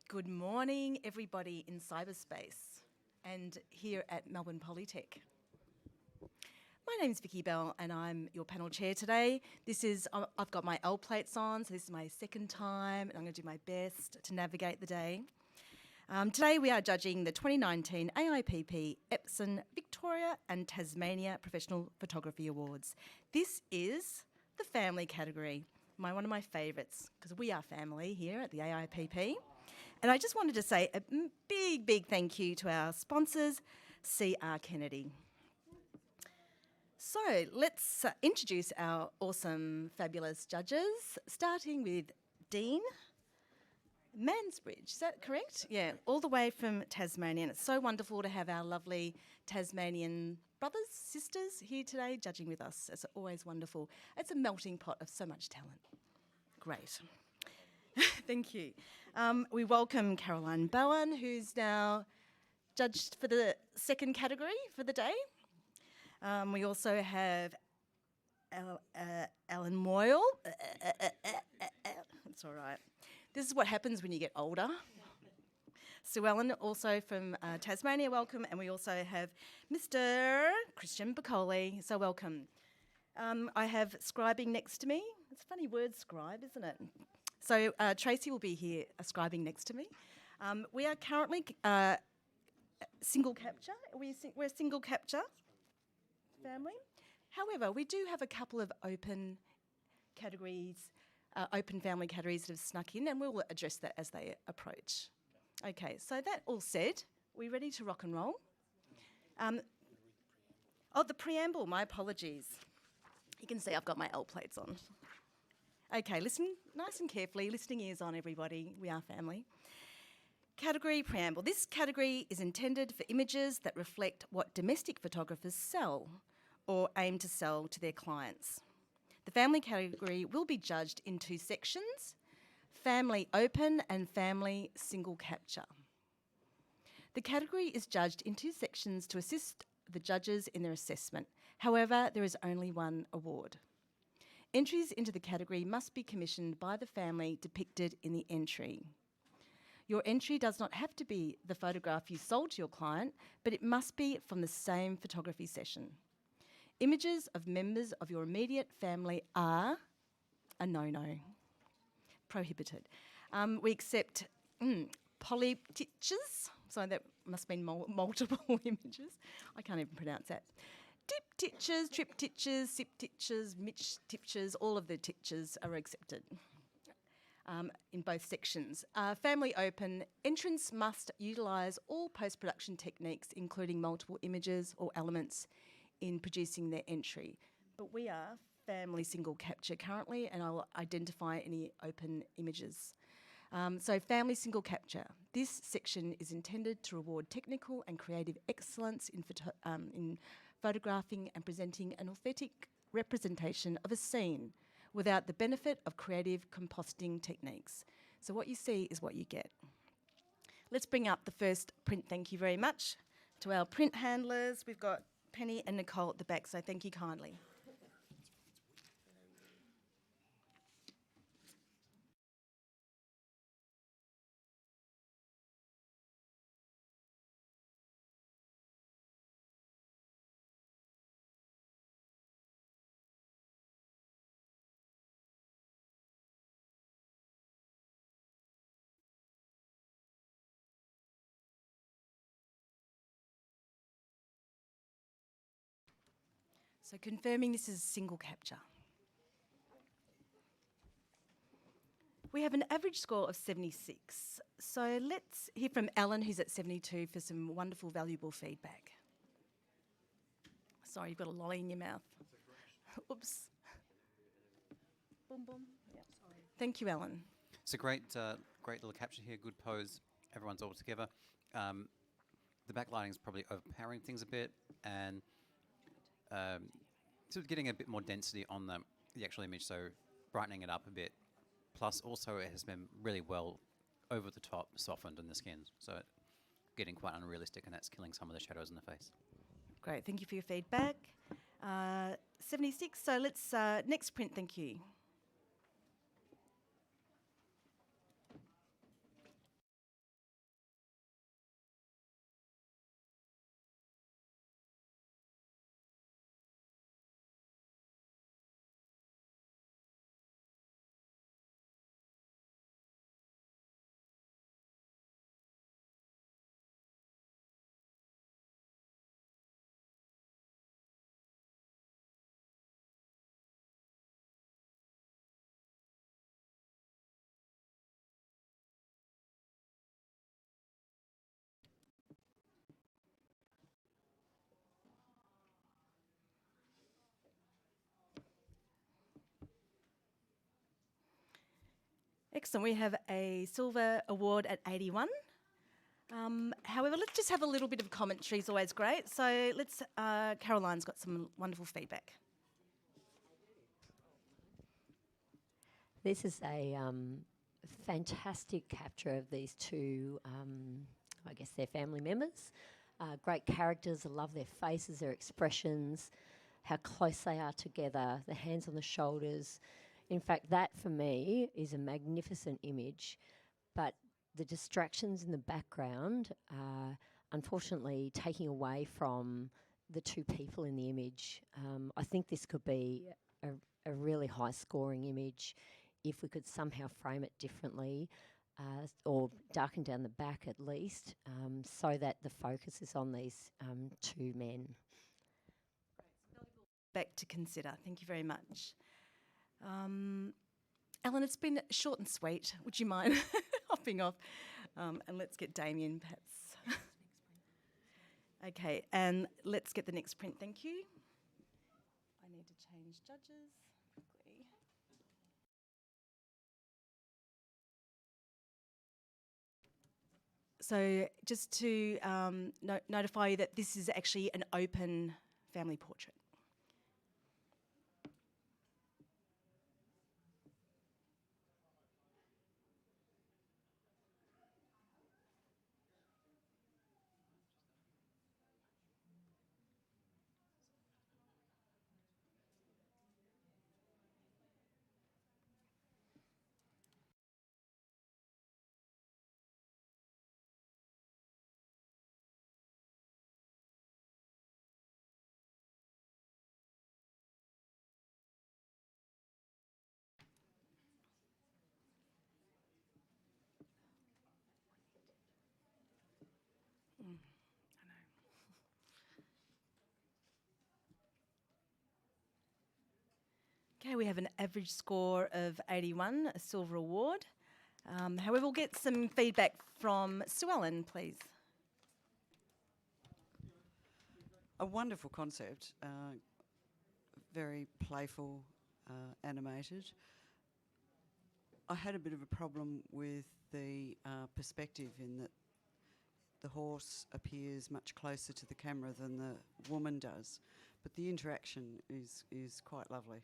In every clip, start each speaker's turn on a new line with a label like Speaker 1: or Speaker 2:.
Speaker 1: Good morning, everybody in cyberspace and here at Melbourne Polytech. My name's Vicky Bell and I'm your panel chair today. I've got my L plates on, so this is my second time and I'm going to do my best to navigate the day. Today we are judging the 2019 AIPP Epsom Victoria and Tasmania Professional Photography Awards. This is the family category, one of my favourites, because we are family here at the AIPP. And I just wanted to say a big thank you to our sponsors, C.R. Kennedy. So let's introduce our awesome, fabulous judges, starting with Dean Mansbridge. Is that correct? Yeah, all the way from Tasmania. And it's so wonderful to have our lovely Tasmanian brothers, sisters here today judging with us. It's always wonderful. It's a melting pot of so much talent. Great. Thank you. We welcome Caroline Bowen, who's now judged for the second category for the day. We also have Alan Moyle. It's all right. This is what happens when you get older. Sue Ellen, also from Tasmania, welcome. And we also have Mr. Christian Bacoli, so welcome. I have scribing next to me. It's a funny word, scribe, isn't it? So Tracy will be here scribing next to me. We are currently single capture. We're a single capture family. However, we do have a couple of open categories, open family categories that have snuck in, and we'll address that as they approach. Okay, so that all said, we ready to rock and roll? The preamble, my apologies. You can see I've got my L plates on. Okay, listen nice and carefully, listening ears on everybody, we are family. Category preamble. This category is intended for images that reflect what domestic photographers sell or aim to sell to their clients. The family category will be judged in two sections, family open and family single capture. The category is judged in two sections to assist the judges in their assessment. However, there is only one award. Entries into the category must be commissioned by the family depicted in the entry. Your entry does not have to be the photograph you sold to your client, but it must be from the same photography session. Images of members of your immediate family are a no-no, prohibited. We accept poly pictures, so that must mean multiple images. I can't even pronounce that. Dip titches, trip titches, sip titches, mitch titches, all of the titches are accepted in both sections. Family open, entrants must utilise all post-production techniques, including multiple images or elements in producing their entry. But we are family single capture currently, and I'll identify any open images. So family single capture. This section is intended to reward technical and creative excellence in photographing and presenting an authentic representation of a scene without the benefit of creative compositing techniques. So what you see is what you get. Let's bring up the first print. Thank you very much to our print handlers. We've got Penny and Nicole at the back, so thank you kindly. So confirming this is single capture. We have an average score of 76. So let's hear from Alan, who's at 72, for some wonderful, valuable feedback. Sorry, you've got a lolly in your mouth. Oops. Boom, boom. Yeah. Thank you, Alan.
Speaker 2: It's a great little capture here, good pose. Everyone's all together. The backlighting is probably overpowering things a bit, and sort of getting a bit more density on the actual image, so brightening it up a bit. Plus, also it has been really well over the top softened in the skin, so getting quite unrealistic, and that's killing some of the shadows in the face.
Speaker 1: Great, thank you for your feedback. 76, so let's, next print, thank you. Excellent. We have a silver award at 81. However, let's just have a little bit of commentary. It's always great. So let's. Caroline's got some wonderful feedback.
Speaker 3: This is a fantastic capture of these two, I guess they're family members. Great characters. I love their faces, their expressions, how close they are together, the hands on the shoulders. In fact, that for me is a magnificent image, but the distractions in the background are unfortunately taking away from the two people in the image. I think this could be a really high scoring image if we could somehow frame it differently, or darken down the back at least, so that the focus is on these two men.
Speaker 1: Back to consider. Thank you very much. Ellen, it's been short and sweet. Would you mind hopping off? And let's get Damien, perhaps. Okay, and let's get the next print. Thank you. I need to change judges quickly. So just to notify you that this is actually an open family portrait. Okay, we have an average score of 81, a silver award. However, we'll get some feedback from Sue Ellen, please.
Speaker 4: A wonderful concept, very playful, animated. I had a bit of a problem with the perspective in that the horse appears much closer to the camera than the woman does, but the interaction is quite lovely.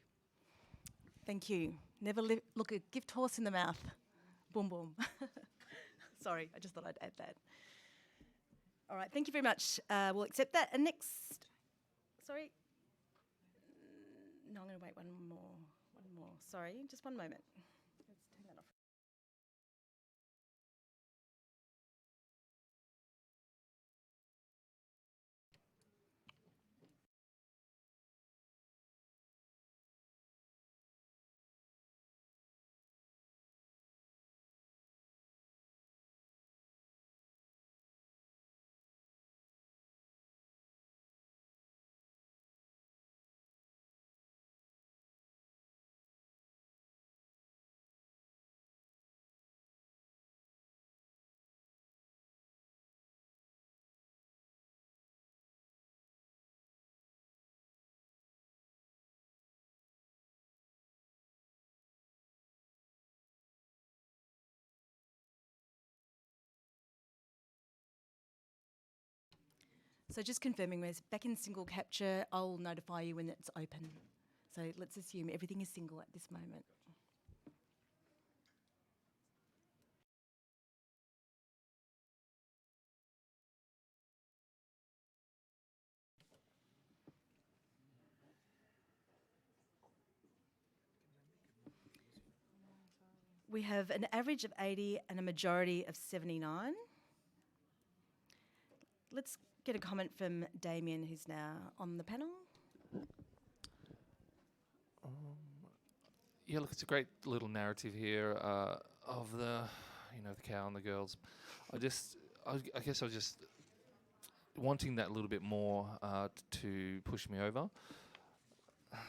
Speaker 1: Thank you. Never look a gift horse in the mouth. Boom, boom. Sorry, I just thought I'd add that. All right, thank you very much. We'll accept that. And next, sorry. No, I'm going to wait one more. Sorry, just one moment. Let's turn that off. So just confirming, we're back in single capture. I'll notify you when it's open. So let's assume everything is single at this moment. We have an average of 80 and a majority of 79. Let's get a comment from Damien, who's now on the panel.
Speaker 5: Yeah, look, it's a great little narrative here of the cow and the girls. I guess I was just wanting that little bit more to push me over.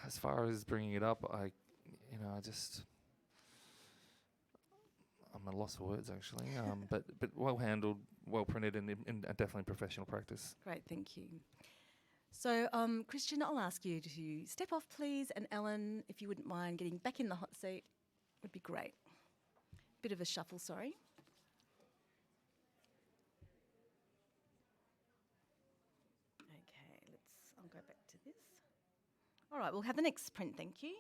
Speaker 5: As far as bringing it up, I'm at a loss for words actually. But well handled, well printed, and definitely professional practice.
Speaker 1: Great, thank you. So, Christian, I'll ask you to step off, please, and Ellen, if you wouldn't mind getting back in the hot seat, would be great. bit of a shuffle, sorry. Okay, I'll go back to this. All right, we'll have the next print, thank you.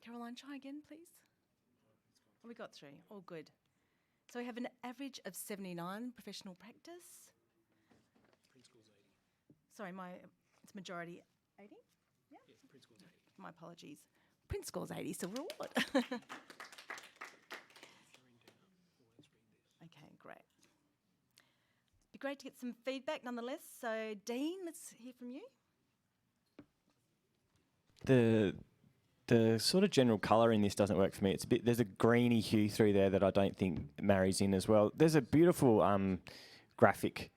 Speaker 1: Caroline, try again, please. Oh, we got through. All good. So we have an average of 79 professional practice.
Speaker 6: Print school's 80.
Speaker 1: Sorry, it's majority 80? Yeah.
Speaker 6: Yeah, print school's 80.
Speaker 1: My apologies. Print score's 80, silver award.
Speaker 6: Throwing down. Oh, let's read this.
Speaker 1: Okay, great. Be great to get some feedback nonetheless. So, Dean, let's hear from you.
Speaker 7: The sort of general colour in this doesn't work for me. There's a greeny hue through there that I don't think marries in as well. There's a beautiful graphic.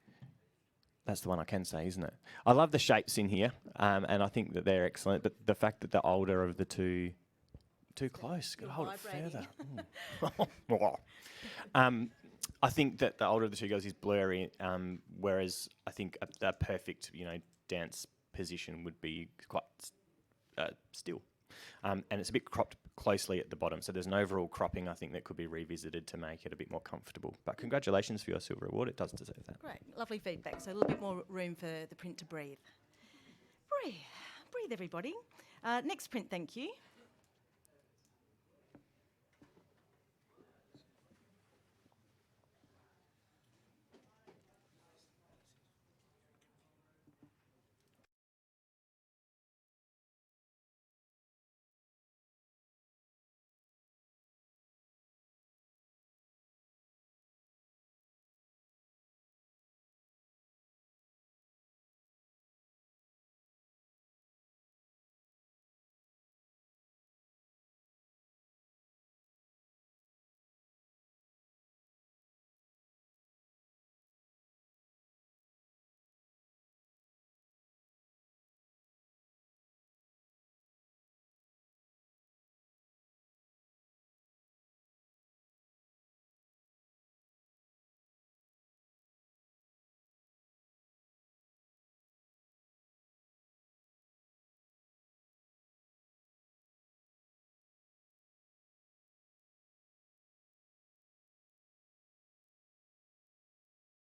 Speaker 7: That's the one I can say, isn't it? I love the shapes in here, and I think that they're excellent. But the fact that the older of the two, too close, got to hold it further. I think that the older of the two girls is blurry, whereas I think a perfect, dance position would be quite still. And it's a bit cropped closely at the bottom, so there's an overall cropping I think that could be revisited to make it a bit more comfortable. But congratulations for your silver award, it does deserve that.
Speaker 1: Great, lovely feedback. So a little bit more room for the print to breathe. Breathe everybody. Next print, thank you.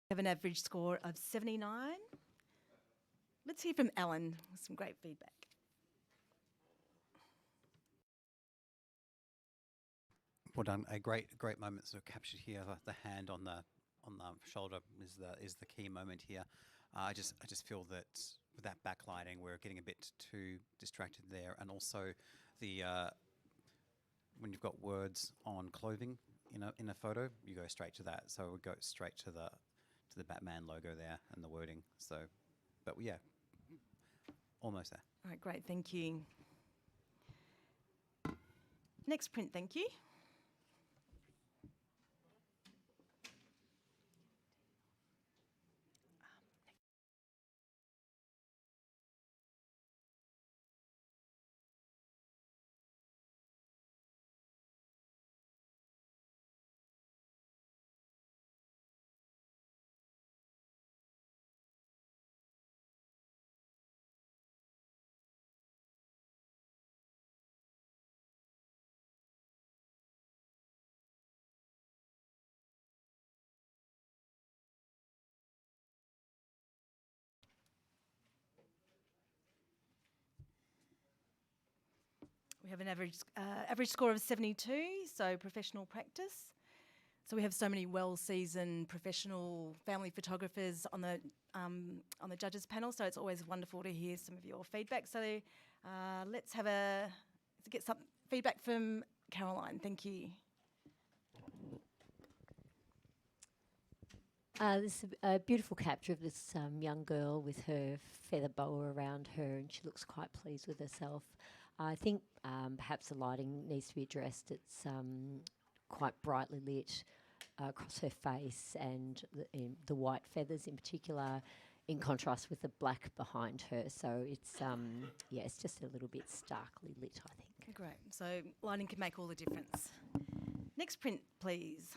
Speaker 1: We have an average score of 79. Let's hear from Ellen with some great feedback.
Speaker 2: Well done. A great moment sort of captured here. The hand on the shoulder is the key moment here. I just feel that with that backlighting, we're getting a bit too distracted there, and also the when you've got words on clothing in a photo, you go straight to that. So we go straight to the Batman logo there and the wording. So, but yeah, almost there.
Speaker 1: All right, great, thank you. Next print, thank you. We have an average score of 72, so professional practice. So we have so many well-seasoned professional family photographers on the judges panel. So it's always wonderful to hear some of your feedback. So let's get some feedback from Caroline. Thank you.
Speaker 3: This is a beautiful capture of this young girl with her feather boa around her, and she looks quite pleased with herself. I think perhaps the lighting needs to be addressed. It's quite brightly lit across her face, and the white feathers in particular, in contrast with the black behind her. So it's it's just a little bit starkly lit, I think.
Speaker 1: Great. So lighting can make all the difference. Next print, please.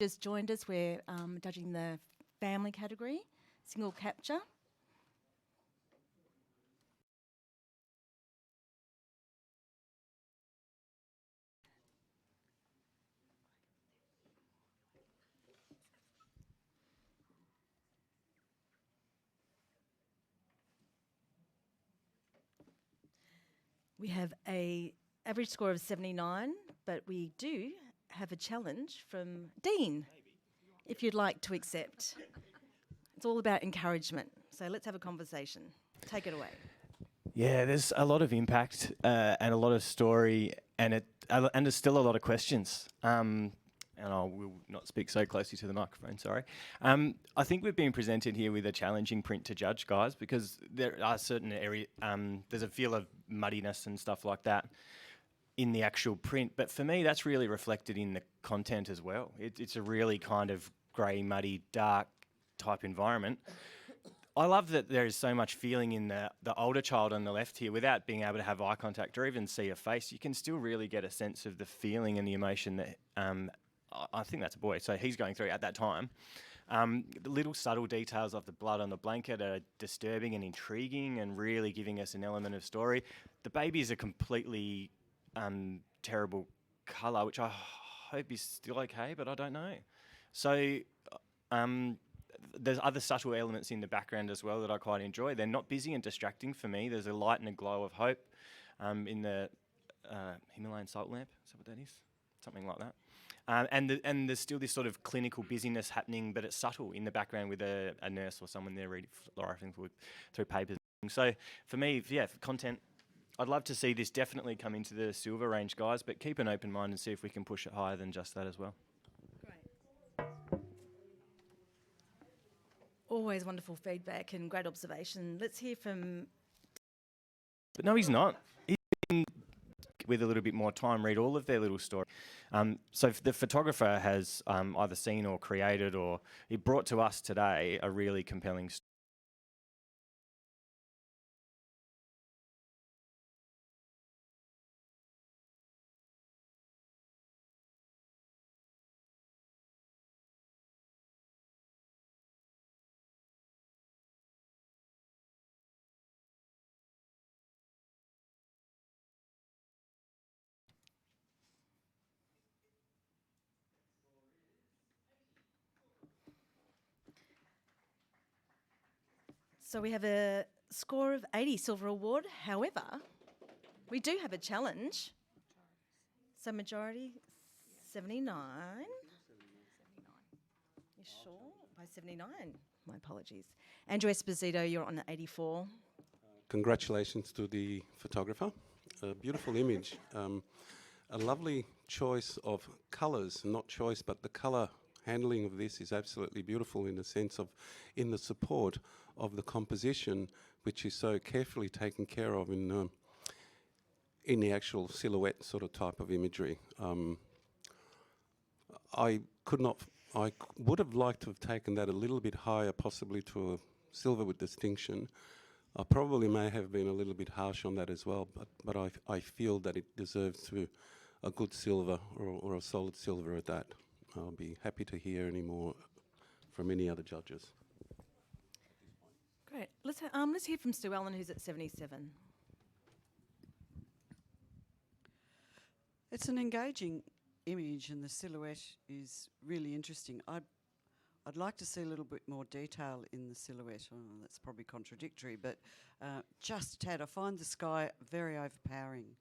Speaker 1: Just joined us. We're judging the family category, single capture. We have a average score of 79, but we do have a challenge from Dean, if you'd like to accept. It's all about encouragement. So let's have a conversation. Take it away.
Speaker 7: Yeah, there's a lot of impact and a lot of story, and there's still a lot of questions. And I will not speak so closely to the microphone, sorry. I think we've been presented here with a challenging print to judge, guys, because there are certain areas, there's a feel of muddiness and stuff like that in the actual print. But for me, that's really reflected in the content as well. It's a really kind of grey, muddy, dark type environment. I love that there is so much feeling in the older child on the left here without being able to have eye contact or even see a face. You can still really get a sense of the feeling and the emotion that I think that's a boy, so he's going through at that time. The little subtle details of the blood on the blanket are disturbing and intriguing and really giving us an element of story. The baby is a completely terrible colour, which I hope is still okay, but I don't know. So there's other subtle elements in the background as well that I quite enjoy. They're not busy and distracting for me. There's a light and a glow of hope in the Himalayan salt lamp. Is that what that is? Something like that. And there's still this sort of clinical busyness happening, but it's subtle in the background with a nurse or someone there reading through papers. So for me, for content, I'd love to see this definitely come into the silver range, guys, but keep an open mind and see if we can push it higher than just that as well.
Speaker 1: Great. Always wonderful feedback and great observation. Let's hear from...
Speaker 7: But no, he's not. He's been, with a little bit more time, read all of their little story. So the photographer has either seen or created, or he brought to us today a really compelling story.
Speaker 1: So we have a score of 80, silver award. However, we do have a challenge. So majority, 79. You sure? By 79. My apologies. Andrew Esposito, you're on 84.
Speaker 8: Congratulations to the photographer. A beautiful image. a lovely choice of colours, not choice, but the colour handling of this is absolutely beautiful in the sense of, in the support of the composition, which is so carefully taken care of in the actual silhouette sort of type of imagery. I could not, would have liked to have taken that a little bit higher, possibly to a silver with distinction. I probably may have been a little bit harsh on that as well, but I feel that it deserves to a good silver or a solid silver at that. I'll be happy to hear any more from any other judges.
Speaker 1: Great. Let's hear from Sue Ellen, who's at 77.
Speaker 4: It's an engaging image, and the silhouette is really interesting. I'd like to see a little bit more detail in the silhouette. Oh, that's probably contradictory, but just a tad. I find the sky very overpowering.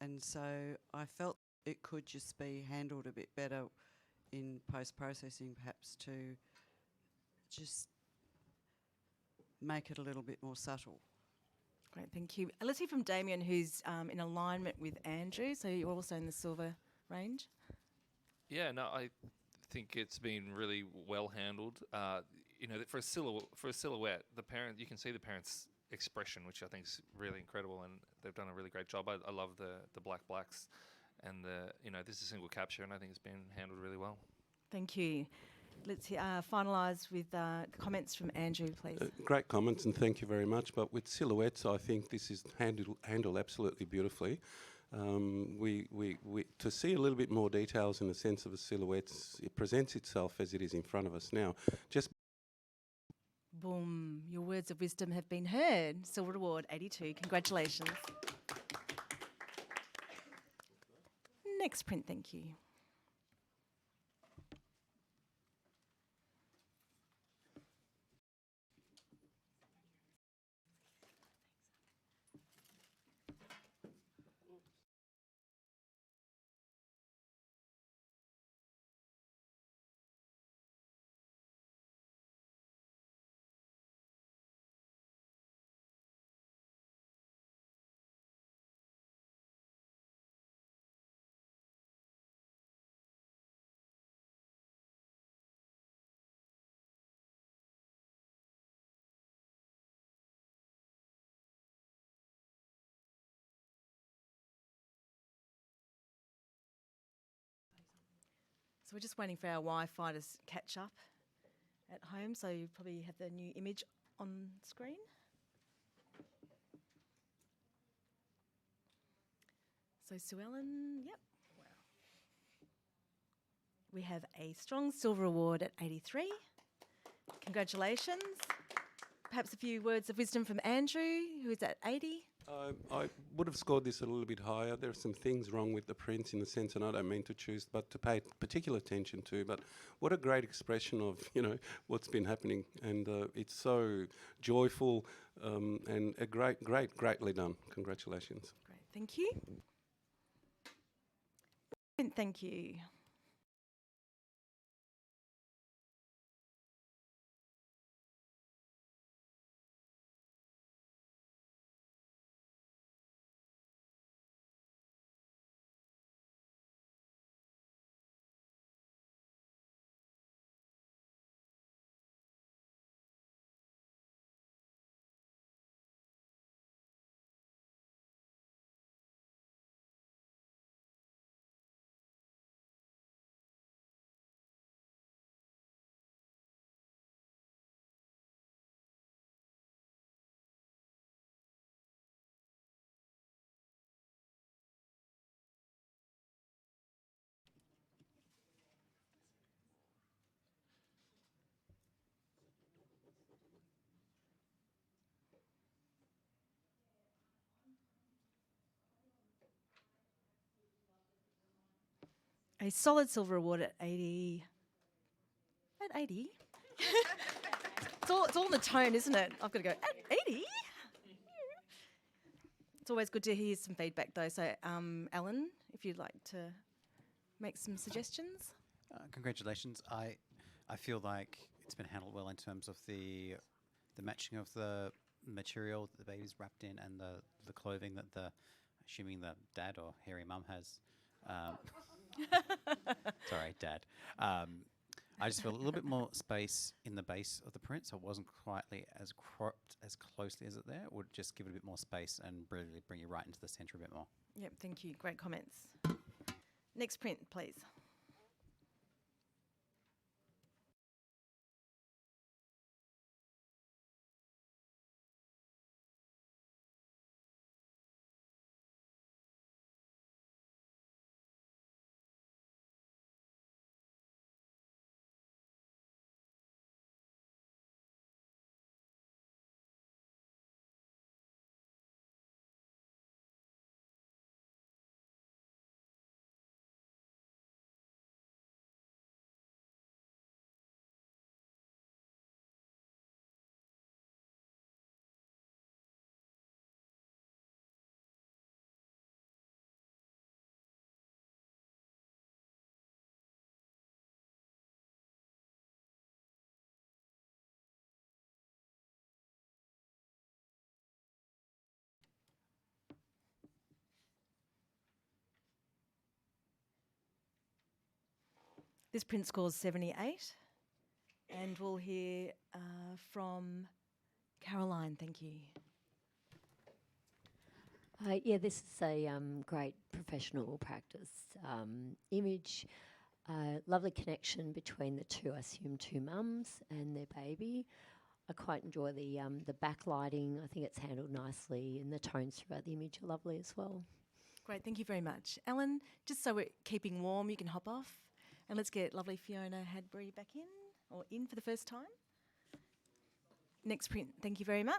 Speaker 4: And so I felt it could just be handled a bit better in post-processing, perhaps to just make it a little bit more subtle.
Speaker 1: Great, thank you. Let's hear from Damien, who's in alignment with Andrew, so you're also in the silver range.
Speaker 5: Yeah, no, I think it's been really well handled. You know, for a silhouette, you can see the parents' expression, which I think is really incredible, and they've done a really great job. I love the blacks, and this is a single capture, and I think it's been handled really well.
Speaker 1: Thank you. Let's finalise with comments from Andrew, please.
Speaker 8: Great comments, and thank you very much. But with silhouettes, I think this is handled absolutely beautifully. To see a little bit more details in the sense of a silhouette, it presents itself as it is in front of us now. Just
Speaker 1: Boom, your words of wisdom have been heard. Silver Award 82, congratulations. Next print, thank you. So we're just waiting for our Wi-Fi to catch up at home, so you probably have the new image on screen. So Sue Ellen, yep. Wow. We have a strong silver award at 83. Congratulations. Perhaps a few words of wisdom from Andrew, who is at 80.
Speaker 8: I would have scored this a little bit higher. There are some things wrong with the print in the sense, and I don't mean to choose, but to pay particular attention to. But what a great expression of, what's been happening. And it's so joyful and a greatly done. Congratulations.
Speaker 1: Great, thank you. Thank you. A solid silver award at 80. At 80? It's all in the tone, isn't it? I've got to go, at 80? It's always good to hear some feedback, though. So, Alan, if you'd like to make some suggestions.
Speaker 2: Congratulations. I feel like it's been handled well in terms of the matching of the material that the baby's wrapped in and the clothing that the assuming the dad or hairy mum has. Sorry, dad. I just feel a little bit more space in the base of the print, so it wasn't quite as cropped as closely as it there. It would just give it a bit more space and really bring you right into the centre a bit more.
Speaker 1: Yep, thank you. Great comments. Next print, please. This print scores 78. And we'll hear from Caroline. Thank you.
Speaker 3: Yeah, this is a great professional practice. Image, lovely connection between the two, I assume two mums and their baby. I quite enjoy the backlighting. I think it's handled nicely, and the tones throughout the image are lovely as well.
Speaker 1: Great, thank you very much. Ellen, just so we're keeping warm, you can hop off. And let's get lovely Fiona Hadbury back in, or in for the first time. Next print, thank you very much.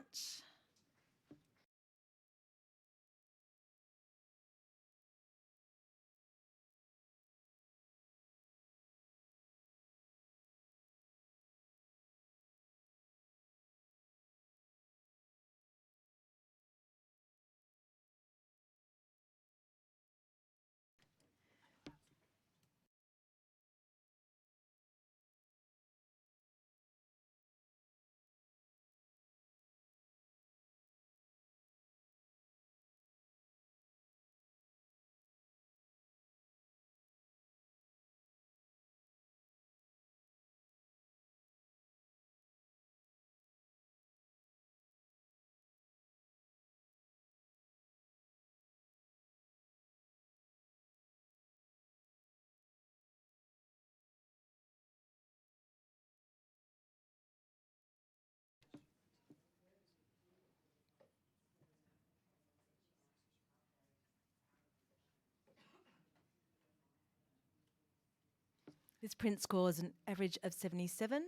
Speaker 1: This print scores an average of 77.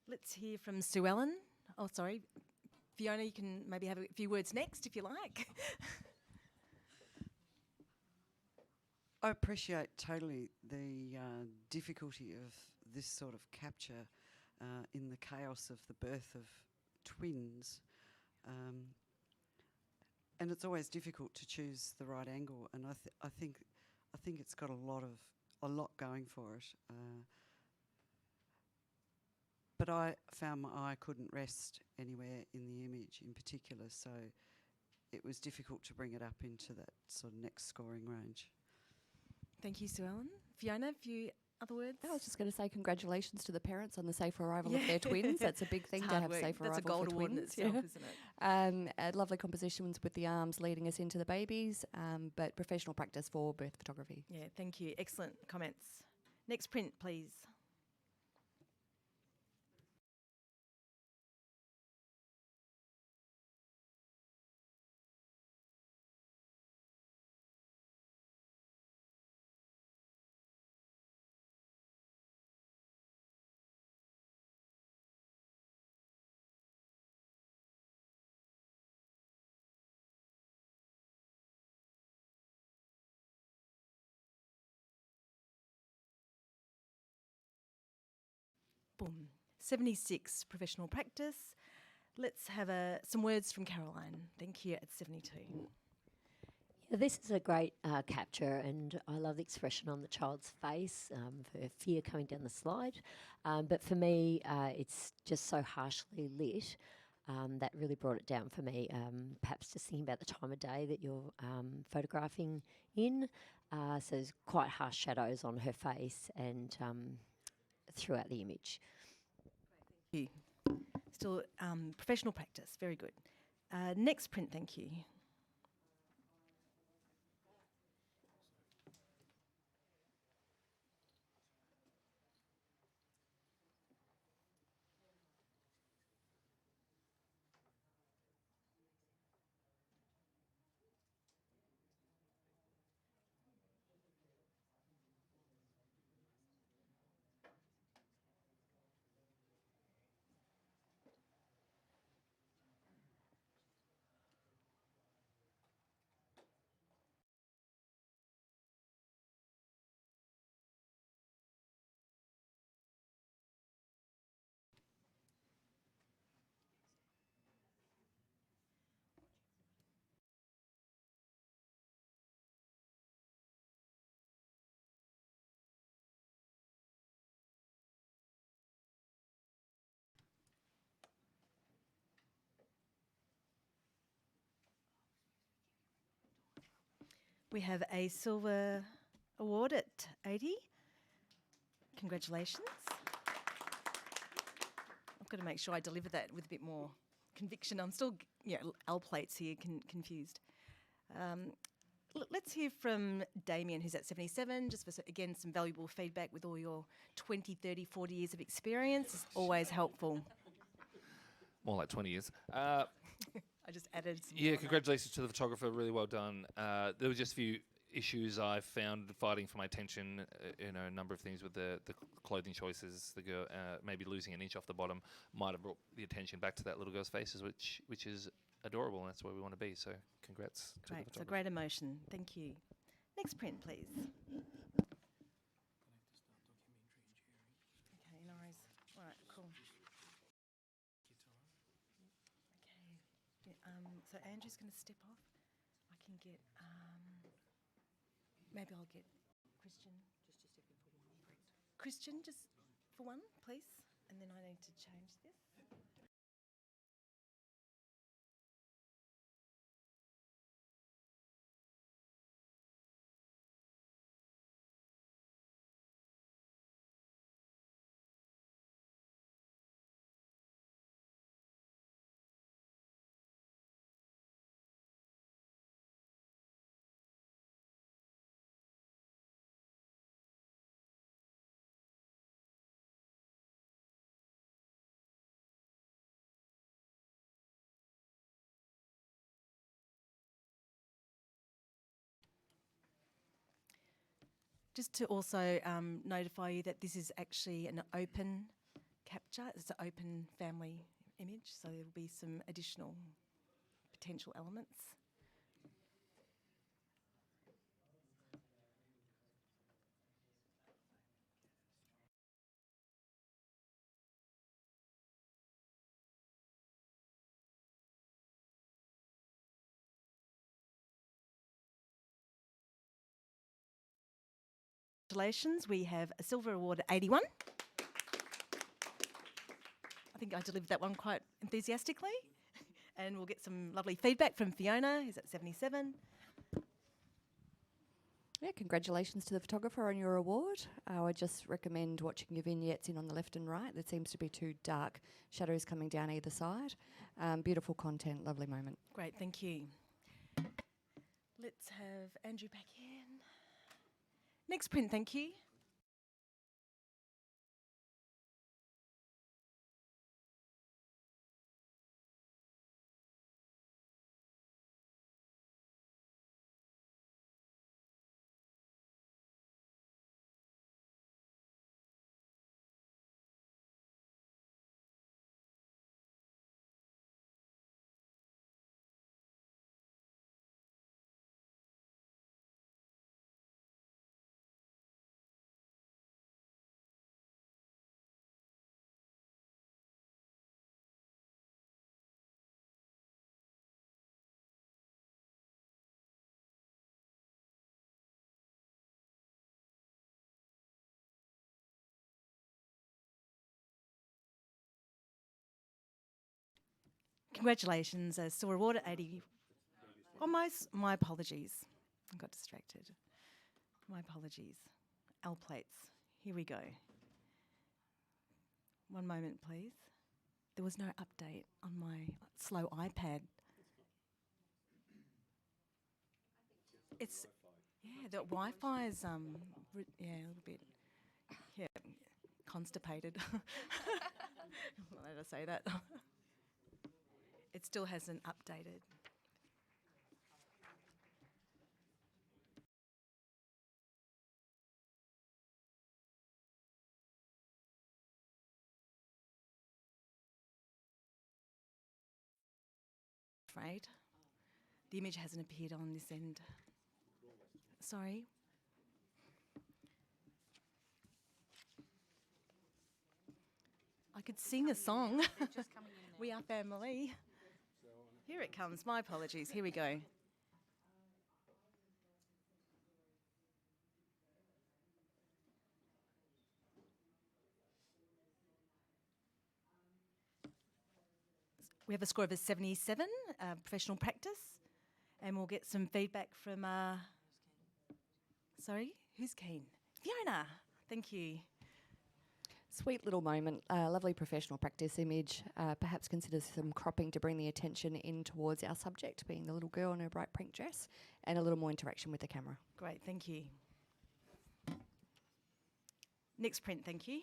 Speaker 1: Let's hear from Sue Ellen. Oh, sorry. Fiona, you can maybe have a few words next if you like.
Speaker 4: I appreciate totally the difficulty of this sort of capture in the chaos of the birth of twins. And it's always difficult to choose the right angle, and I think it's got a lot going for it. But I found my eye couldn't rest anywhere in the image in particular, so it was difficult to bring it up into that sort of next scoring range.
Speaker 1: Thank you, Sue Ellen. Fiona, a few other words?
Speaker 9: I was just going to say congratulations to the parents on the safe arrival of their twins. That's a big thing
Speaker 1: It's
Speaker 9: to
Speaker 1: hard
Speaker 9: have
Speaker 1: work.
Speaker 9: safe
Speaker 1: That's
Speaker 9: arrival
Speaker 1: a gold
Speaker 9: for
Speaker 1: award in
Speaker 9: twins.
Speaker 1: itself, isn't it?
Speaker 9: Lovely compositions with the arms leading us into the babies, but professional practice for birth photography.
Speaker 1: Yeah, thank you. Excellent comments. Next print, please. Boom. 76, professional practice. Let's have some words from Caroline. Thank you at 72.
Speaker 3: Yeah, this is a great capture, and I love the expression on the child's face, her fear coming down the slide. But for me, it's just so harshly lit. That really brought it down for me. Perhaps just thinking about the time of day that you're photographing in. So there's quite harsh shadows on her face and throughout the image.
Speaker 1: Thank you. Still professional practice. Very good. Next print, thank you. We have a silver award at 80. Congratulations. I've got to make sure I deliver that with a bit more conviction. I'm still, L plates here, confused. Let's hear from Damien, who's at 77, just for, again, some valuable feedback with all your 20, 30, 40 years of experience. It's always helpful.
Speaker 5: More like 20 years.
Speaker 1: I just added some
Speaker 5: Yeah,
Speaker 1: more.
Speaker 5: congratulations to the photographer. Really well done. There were just a few issues I found fighting for my attention. A number of things with the clothing choices. The girl maybe losing an inch off the bottom might have brought the attention back to that little girl's faces, which is adorable, and that's where we want to be. So, congrats to the
Speaker 1: Great, it's a
Speaker 5: photographer.
Speaker 1: great emotion. Thank you. Next print, please. Okay, no worries. All right, cool. Okay. Yeah, so Andrew's going to step off. I can get, maybe I'll get Christian. Just a second for one. Christian, just for one, please. And then I need to change this. Just to also notify you that this is actually an open capture. It's an open family image, so there will be some additional potential elements. Congratulations, we have a silver award at 81. I think I delivered that one quite enthusiastically. And we'll get some lovely feedback from Fiona, who's at 77.
Speaker 9: Yeah, congratulations to the photographer on your award. I would just recommend watching your vignettes in on the left and right. There seems to be two dark shadows coming down either side. Beautiful content, lovely moment.
Speaker 1: Great, thank you. Let's have Andrew back in. Next print, thank you. Congratulations, silver award at 80. Almost. My apologies. I got distracted. My apologies. L plates. Here we go. One moment, please. There was no update on my slow iPad. It's the Wi-Fi is a little bit constipated. Why did I say that? It still hasn't updated. Afraid. The image hasn't appeared on this end. Sorry. I could sing a song. We are family. Here it comes. My apologies. Here we go. We have a score of a 77, professional practice, and we'll get some feedback from. Sorry, who's keen? Fiona. Thank you.
Speaker 9: Sweet little moment, lovely professional practice image. Perhaps consider some cropping to bring the attention in towards our subject, being the little girl in her bright pink dress, and a little more interaction with the camera.
Speaker 1: Great, thank you. Next print, thank you.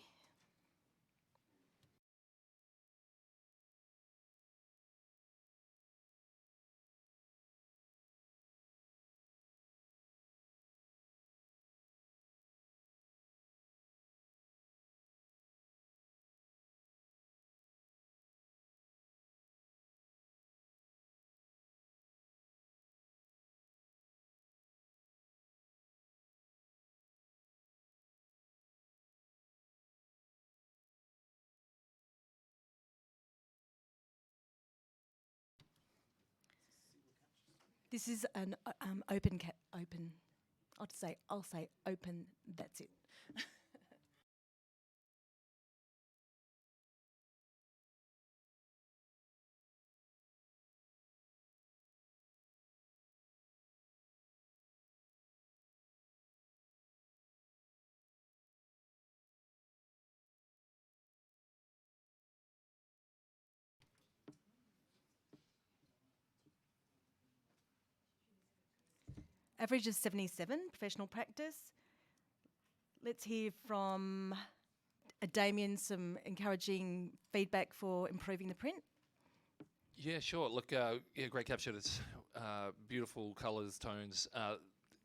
Speaker 1: This is an open. I'll say open. That's it. Average of 77, professional practice. Let's hear from Damien some encouraging feedback for improving the print.
Speaker 5: Yeah, sure. Look, yeah, great capture. It's beautiful colours, tones.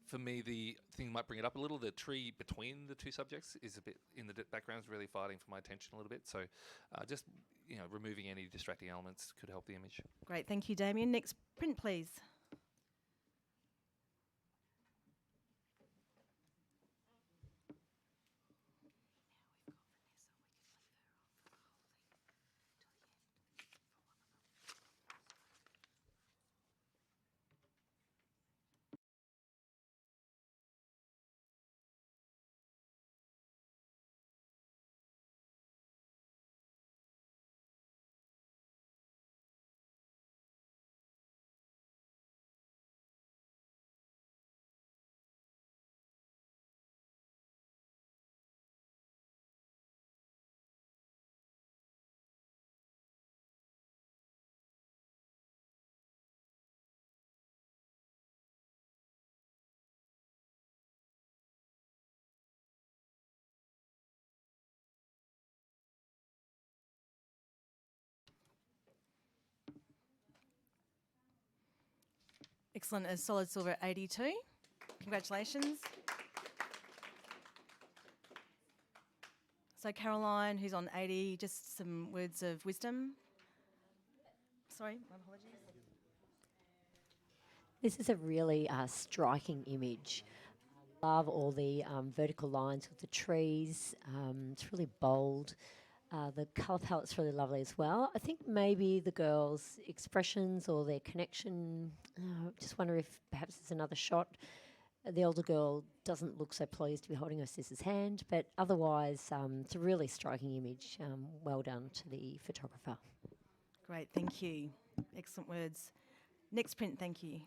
Speaker 5: For me, the thing might bring it up a little. The tree between the two subjects is a bit in the background, is really fighting for my attention a little bit. So, just removing any distracting elements could help the image.
Speaker 1: Great, thank you, Damien. Next print, please. Excellent, a solid silver at 82. Congratulations. So Caroline, who's on 80, just some words of wisdom. Sorry, my apologies.
Speaker 3: This is a really striking image. Love all the vertical lines with the trees. It's really bold. The colour palette's really lovely as well. I think maybe the girls' expressions or their connection, just wonder if perhaps there's another shot. The older girl doesn't look so pleased to be holding her sister's hand, but otherwise it's a really striking image. Well done to the photographer.
Speaker 1: Great, thank you. Excellent words. Next print, thank you.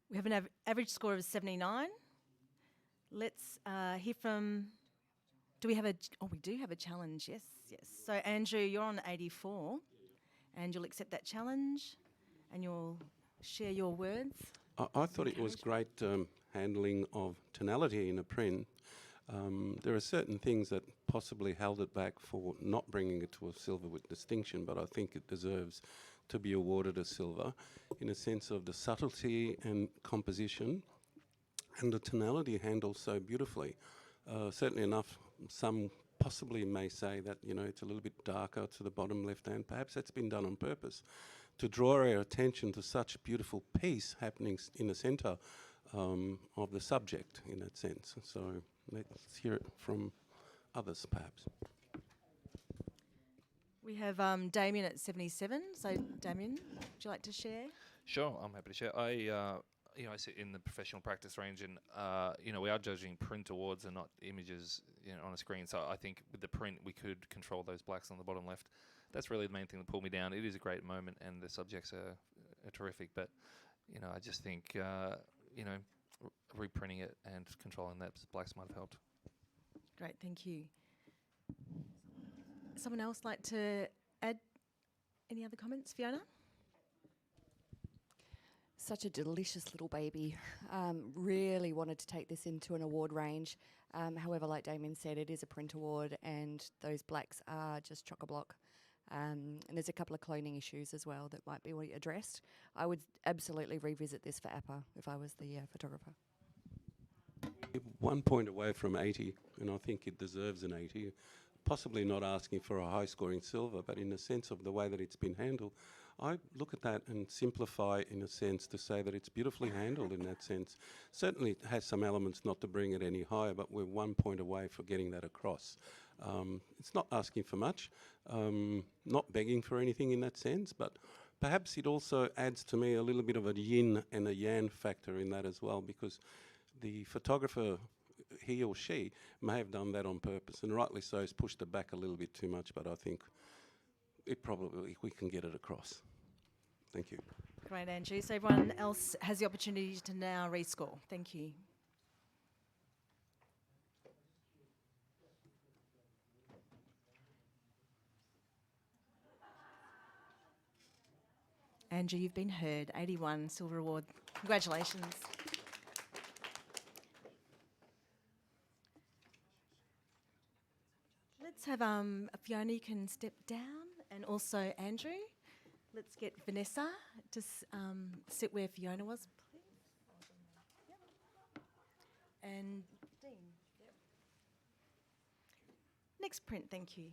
Speaker 1: We have an average score of 79. Let's hear from. Do we have a? Oh, we do have a challenge. Yes, yes. So Andrew, you're on 84, and you'll accept that challenge, and you'll share your words.
Speaker 8: I thought it was great handling of tonality in a print. There are certain things that possibly held it back for not bringing it to a silver with distinction, but I think it deserves to be awarded a silver in a sense of the subtlety and composition, and the tonality handled so beautifully. Certainly enough, some possibly may say that, you know, it's a little bit darker to the bottom left hand. Perhaps that's been done on purpose to draw our attention to such beautiful piece happening in the centre of the subject in that sense. So let's hear it from others perhaps.
Speaker 1: We have Damien at 77. So Damien, would you like to share?
Speaker 5: Sure, I'm happy to share. I sit in the professional practice range, and we are judging print awards and not images, on a screen. So I think with the print, we could control those blacks on the bottom left. That's really the main thing that pulled me down. It is a great moment, and the subjects are terrific. But I just think reprinting it and controlling that blacks might have helped.
Speaker 1: Great, thank you. Someone else like to add any other comments? Fiona?
Speaker 9: Such a delicious little baby. Really wanted to take this into an award range. However, like Damien said, it is a print award, and those blacks are just chock-a-block. And there's a couple of cloning issues as well that might be addressed. I would absolutely revisit this for APA if I was the photographer.
Speaker 8: 1 point away from 80, and I think it deserves an 80. Possibly not asking for a high-scoring silver, but in the sense of the way that it's been handled, I look at that and simplify in a sense to say that it's beautifully handled in that sense. Certainly it has some elements not to bring it any higher, but we're 1 point away for getting that across. It's not asking for much, not begging for anything in that sense, but perhaps it also adds to me a little bit of a yin and a yang factor in that as well, because the photographer, he or she, may have done that on purpose, and rightly so, has pushed it back a little bit too much, but I think we can get it across. Thank you.
Speaker 1: Great, Andrew. So everyone else has the opportunity to now rescore. Thank you. Andrew, you've been heard. 81 Silver Award. Congratulations. Let's have Fiona, you can step down, and also Andrew. Let's get Vanessa to sit where Fiona was, please. Yep. And Dean. Yep. Next print, thank you.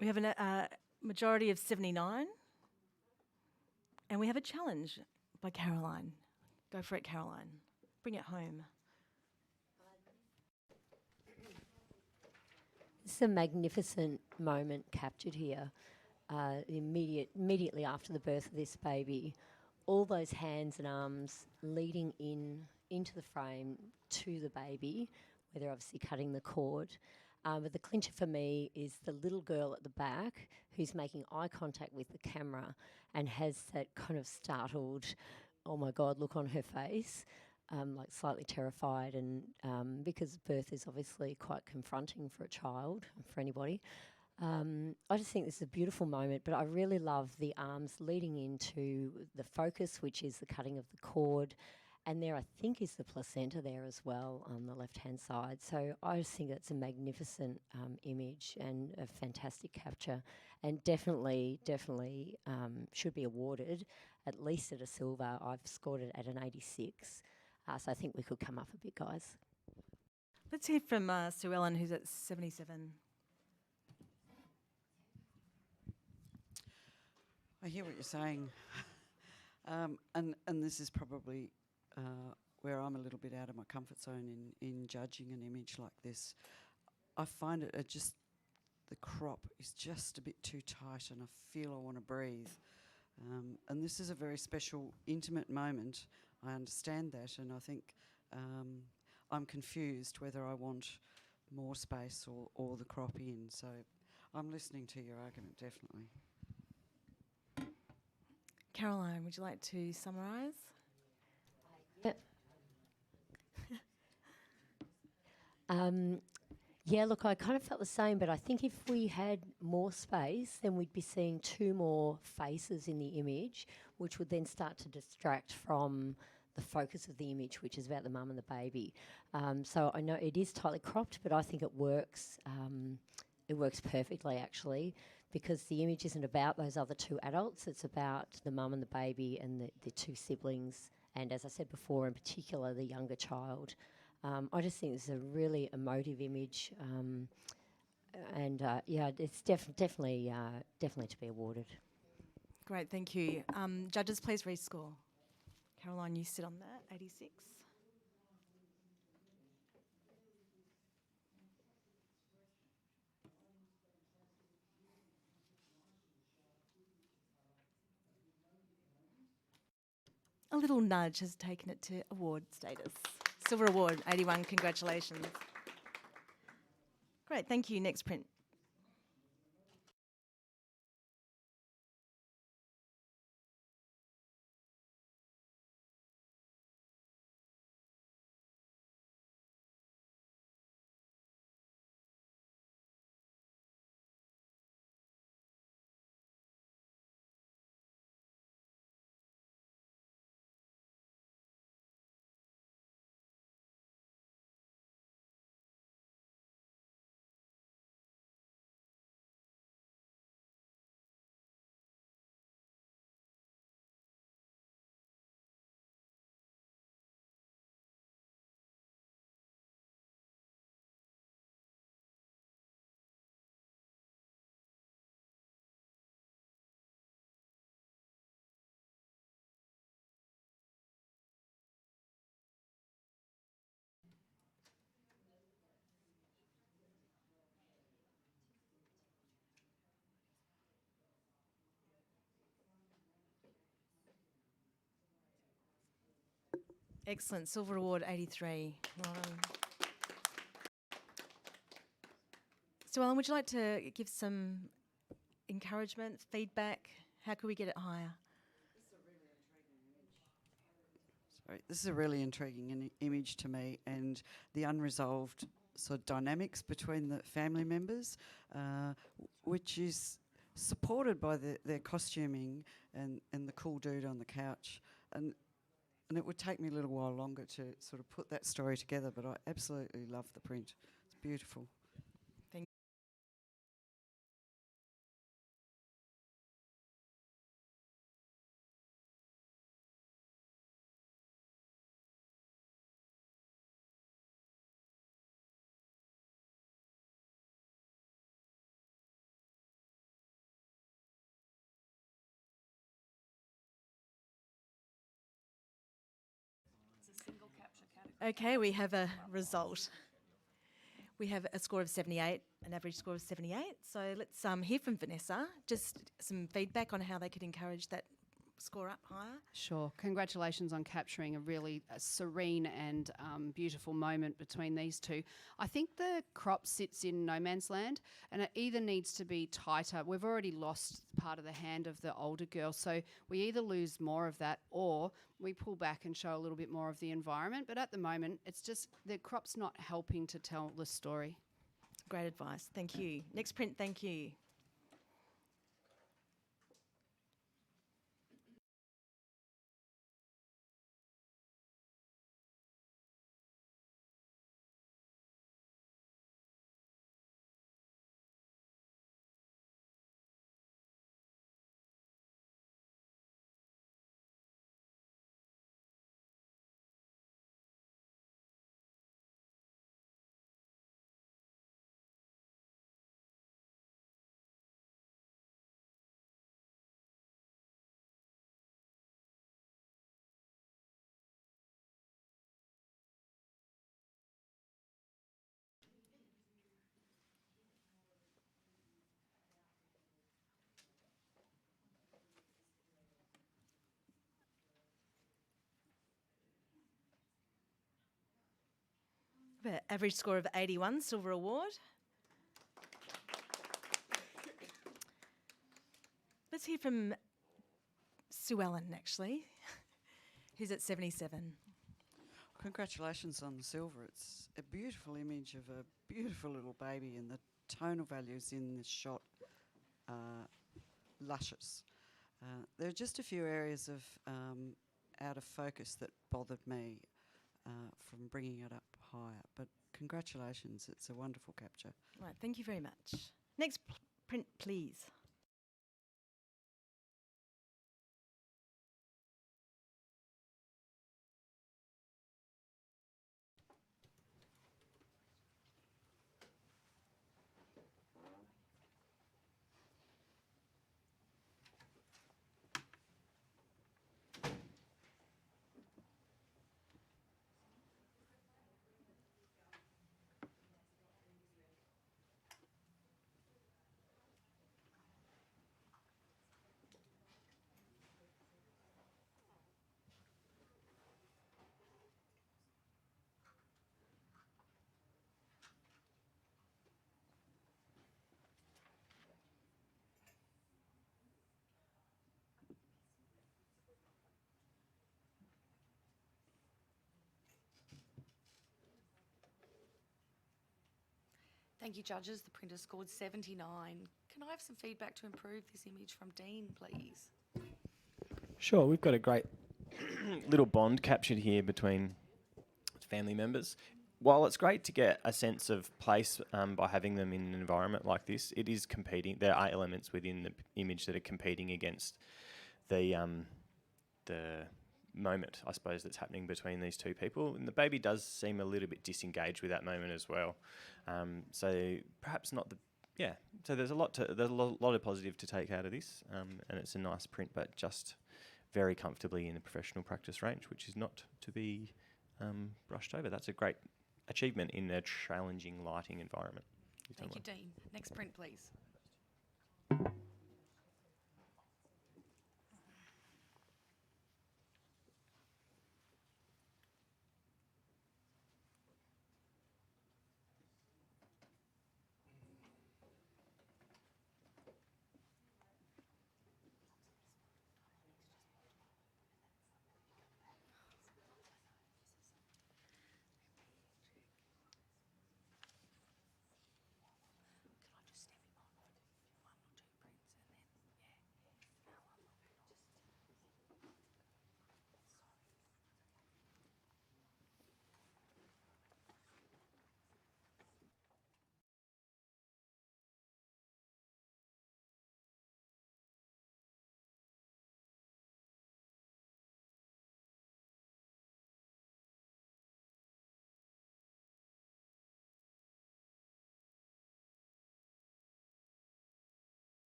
Speaker 1: We have a majority of 79. And we have a challenge by Caroline. Go for it, Caroline. Bring it home.
Speaker 3: It's a magnificent moment captured here. Immediately after the birth of this baby, all those hands and arms leading into the frame to the baby, where they're obviously cutting the cord. But the clincher for me is the little girl at the back who's making eye contact with the camera and has that kind of startled, oh my God, look on her face, like slightly terrified, and because birth is obviously quite confronting for a child, for anybody. I just think this is a beautiful moment, but I really love the arms leading into the focus, which is the cutting of the cord. And there, I think, is the placenta there as well on the left-hand side. So I just think it's a magnificent image and a fantastic capture, and definitely should be awarded at least at a silver. I've scored it at an 86. So I think we could come up a bit, guys.
Speaker 1: Let's hear from Sue Ellen, who's at 77.
Speaker 4: I hear what you're saying. And this is probably where I'm a little bit out of my comfort zone in judging an image like this. I find it just, the crop is just a bit too tight and I feel I want to breathe. And this is a very special, intimate moment. I understand that, and I think I'm confused whether I want more space or the crop in. So I'm listening to your argument, definitely.
Speaker 1: Caroline, would you like to summarise?
Speaker 3: Yeah, look, I kind of felt the same, but I think if we had more space, then we'd be seeing two more faces in the image, which would then start to distract from the focus of the image, which is about the mum and the baby. So I know it is tightly cropped, but I think it works. It works perfectly, actually, because the image isn't about those other two adults. It's about the mum and the baby and the two siblings, and as I said before, in particular, the younger child. I just think it's a really emotive image, and yeah, it's definitely to be awarded.
Speaker 1: Great, thank you. Judges, please rescore. Caroline, you sit on that, 86. A little nudge has taken it to award status. Silver award, 81, congratulations. Great, thank you. Next print. Excellent, silver award, 83. Well done. So, Ellen, would you like to give some encouragement, feedback? How could we get it higher?
Speaker 4: Sorry, this is a really intriguing image to me, and the unresolved sort of dynamics between the family members, which is supported by their costuming and the cool dude on the couch. And it would take me a little while longer to sort of put that story together, but I absolutely love the print. It's beautiful.
Speaker 1: Okay, we have a result. We have a score of 78, an average score of 78. So let's hear from Vanessa, just some feedback on how they could encourage that score up higher.
Speaker 10: Sure. Congratulations on capturing a really serene and beautiful moment between these two. I think the crop sits in no man's land and it either needs to be tighter. We've already lost part of the hand of the older girl, so we either lose more of that or we pull back and show a little bit more of the environment. But at the moment, it's just the crop's not helping to tell the story.
Speaker 1: Great advice. Thank you. Next print, thank you. Average score of 81, silver award. Let's hear from Sue Ellen, actually, who's at 77.
Speaker 4: Congratulations on the silver. It's a beautiful image of a beautiful little baby, and the tonal values in this shot are luscious. There are just a few areas of out of focus that bothered me from bringing it up higher, but congratulations, it's a wonderful capture.
Speaker 1: Right, thank you very much. Next print, please.
Speaker 11: Thank you, judges. The printer scored 79. Can I have some feedback to improve this image from Dean, please?
Speaker 7: Sure, we've got a great little bond captured here between family members. While it's great to get a sense of place by having them in an environment like this, it is competing. There are elements within the image that are competing against the moment, I suppose, that's happening between these two people. And the baby does seem a little bit disengaged with that moment as well. So perhaps not the, yeah. So there's a lot of positive to take out of this, and it's a nice print, but just very comfortably in the professional practice range, which is not to be brushed over. That's a great achievement in a challenging lighting environment.
Speaker 11: Thank you, Dean. Next print, please.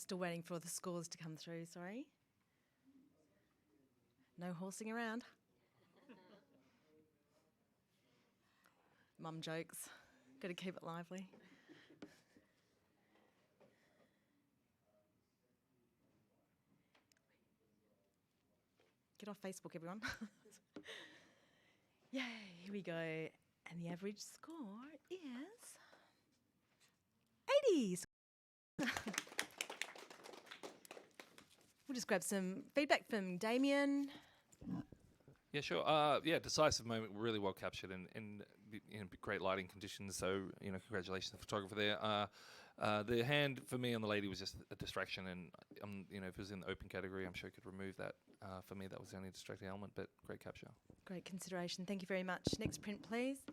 Speaker 1: Still waiting for the scores to come through, sorry. No horsing around. Mum jokes. Got to keep it lively. Get off Facebook, everyone. Yay, here we go. And the average score is 80. We'll just grab some feedback from Damien.
Speaker 5: Yeah, sure. Yeah, decisive moment, really well captured in great lighting conditions. So, congratulations to the photographer there. The hand for me on the lady was just a distraction, and if it was in the open category, I'm sure I could remove that. For me, that was the only distracting element, but great capture.
Speaker 1: Great consideration. Thank you very much. Next print, please.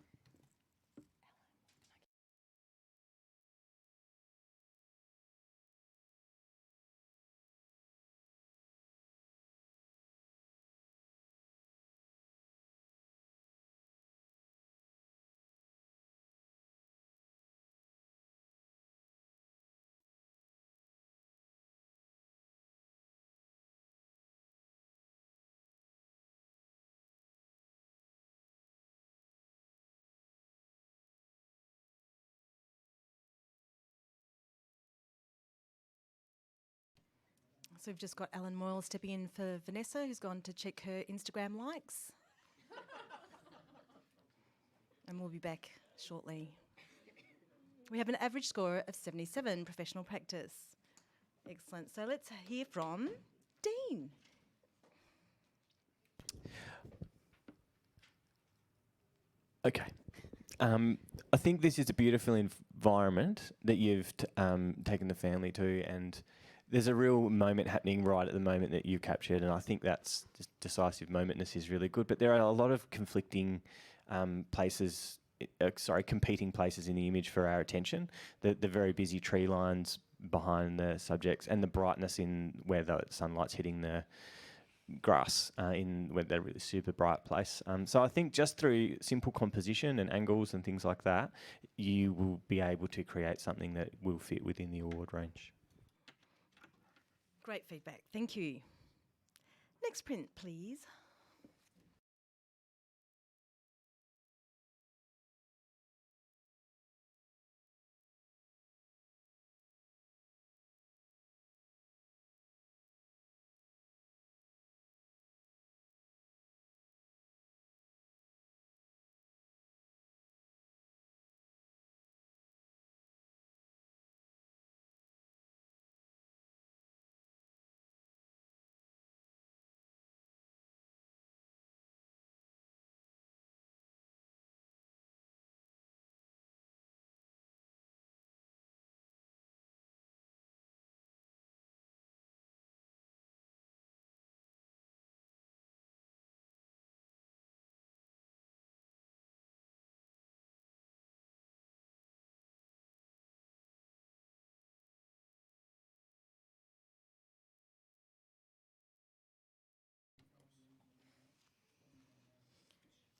Speaker 1: So we've just got Alan Moyle stepping in for Vanessa, who's gone to check her Instagram likes. And we'll be back shortly. We have an average score of 77, professional practice. Excellent. So let's hear from Dean.
Speaker 7: Okay. I think this is a beautiful environment that you've taken the family to, and there's a real moment happening right at the moment that you captured, and I think that's just decisive momentness is really good. But there are a lot of conflicting competing places in the image for our attention. The very busy tree lines behind the subjects and the brightness in where the sunlight's hitting the grass in where they're really super bright place. So I think just through simple composition and angles and things like that, you will be able to create something that will fit within the award range.
Speaker 1: Great feedback. Thank you. Next print, please.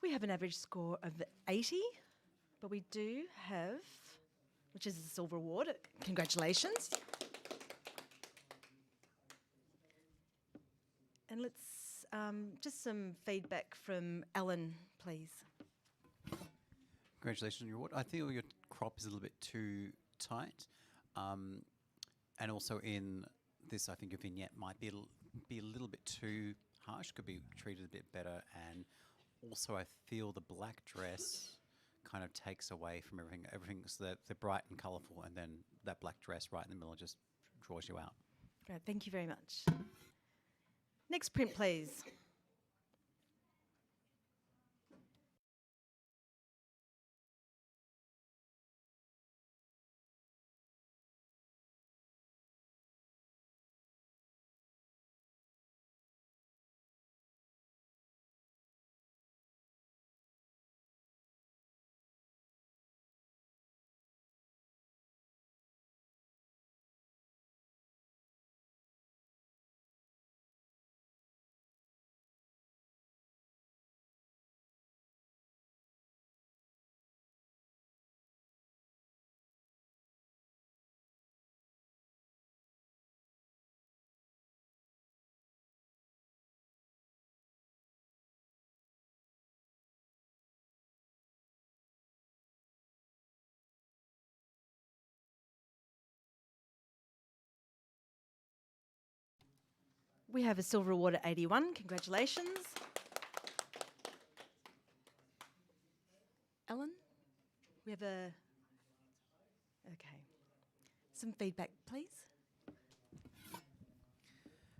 Speaker 1: We have an average score of 80, but we do have, which is a silver award. Congratulations. And let's just some feedback from Alan, please.
Speaker 2: Congratulations on your award. I feel your crop is a little bit too tight. And also in this, I think your vignette might be a little bit too harsh, could be treated a bit better. And also I feel the black dress kind of takes away from everything. Everything's they're bright and colourful, and then that black dress right in the middle just draws you out.
Speaker 1: Great, thank you very much. Next print, please. We have a silver award at 81. Congratulations. Ellen, we have a... Okay. Some feedback, please.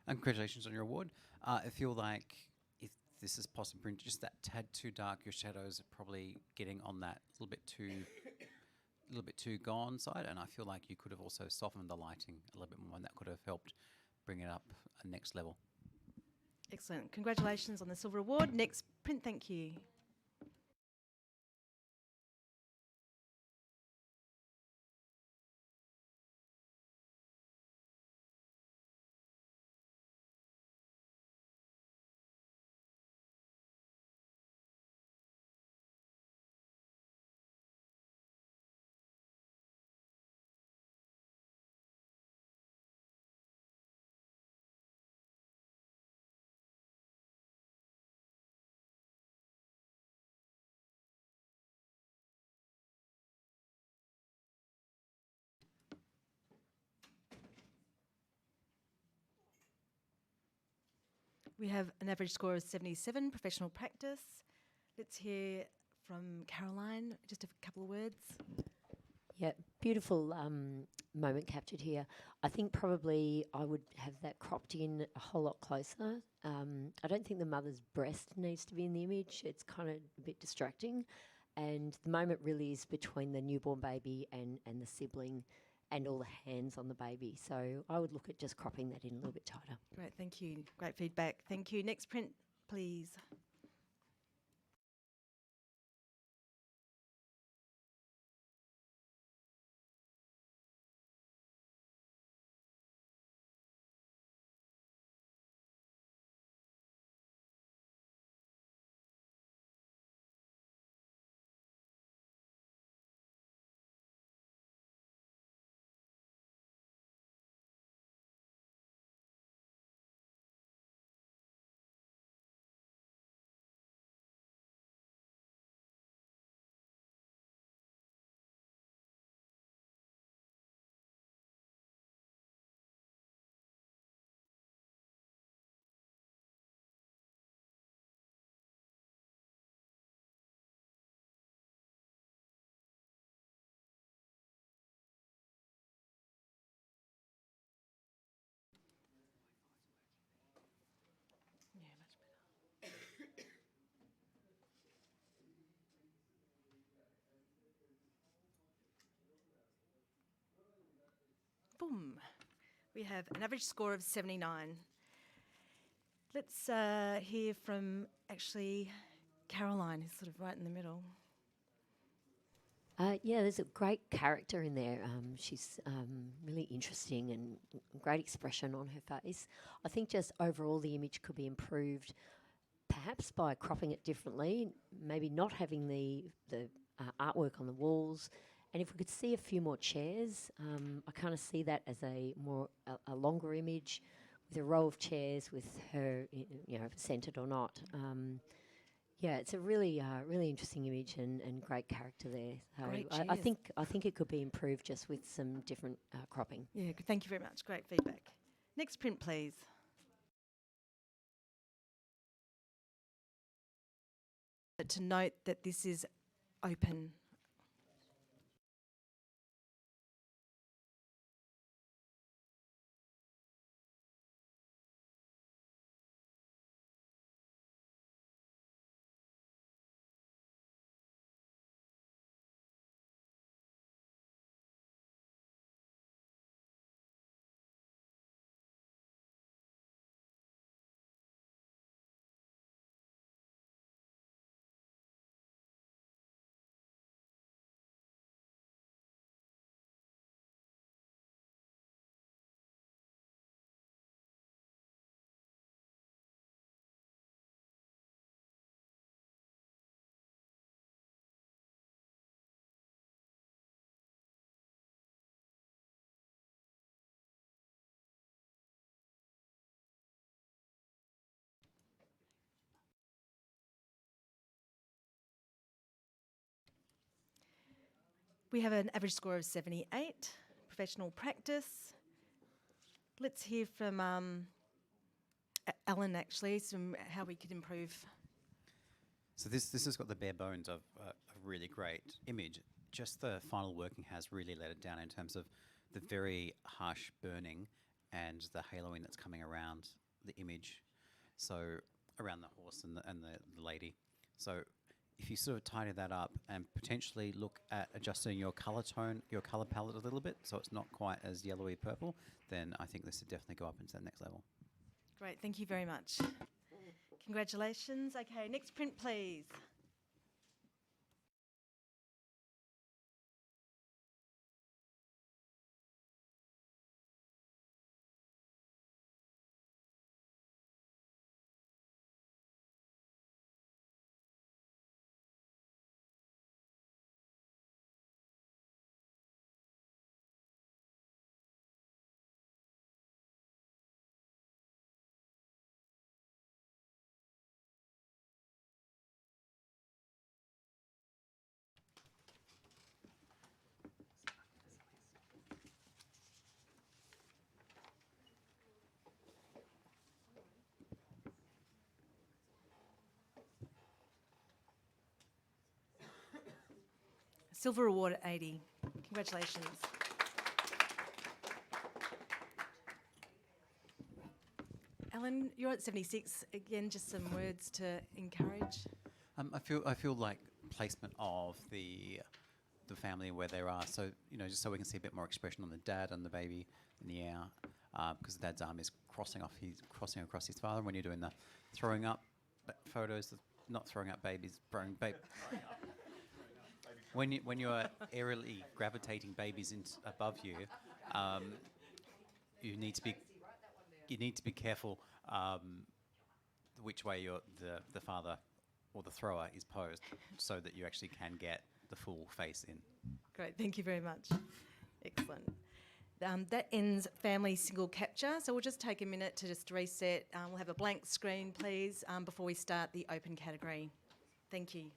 Speaker 2: And congratulations on your award. I feel like if this is possibly just that tad too dark, your shadows are probably getting on that little bit too gone side, and I feel like you could have also softened the lighting a little bit more, and that could have helped bring it up a next level.
Speaker 1: Excellent. Congratulations on the silver award. Next print, thank you. We have an average score of 77, professional practice. Let's hear from Caroline, just a couple of words.
Speaker 3: Yeah, beautiful moment captured here. I think probably I would have that cropped in a whole lot closer. I don't think the mother's breast needs to be in the image. It's kind of a bit distracting. And the moment really is between the newborn baby and the sibling and all the hands on the baby. So I would look at just cropping that in a little bit tighter.
Speaker 1: Great, thank you. Great feedback. Thank you. Next print, please. Boom. We have an average score of 79. Let's hear from actually Caroline, who's sort of right in the middle.
Speaker 3: Yeah, there's a great character in there. She's really interesting and great expression on her face. I think just overall the image could be improved, perhaps by cropping it differently, maybe not having the artwork on the walls. And if we could see a few more chairs, I kind of see that as a longer image with a row of chairs with her, centered or not. Yeah, it's a really interesting image and great character there. So
Speaker 1: Great
Speaker 3: I
Speaker 1: chairs.
Speaker 3: think it could be improved just with some different cropping.
Speaker 1: Yeah, thank you very much. Great feedback. Next print, please. To note that this is open. We have an average score of 78, professional practice. Let's hear from Alan, actually, some how we could improve.
Speaker 2: So this has got the bare bones of a really great image. Just the final working has really let it down in terms of the very harsh burning and the haloing that's coming around the image. So around the horse and the lady. So if you sort of tidy that up and potentially look at adjusting your color tone, your color palette a little bit, so it's not quite as yellowy purple, then I think this would definitely go up into that next level.
Speaker 1: Great, thank you very much. Congratulations. Okay, next print, please. Silver award at 80. Congratulations. Alan, you're at 76. Again, just some words to encourage.
Speaker 2: I feel like placement of the family where they are. So just so we can see a bit more expression on the dad and the baby in the air, because the dad's arm is crossing across his father. When you're doing the throwing up photos, not throwing up babies, throwing baby. When you're aerially gravitating babies above you, you need to be careful which way the father or the thrower is posed, so that you actually can get the full face in.
Speaker 1: Great, thank you very much. Excellent. That ends family single capture. So we'll just take a minute to just reset. We'll have a blank screen, please, before we start the open category. Thank you.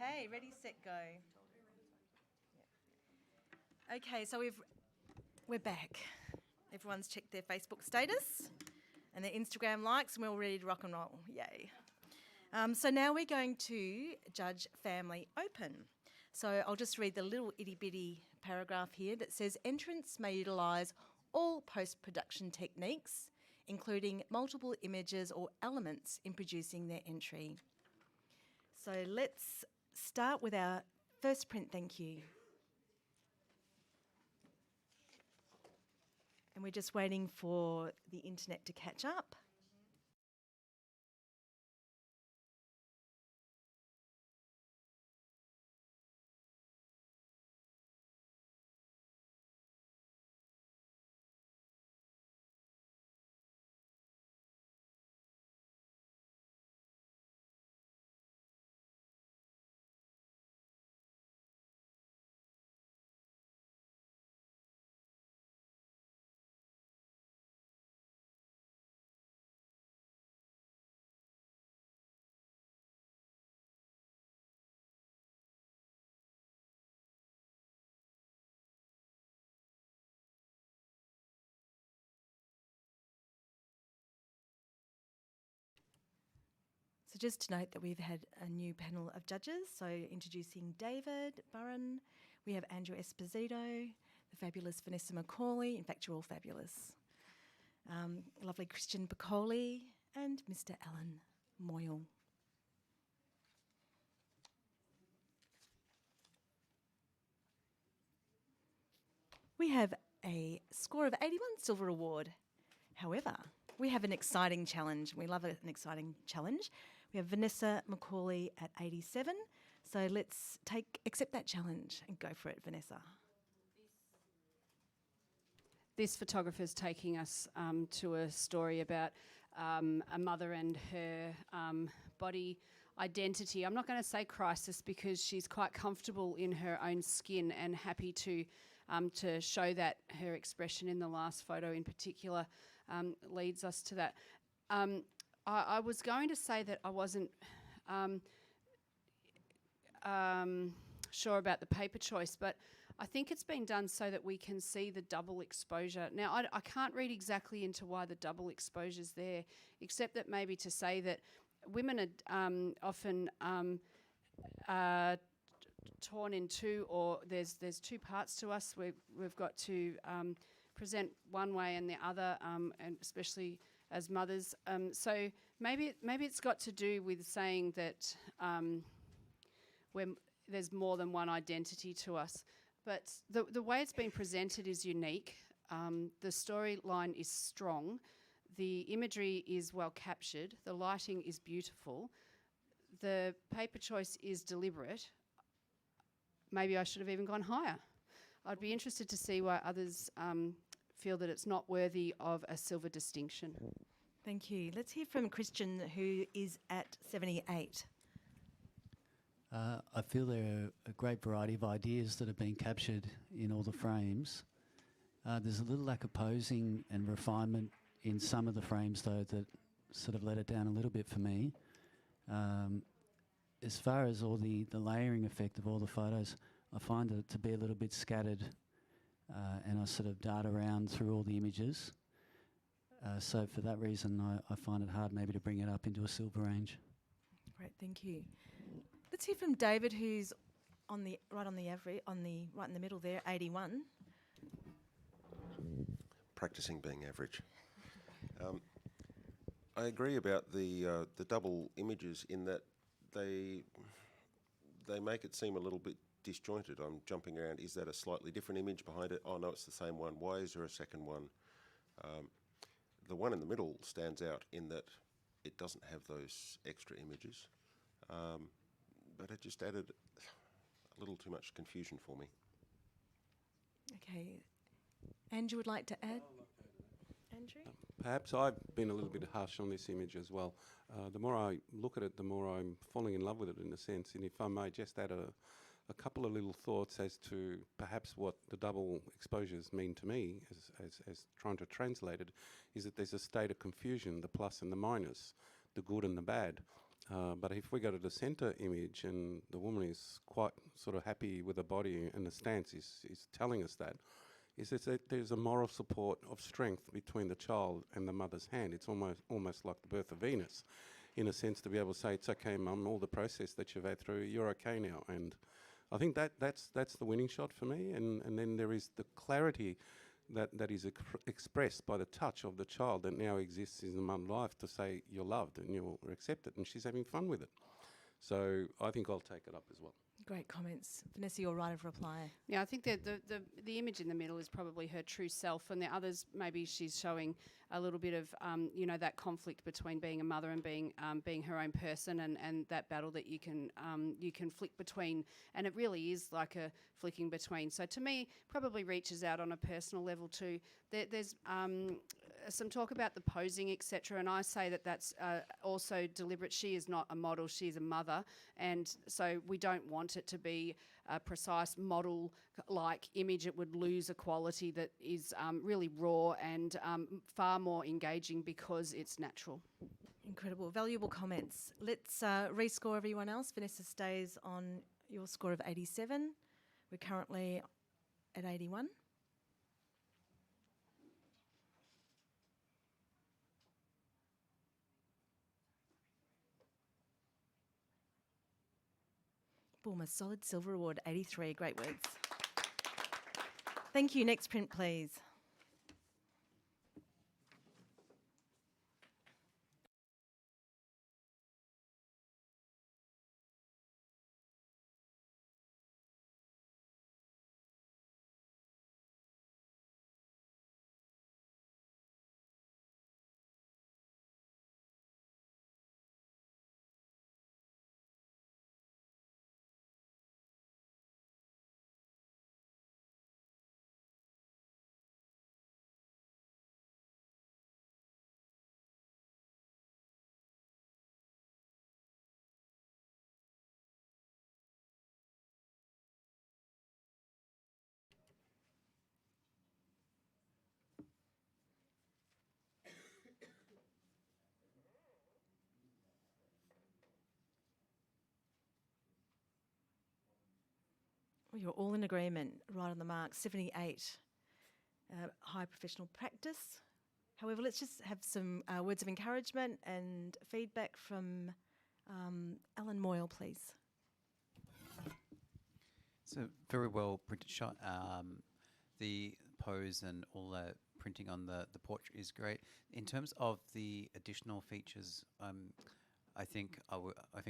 Speaker 1: Okay, ready, set, go. Yep. Okay, so we're back. Everyone's checked their Facebook status and their Instagram likes, and we're all ready to rock and roll. Yay. So now we're going to judge Family Open. So I'll just read the little itty bitty paragraph here that says entrants may utilise all post-production techniques, including multiple images or elements in producing their entry. So let's start with our first print thank you. And we're just waiting for the internet to catch up. So just to note that we've had a new panel of judges. So introducing David Burren, we have Andrew Esposito, the fabulous Vanessa Macaulay. In fact, you're all fabulous. Lovely Christian Piccoli and Mr. Alan Moyle. We have a score of 81 silver award. However, we have an exciting challenge. We love an exciting challenge. We have Vanessa Macaulay at 87. So let's accept that challenge and go for it, Vanessa.
Speaker 10: This photographer's taking us to a story about a mother and her body identity. I'm not going to say crisis because she's quite comfortable in her own skin and happy to show that. Her expression in the last photo in particular leads us to that. I was going to say that I wasn't sure about the paper choice, but I think it's been done so that we can see the double exposure. Now, I can't read exactly into why the double exposure's there, except that maybe to say that women are often torn in two, or there's two parts to us. We've got to present one way and the other, and especially as mothers. So maybe it's got to do with saying that there's more than one identity to us. But the way it's been presented is unique. The storyline is strong. The imagery is well captured. The lighting is beautiful. The paper choice is deliberate. Maybe I should have even gone higher. I'd be interested to see why others feel that it's not worthy of a silver distinction.
Speaker 1: Thank you. Let's hear from Christian, who is at 78.
Speaker 12: I feel there are a great variety of ideas that have been captured in all the frames. There's a little lack of posing and refinement in some of the frames, though, that sort of let it down a little bit for me. As far as all the layering effect of all the photos, I find it to be a little bit scattered, and I sort of dart around through all the images. So for that reason, I find it hard maybe to bring it up into a silver range.
Speaker 1: Great, thank you. Let's hear from David, who's right in the middle there, 81.
Speaker 13: Practicing being average. I agree about the double images in that they make it seem a little bit disjointed. I'm jumping around. Is that a slightly different image behind it? Oh no, it's the same one. Why is there a second one? The one in the middle stands out in that it doesn't have those extra images. But it just added a little too much confusion for me.
Speaker 1: Okay. Andrew would like to add? Andrew?
Speaker 8: Perhaps I've been a little bit harsh on this image as well. The more I look at it, the more I'm falling in love with it in a sense. And if I may just add a couple of little thoughts as to perhaps what the double exposures mean to me as trying to translate it, is that there's a state of confusion, the plus and the minus, the good and the bad. But if we go to the centre image and the woman is quite sort of happy with her body and the stance is telling us that, is that there's a moral support of strength between the child and the mother's hand. It's almost like the birth of Venus, in a sense, to be able to say, it's okay, mum, all the process that you've had through, you're okay now. And I think that's the winning shot for me. And then there is the clarity that is expressed by the touch of the child that now exists in the mum's life to say you're loved and you're accepted, and she's having fun with it. So I think I'll take it up as well.
Speaker 1: Great comments. Vanessa, your right of reply.
Speaker 10: Yeah, I think that the image in the middle is probably her true self, and the others, maybe she's showing a little bit of that conflict between being a mother and being her own person, and that battle that you can flick between, and it really is like a flicking between. So to me, probably reaches out on a personal level too. There's some talk about the posing, etc., and I say that that's also deliberate. She is not a model; she's a mother, and so we don't want it to be a precise model-like image. It would lose a quality that is really raw and far more engaging because it's natural.
Speaker 1: Incredible, valuable comments. Let's rescore everyone else. Vanessa stays on your score of 87. We're currently at 81. Boom, a solid silver award, 83. Great words. Thank you. Next print, please. Well, you're all in agreement, right on the mark, 78. High professional practice. However, let's just have some words of encouragement and feedback from Alan Moyle, please.
Speaker 2: It's a very well printed shot. The pose and all the printing on the portrait is great. In terms of the additional features, I think a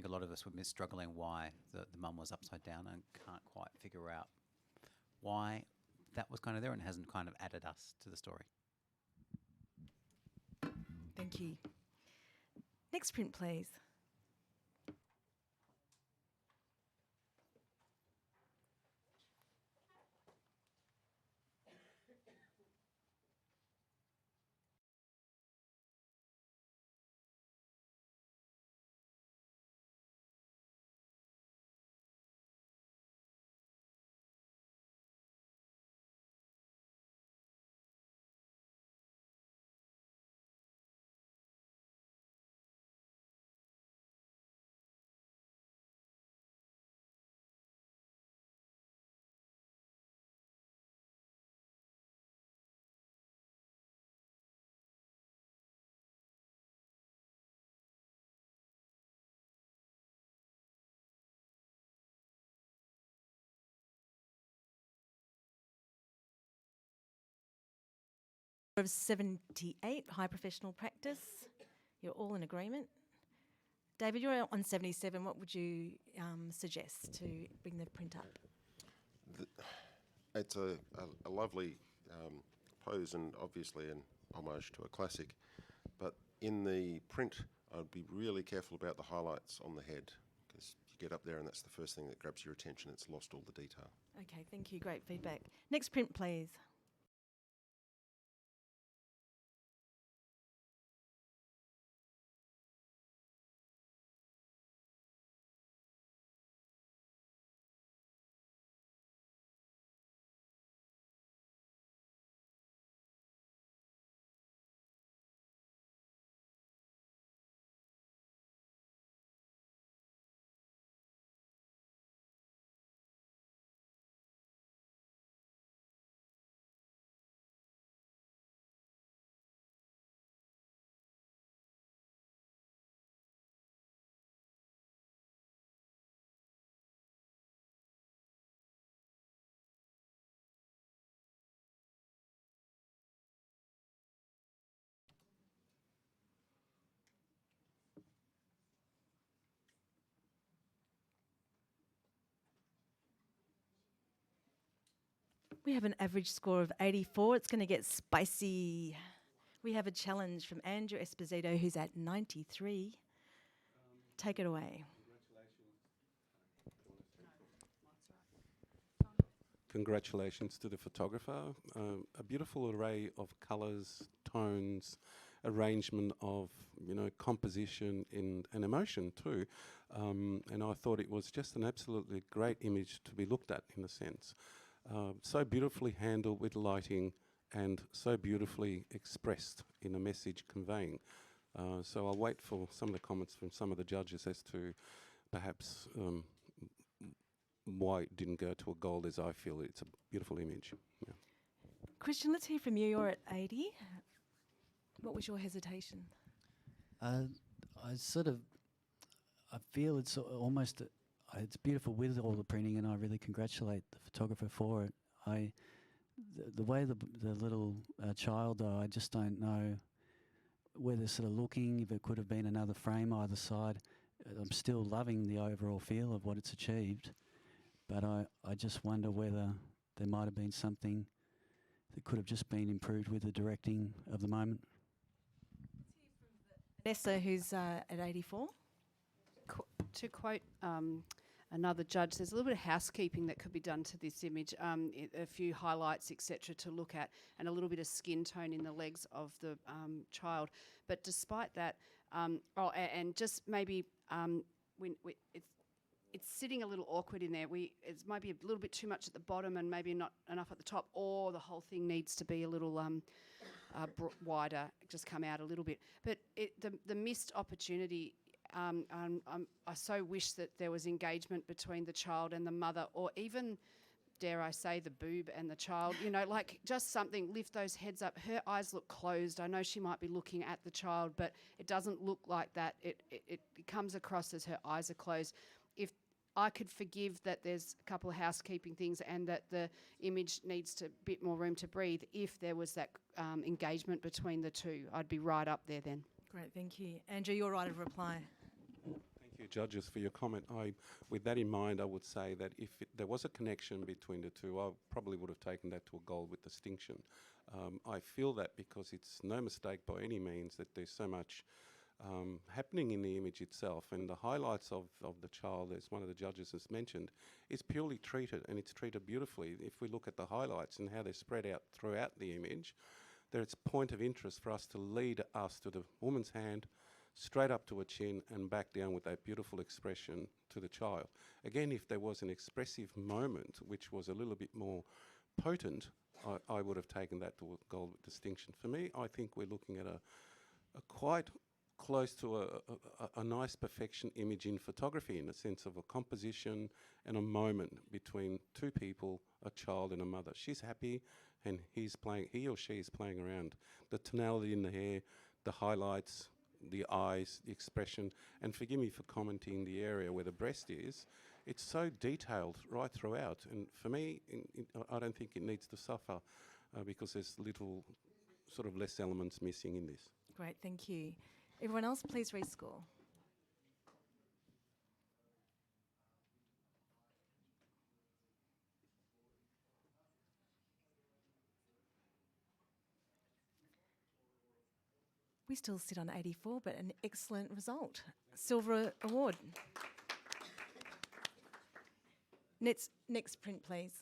Speaker 2: lot of us would miss struggling why the mum was upside down and can't quite figure out why that was kind of there and hasn't kind of added us to the story.
Speaker 1: Thank you. Next print, please. Of 78, high professional practice. You're all in agreement. David, you're on 77. What would you suggest to bring the print up?
Speaker 13: It's a lovely pose and obviously an homage to a classic. But in the print, I'd be really careful about the highlights on the head because you get up there and that's the first thing that grabs your attention. It's lost all the detail.
Speaker 1: Okay, thank you. Great feedback. Next print, please. We have an average score of 84. It's going to get spicy. We have a challenge from Andrew Esposito, who's at 93. Take it away.
Speaker 8: Congratulations to the photographer. A beautiful array of colours, tones, arrangement of, composition and emotion too. And I thought it was just an absolutely great image to be looked at in a sense. So beautifully handled with lighting and so beautifully expressed in a message conveying. So I'll wait for some of the comments from some of the judges as to perhaps why it didn't go to a gold, as I feel it's a beautiful image. Yeah.
Speaker 1: Christian, let's hear from you. You're at 80. What was your hesitation?
Speaker 12: I feel it's almost, it's beautiful with all the printing, and I really congratulate the photographer for it. The way the little child, though, I just don't know whether sort of looking, if it could have been another frame either side. I'm still loving the overall feel of what it's achieved, but I just wonder whether there might have been something that could have just been improved with the directing of the moment.
Speaker 1: Vanessa, who's at 84.
Speaker 10: To quote another judge, there's a little bit of housekeeping that could be done to this image, a few highlights, etc., to look at, and a little bit of skin tone in the legs of the child. But despite that, and just maybe when it's sitting a little awkward in there. It might be a little bit too much at the bottom and maybe not enough at the top, or the whole thing needs to be a little wider, just come out a little bit. But the missed opportunity. I so wish that there was engagement between the child and the mother, or even, dare I say, the boob and the child. Like just something, lift those heads up. Her eyes look closed. I know she might be looking at the child, but it doesn't look like that. It comes across as her eyes are closed. If I could forgive that there's a couple of housekeeping things and that the image needs a bit more room to breathe, if there was that engagement between the two, I'd be right up there then.
Speaker 1: Great, thank you. Andrew, your right of reply.
Speaker 8: Thank you, judges, for your comment. With that in mind, I would say that if there was a connection between the two, I probably would have taken that to a gold with distinction. I feel that because it's no mistake by any means that there's so much happening in the image itself, and the highlights of the child, as one of the judges has mentioned, is purely treated, and it's treated beautifully. If we look at the highlights and how they're spread out throughout the image, there's a point of interest for us to lead us to the woman's hand, straight up to her chin and back down with that beautiful expression to the child. Again, if there was an expressive moment which was a little bit more potent, I would have taken that to a gold with distinction. For me, I think we're looking at a quite close to a nice perfection image in photography, in a sense of a composition and a moment between two people, a child and a mother. She's happy and he or she is playing around. The tonality in the hair, the highlights, the eyes, the expression, and forgive me for commenting the area where the breast is, it's so detailed right throughout. And for me, I don't think it needs to suffer because there's little sort of less elements missing in this.
Speaker 1: Great, thank you. Everyone else, please rescore. We still sit on 84, but an excellent result. Silver award. Next print, please.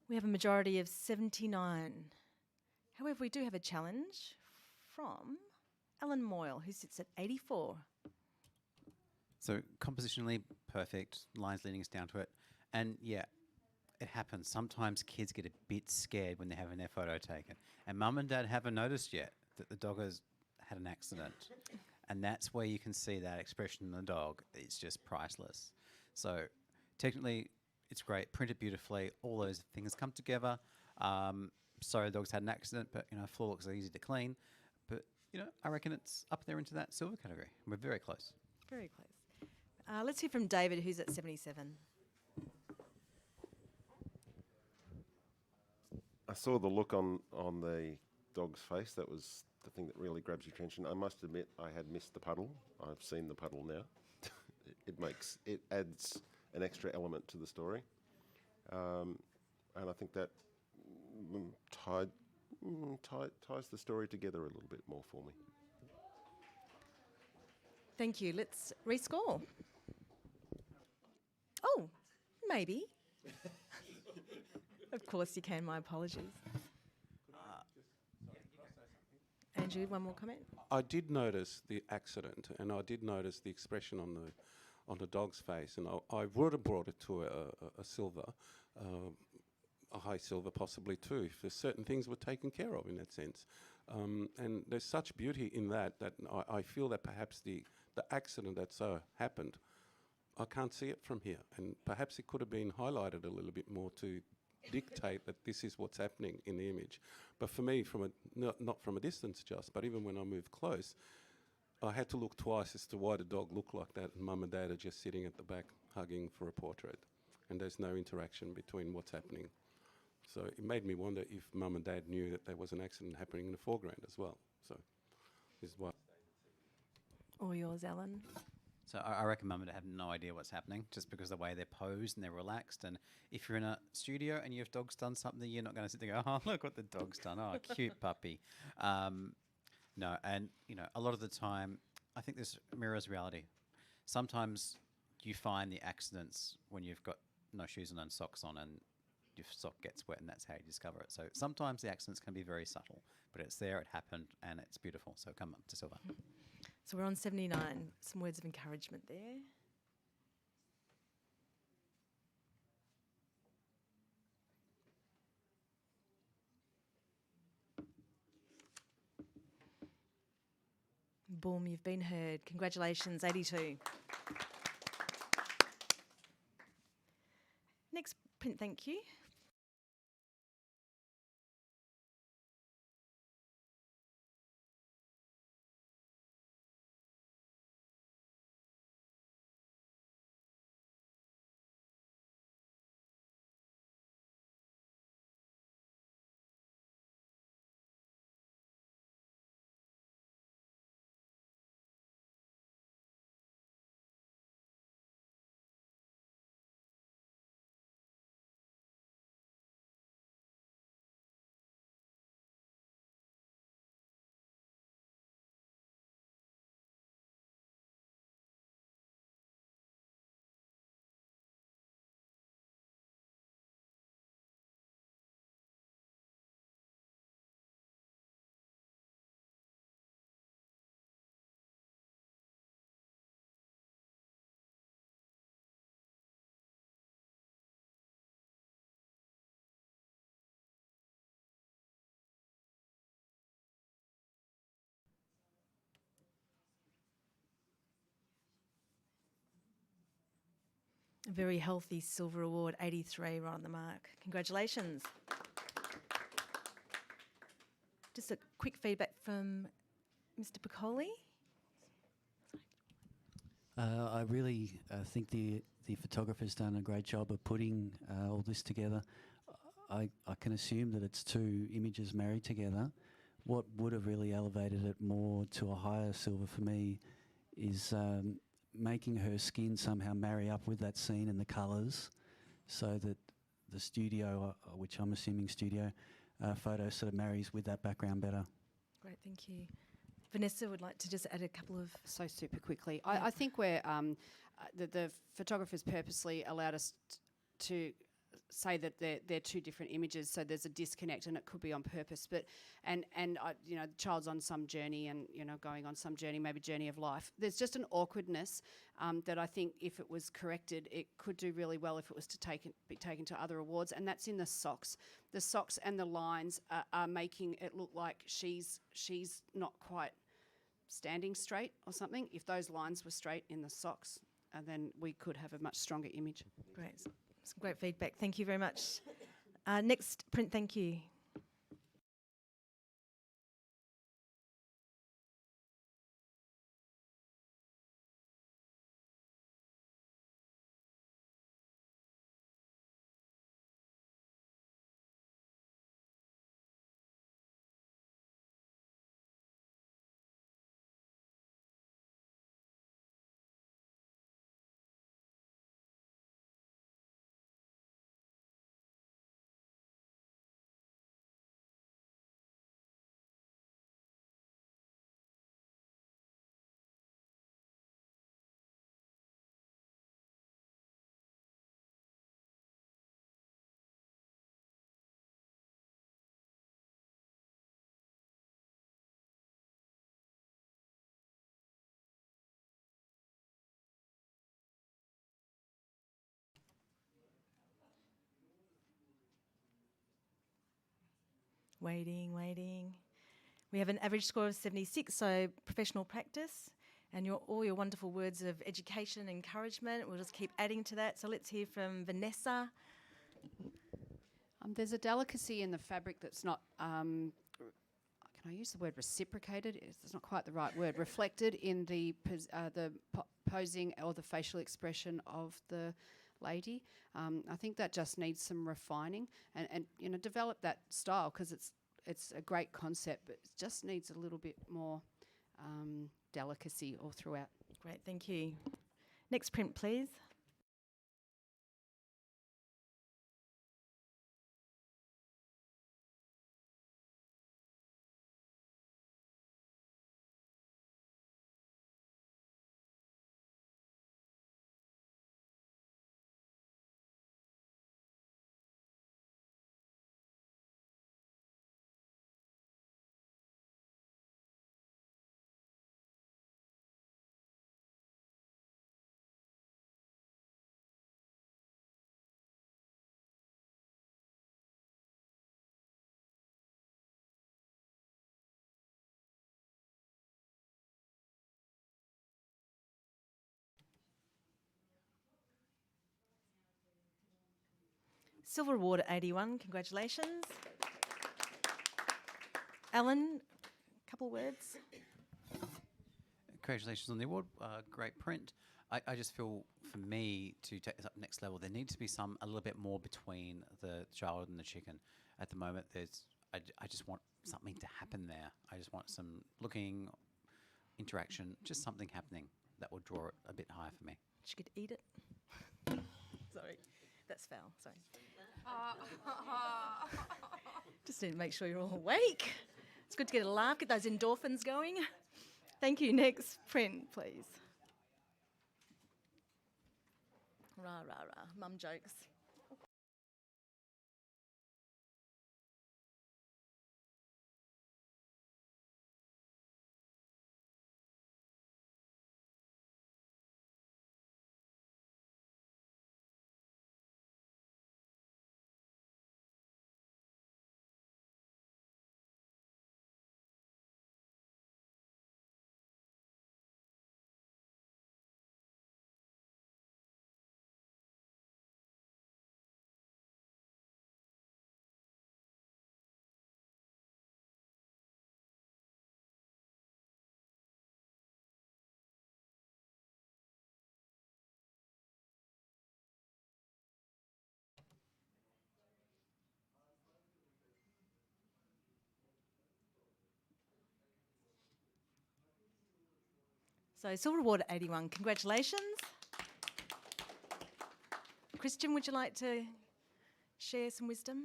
Speaker 1: We have a majority of 79. However, we do have a challenge from Alan Moyle, who sits at 84.
Speaker 2: So compositionally perfect, lines leading us down to it. And yeah, it happens. Sometimes kids get a bit scared when they're having their photo taken. And mum and dad haven't noticed yet that the dog has had an accident. And that's where you can see that expression in the dog. It's just priceless. So technically, it's great, printed beautifully, all those things come together. Sorry, the dog's had an accident, but floor looks easy to clean. But I reckon it's up there into that silver category. We're very close.
Speaker 1: Very close. Let's hear from David, who's at 77.
Speaker 13: I saw the look on the dog's face. That was the thing that really grabs your attention. I must admit, I had missed the puddle. I've seen the puddle now. it adds an extra element to the story, and I think that ties the story together a little bit more for me.
Speaker 1: Thank you. Let's rescore. Oh, maybe. Of course you can. My apologies. Andrew, one more comment?
Speaker 8: I did notice the accident, and I did notice the expression on the dog's face, and I would have brought it to a silver, a high silver possibly too, if certain things were taken care of in that sense. And there's such beauty in that I feel that perhaps the accident that's happened, I can't see it from here, and perhaps it could have been highlighted a little bit more to dictate that this is what's happening in the image. But for me, not from a distance just, but even when I moved close, I had to look twice as to why the dog looked like that, and mum and dad are just sitting at the back hugging for a portrait, and there's no interaction between what's happening. So it made me wonder if mum and dad knew that there was an accident happening in the foreground as well. So this is why.
Speaker 1: Or yours, Alan.
Speaker 2: So I reckon mum and dad have no idea what's happening just because of the way they're posed and they're relaxed. And if you're in a studio and your dog's done something, you're not going to sit there and go, oh, look what the dog's done. Oh, cute puppy. No, and, a lot of the time, I think this mirrors reality. Sometimes you find the accidents when you've got no shoes on and socks on and your sock gets wet, and that's how you discover it. So sometimes the accidents can be very subtle, but it's there, it happened, and it's beautiful. So come up to silver.
Speaker 1: So we're on 79. Some words of encouragement there. Boom, you've been heard. Congratulations, 82. Next print, thank you. A very healthy silver award, 83, right on the mark. Congratulations. Just a quick feedback from Mr. Piccoli.
Speaker 12: I really think the photographer's done a great job of putting all this together. I can assume that it's two images married together. What would have really elevated it more to a higher silver for me is making her skin somehow marry up with that scene and the colours, so that the studio, which I'm assuming studio photo, sort of marries with that background better.
Speaker 1: Great, thank you. Vanessa would like to just add a couple of...
Speaker 10: So super quickly. I think we're, the photographers purposely allowed us to say that they're two different images, so there's a disconnect, and it could be on purpose. But and you know, the child's on some journey, and you know, going on some journey, maybe journey of life. There's just an awkwardness that I think if it was corrected, it could do really well if it was to be taken to other awards, and that's in the socks. The socks and the lines are making it look like she's not quite standing straight or something. If those lines were straight in the socks, then we could have a much stronger image.
Speaker 1: Great. Some great feedback. Thank you very much. Next print, thank you. Waiting. We have an average score of 76, so professional practice, and all your wonderful words of education and encouragement. We'll just keep adding to that. So let's hear from Vanessa.
Speaker 10: There's a delicacy in the fabric that's not, can I use the word reciprocated? It's not quite the right word. Reflected in the posing or the facial expression of the lady. I think that just needs some refining and you know, develop that style, because it's a great concept, but it just needs a little bit more delicacy all throughout.
Speaker 1: Great, thank you. Next print, please. Silver award at 81, congratulations. Alan, a couple words.
Speaker 2: Congratulations on the award. Great print. I just feel, for me, to take this up next level, there needs to be a little bit more between the child and the chicken. At the moment, I just want something to happen there. I just want some looking, interaction, just something happening that will draw it a bit higher for me.
Speaker 1: She could eat it. Sorry, that's foul, sorry. Just need to make sure you're all awake. It's good to get a laugh, get those endorphins going. Thank you. Next print, please. Rah, rah, rah. Mum jokes. So silver award at 81, congratulations. Christian, would you like to share some wisdom?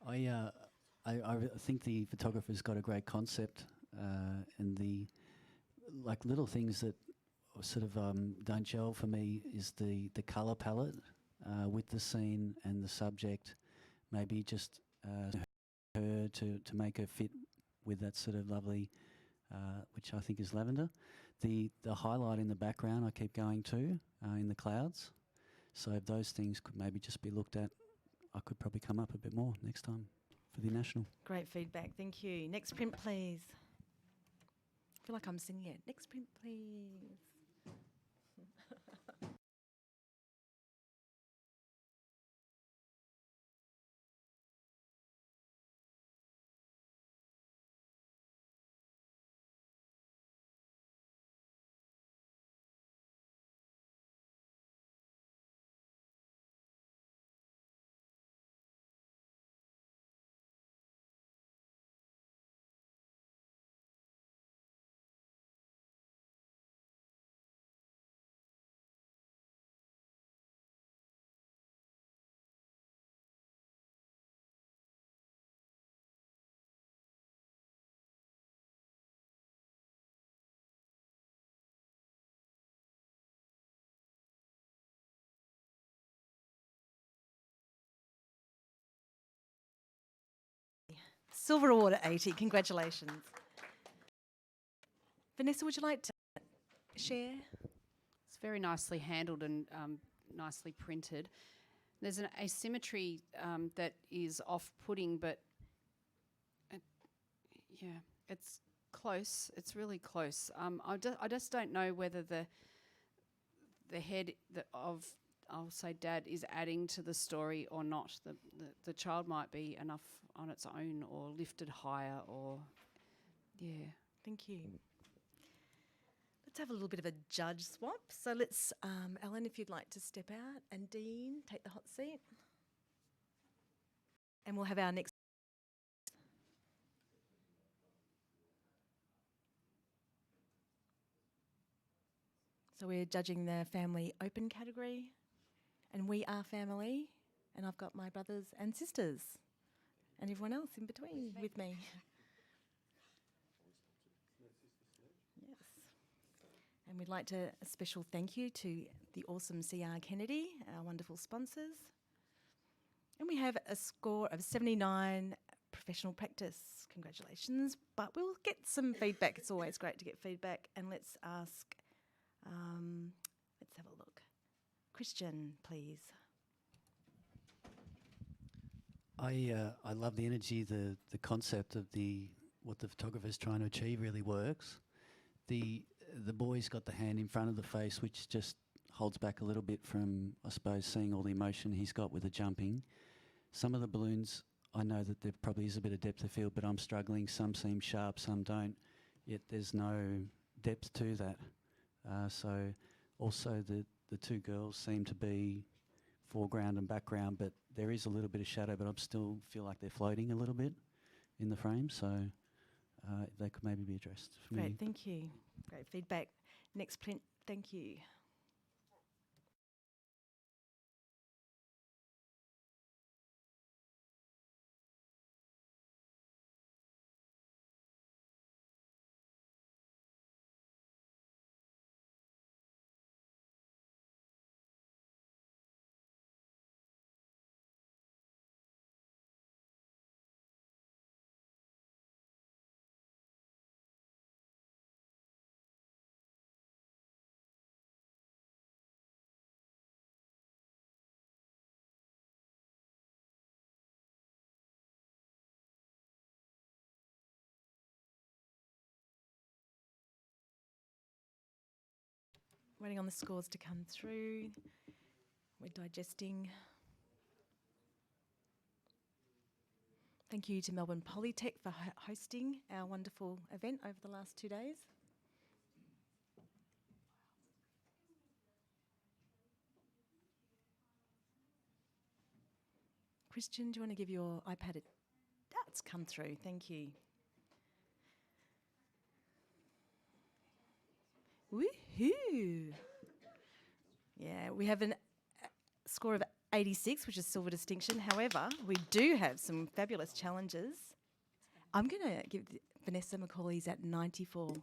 Speaker 12: I think the photographer's got a great concept, and the little things that sort of don't gel for me is the colour palette with the scene and the subject. Maybe just her to make her fit with that sort of lovely, which I think is lavender. The highlight in the background I keep going to in the clouds. So if those things could maybe just be looked at, I could probably come up a bit more next time for the national.
Speaker 1: Great feedback. Thank you. Next print, please. I feel like I'm singing it. Next print, please. Silver award at 80. Congratulations. Vanessa, would you like to share?
Speaker 10: It's very nicely handled and nicely printed. There's an asymmetry that is off-putting, but yeah, it's close. It's really close. I just don't know whether the head of, I'll say, Dad is adding to the story or not. The child might be enough on its own or lifted higher or, yeah.
Speaker 1: Thank you. Let's have a little bit of a judge swap. So let's, Ellen, if you'd like to step out, and Dean, take the hot seat. And we'll have our next. So we're judging the family open category, and we are family, and I've got my brothers and sisters, and everyone else in between with me. Yes. And we'd like to a special thank you to the awesome CR Kennedy, our wonderful sponsors. And we have a score of 79 professional practice. Congratulations. But we'll get some feedback. It's always great to get feedback. And let's ask, let's have a look. Christian, please.
Speaker 12: I love the energy, the concept of what the photographer's trying to achieve really works. The boy's got the hand in front of the face, which just holds back a little bit from, I suppose, seeing all the emotion he's got with the jumping. Some of the balloons, I know that there probably is a bit of depth of field, but I'm struggling. Some seem sharp, some don't. Yet there's no depth to that. So also the two girls seem to be foreground and background, but there is a little bit of shadow, but I still feel like they're floating a little bit in the frame. So they could maybe be addressed for me.
Speaker 1: Great, thank you. Great feedback. Next print, thank you. Waiting on the scores to come through. We're digesting. Thank you to Melbourne Polytech for hosting our wonderful event over the last 2 days. Christian, do you want to give your iPad a... That's come through, thank you. Woohoo! Yeah, we have a score of 86, which is silver distinction. However, we do have some fabulous challenges. I'm going to give Vanessa McCauley's at 94.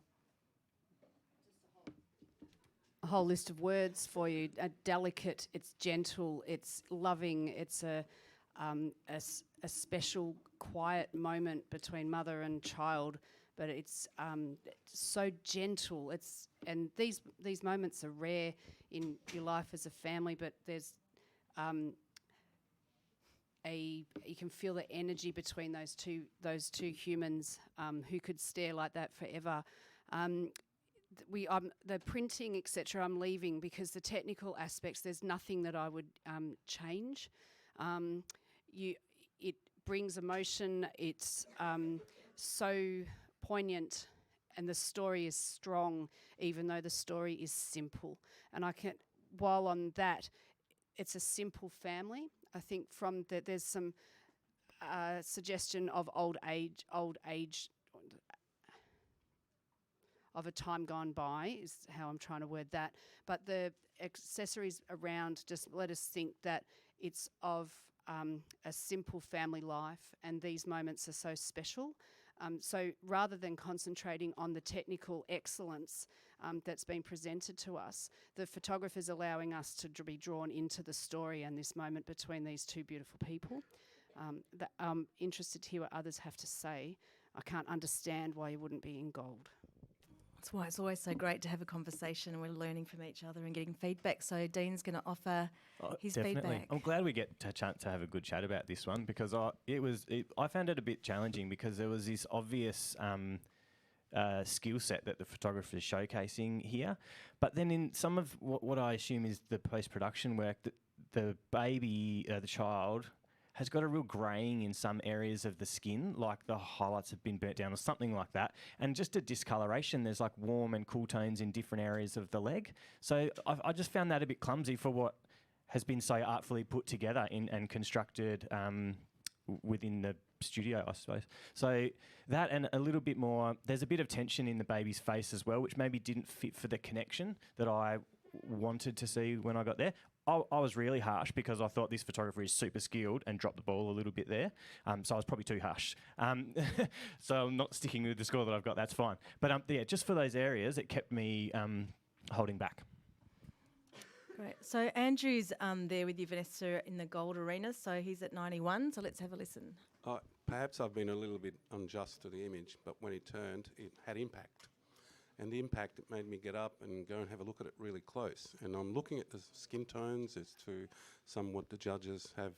Speaker 10: a whole list of words for you. Delicate, it's gentle, it's loving, it's a special, quiet moment between mother and child, but it's so gentle. And these moments are rare in your life as a family, but there's you can feel the energy between those two humans who could stare like that forever. The printing, etc. I'm leaving because the technical aspects. There's nothing that I would change. It brings emotion. It's so poignant, and the story is strong, even though the story is simple. And while on that, it's a simple family. I think from that there's some suggestion of old age, of a time gone by is how I'm trying to word that. But the accessories around just let us think that it's of a simple family life, and these moments are so special. So rather than concentrating on the technical excellence that's been presented to us, the photographer's allowing us to be drawn into the story and this moment between these two beautiful people. I'm interested to hear what others have to say. I can't understand why you wouldn't be in gold.
Speaker 1: That's why it's always so great to have a conversation and we're learning from each other and getting feedback. So Dean's going to offer his feedback.
Speaker 7: I'm glad we get a chance to have a good chat about this one because I found it a bit challenging because there was this obvious skill set that the photographer is showcasing here. But then in some of what I assume is the post-production work, the baby, the child, has got a real greying in some areas of the skin, like the highlights have been burnt down or something like that. And just a discoloration, there's like warm and cool tones in different areas of the leg. So I just found that a bit clumsy for what has been so artfully put together and constructed within the studio, I suppose. So that and a little bit more, there's a bit of tension in the baby's face as well, which maybe didn't fit for the connection that I wanted to see when I got there. I was really harsh because I thought this photographer is super skilled and dropped the ball a little bit there. So I was probably too harsh. So I'm not sticking with the score that I've got, that's fine. But yeah, just for those areas, it kept me holding back.
Speaker 1: Great. So Andrew's there with you, Vanessa, in the gold arena. So he's at 91. So let's have a listen.
Speaker 8: Perhaps I've been a little bit unjust to the image, but when it turned, it had impact. And the impact, it made me get up and go and have a look at it really close. And I'm looking at the skin tones as to some what the judges have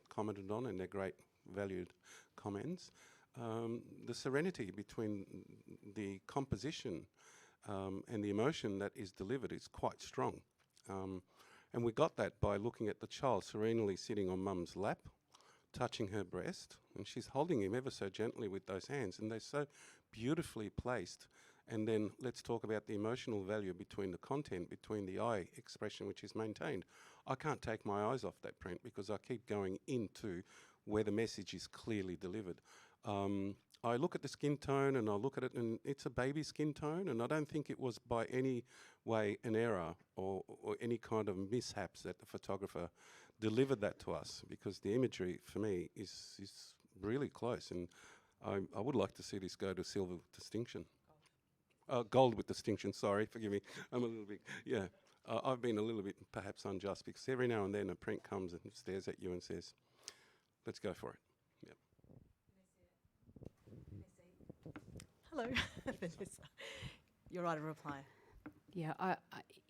Speaker 8: commented on, and they're great valued comments. The serenity between the composition and the emotion that is delivered is quite strong. And we got that by looking at the child serenely sitting on mum's lap, touching her breast, and she's holding him ever so gently with those hands, and they're so beautifully placed. And then let's talk about the emotional value between the content, between the eye expression, which is maintained. I can't take my eyes off that print because I keep going into where the message is clearly delivered. I look at the skin tone and I look at it and it's a baby skin tone, and I don't think it was by any way an error or any kind of mishaps that the photographer delivered that to us, because the imagery for me is really close, and I would like to see this go to silver with distinction. Gold with distinction, sorry, forgive me. I'm a little bit, yeah. I've been a little bit perhaps unjust because every now and then a print comes and stares at you and says, let's go for it. Yep.
Speaker 1: Hello, Vanessa. You're right to reply.
Speaker 10: Yeah,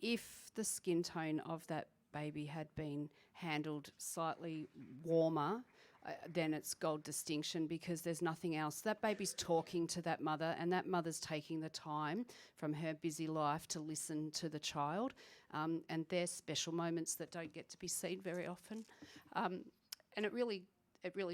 Speaker 10: if the skin tone of that baby had been handled slightly warmer, then it's gold distinction, because there's nothing else. That baby's talking to that mother, and that mother's taking the time from her busy life to listen to the child, and they're special moments that don't get to be seen very often. And it really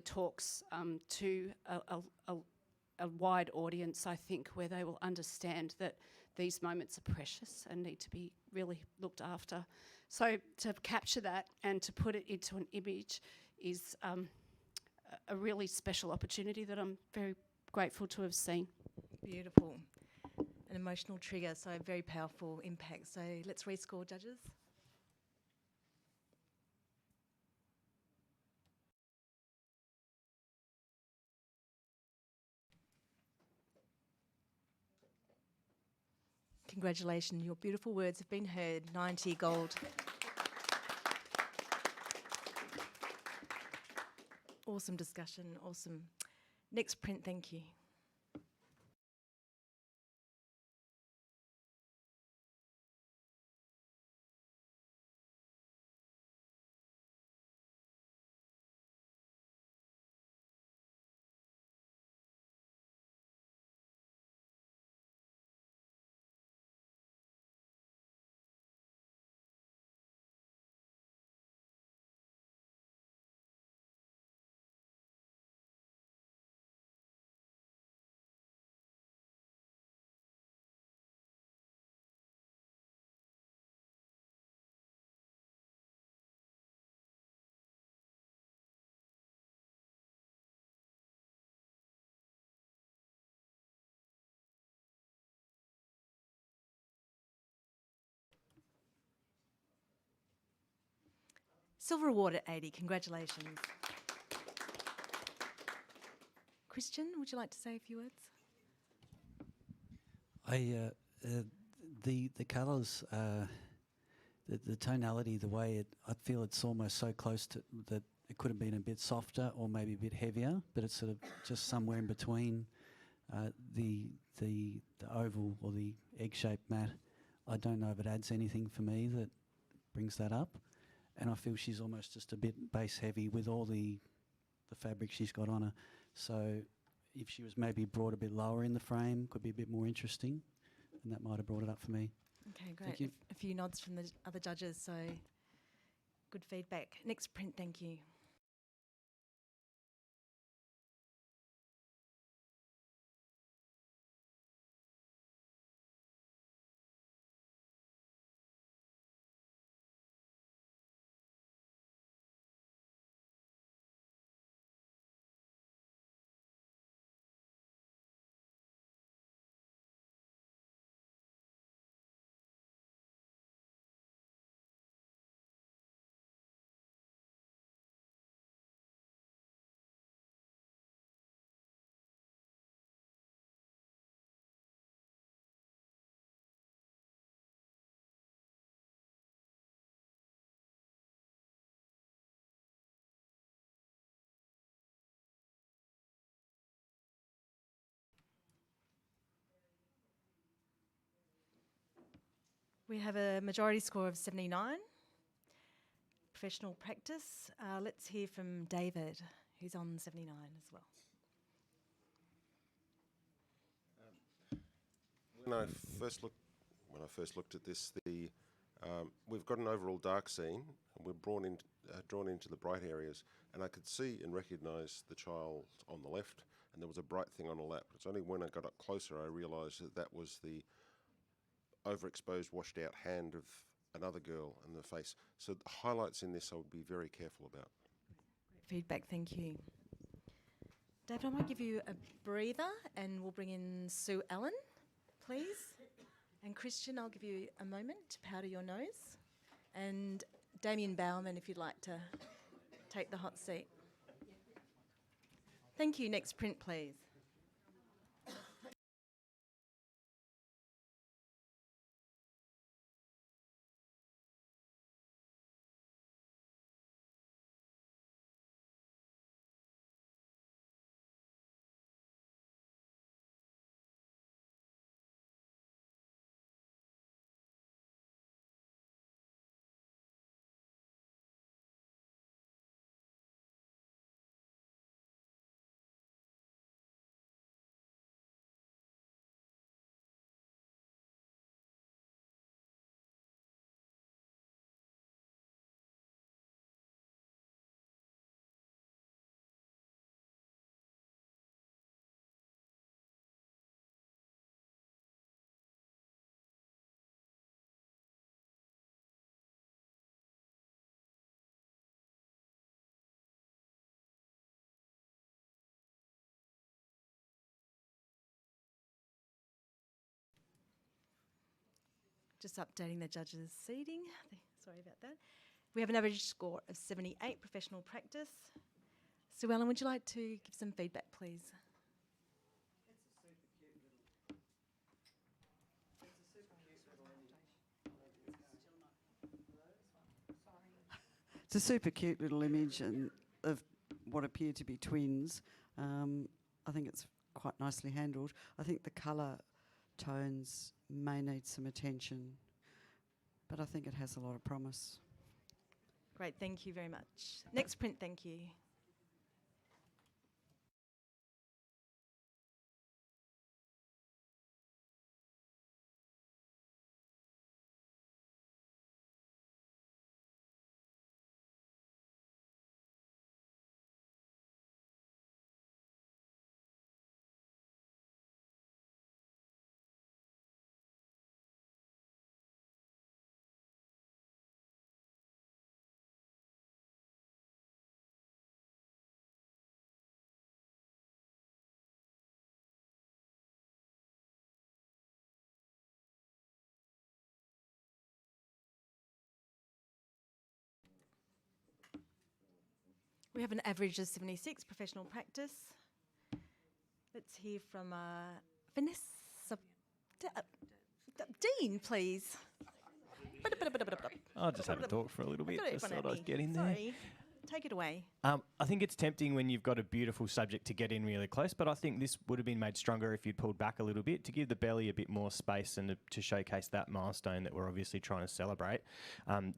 Speaker 10: talks to a wide audience, I think, where they will understand that these moments are precious and need to be really looked after. So to capture that and to put it into an image is a really special opportunity that I'm very grateful to have seen.
Speaker 1: Beautiful. An emotional trigger, so very powerful impact. So let's rescore, judges. Congratulations, your beautiful words have been heard. 90 gold. Awesome discussion, awesome. Next print, thank you. Silver award at 80, congratulations. Christian, would you like to say a few words?
Speaker 12: The colours, the tonality, the way I feel it's almost so close to that it could have been a bit softer or maybe a bit heavier, but it's sort of just somewhere in between the oval or the egg-shaped mat. I don't know if it adds anything for me that brings that up, and I feel she's almost just a bit base heavy with all the fabric she's got on her. So if she was maybe brought a bit lower in the frame, could be a bit more interesting, and that might have brought it up for me.
Speaker 1: Okay, great.
Speaker 12: Thank you.
Speaker 1: A few nods from the other judges, so good feedback. Next print, thank you. We have a majority score of 79. Professional practice. Let's hear from David, who's on 79 as well.
Speaker 13: When I first looked at this, we've got an overall dark scene, and we're drawn into the bright areas, and I could see and recognise the child on the left, and there was a bright thing on the lap. It's only when I got up closer I realised that was the overexposed, washed out hand of another girl in the face. So the highlights in this I would be very careful about.
Speaker 1: Great feedback, thank you. David, I might give you a breather and we'll bring in Sue Ellen, please. And Christian, I'll give you a moment to powder your nose. And Damien Bauerman, if you'd like to take the hot seat. Thank you. Next print, please. Just updating the judges' seating. Sorry about that. We have an average score of 78, professional practice. Sue Ellen, would you like to give some feedback, please?
Speaker 14: It's a super
Speaker 4: It's a super cute little image and of what appear to be twins. I think it's quite nicely handled. I think the colour tones may need some attention, but I think it has a lot of promise.
Speaker 1: Great, thank you very much. Next print, thank you. We have an average of 76 professional practice. Let's hear from Vanessa. Dean, please.
Speaker 7: I'll just have a talk for a little bit.
Speaker 1: Got it in
Speaker 7: Just
Speaker 1: front
Speaker 7: thought
Speaker 1: of
Speaker 7: I'd
Speaker 1: me.
Speaker 7: get in there.
Speaker 1: Sorry. Take it away.
Speaker 7: I think it's tempting when you've got a beautiful subject to get in really close, but I think this would have been made stronger if you'd pulled back a little bit to give the belly a bit more space and to showcase that milestone that we're obviously trying to celebrate,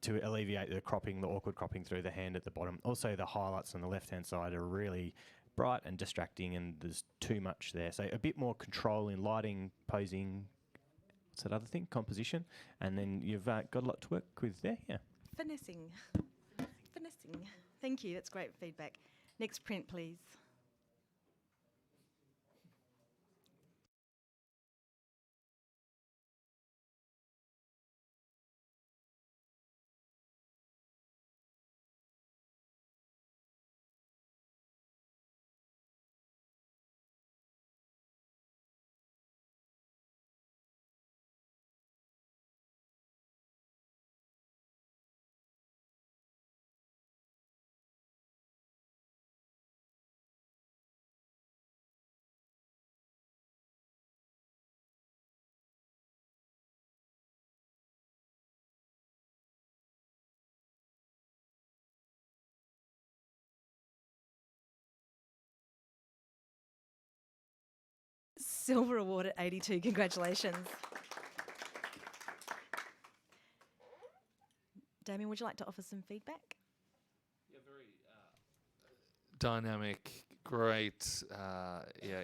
Speaker 7: to alleviate the cropping, the awkward cropping through the hand at the bottom. Also, the highlights on the left-hand side are really bright and distracting, and there's too much there. So a bit more control in lighting, posing, what's that other thing? Composition. And then you've got a lot to work with there, yeah.
Speaker 1: Finessing. Finessing. Thank you, that's great feedback. Next print, please. Silver award at 82, congratulations. Damien, would you like to offer some feedback?
Speaker 5: Yeah, very dynamic, great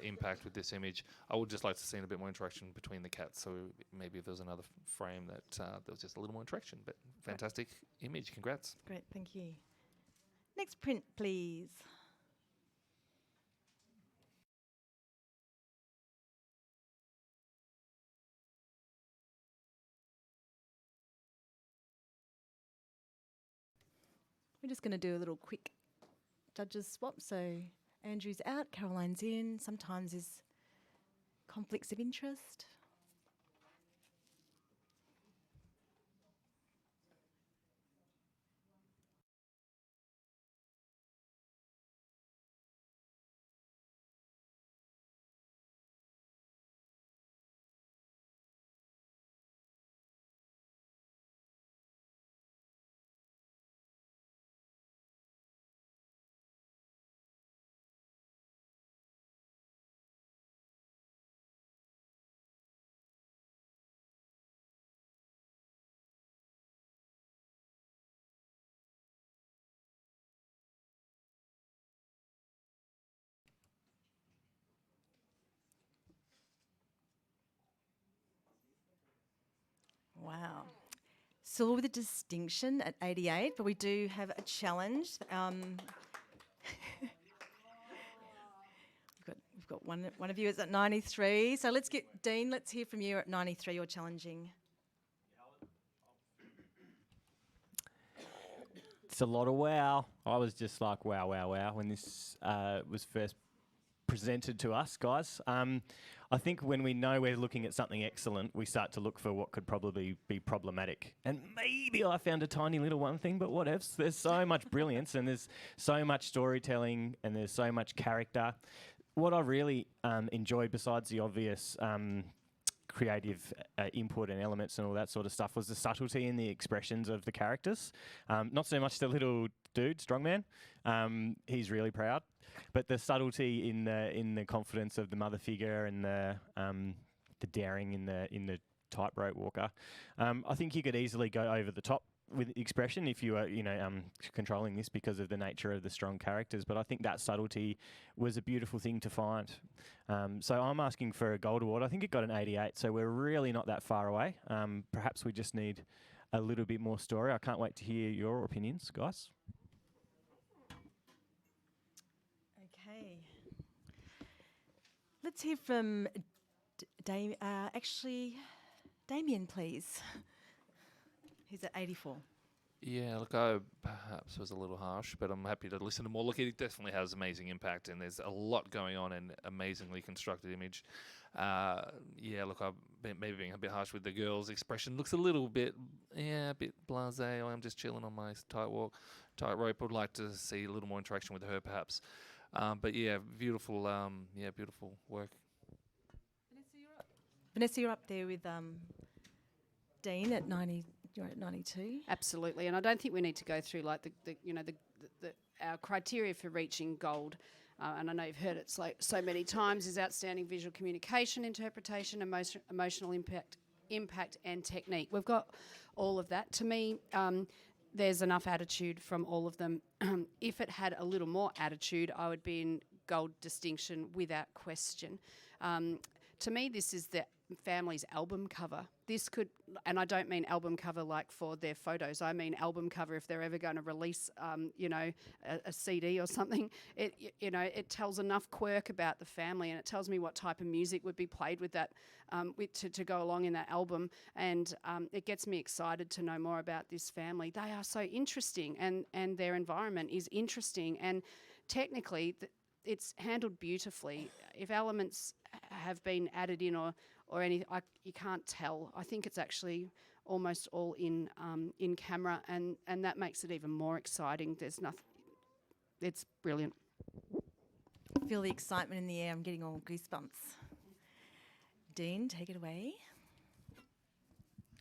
Speaker 5: impact with this image. I would just like to see a bit more interaction between the cats, so maybe if there's another frame that there was just a little more interaction, but fantastic image, congrats.
Speaker 1: Great, thank you. Next print, please. We're just going to do a little quick judges swap. So Andrew's out, Caroline's in. Sometimes there's conflicts of interest. Wow. Silver with a distinction at 88, but we do have a challenge. We've got one of you is at 93. So let's get, Dean, let's hear from you at 93. You're challenging.
Speaker 7: It's a lot of wow. I was just like, wow, wow, wow, when this was first presented to us, guys. I think when we know we're looking at something excellent, we start to look for what could probably be problematic. And maybe I found a tiny little one thing, but whatevs. There's so much brilliance and there's so much storytelling and there's so much character. What I really enjoyed, besides the obvious creative input and elements and all that sort of stuff was the subtlety in the expressions of the characters. Not so much the little dude, strongman. He's really proud, but the subtlety in the confidence of the mother figure and the daring in the tightrope walker. I think you could easily go over the top with expression if you were, controlling this because of the nature of the strong characters. But I think that subtlety was a beautiful thing to find. So I'm asking for a gold award. I think it got an 88, so we're really not that far away. Perhaps we just need a little bit more story. I can't wait to hear your opinions, guys.
Speaker 1: Okay. Let's hear from Damien, please. He's at 84.
Speaker 5: Yeah, look, I perhaps was a little harsh, but I'm happy to listen to more. Look, it definitely has amazing impact, and there's a lot going on and amazingly constructed image. Look, I've maybe being a bit harsh with the girl's expression. Looks a little bit, a bit blasé. I'm just chilling on my tightrope. Would like to see a little more interaction with her, perhaps. But yeah, beautiful work.
Speaker 1: Vanessa, you're up there with Dean at 90. You're at 92.
Speaker 10: Absolutely, and I don't think we need to go through like our criteria for reaching gold. And I know you've heard it so many times: is outstanding visual communication, interpretation, emotional impact, and technique. We've got all of that. To me, there's enough attitude from all of them. If it had a little more attitude, I would be in gold distinction without question. To me, this is the family's album cover. This could, and I don't mean album cover like for their photos. I mean album cover if they're ever going to release, a CD or something. It tells enough quirk about the family, and it tells me what type of music would be played with that, to go along in that album. And it gets me excited to know more about this family. They are so interesting, and their environment is interesting, and technically it's handled beautifully. If elements have been added in or anything, you can't tell. I think it's actually almost all in camera, and that makes it even more exciting. There's nothing. It's brilliant.
Speaker 1: I feel the excitement in the air. I'm getting all goosebumps. Dean, take it away.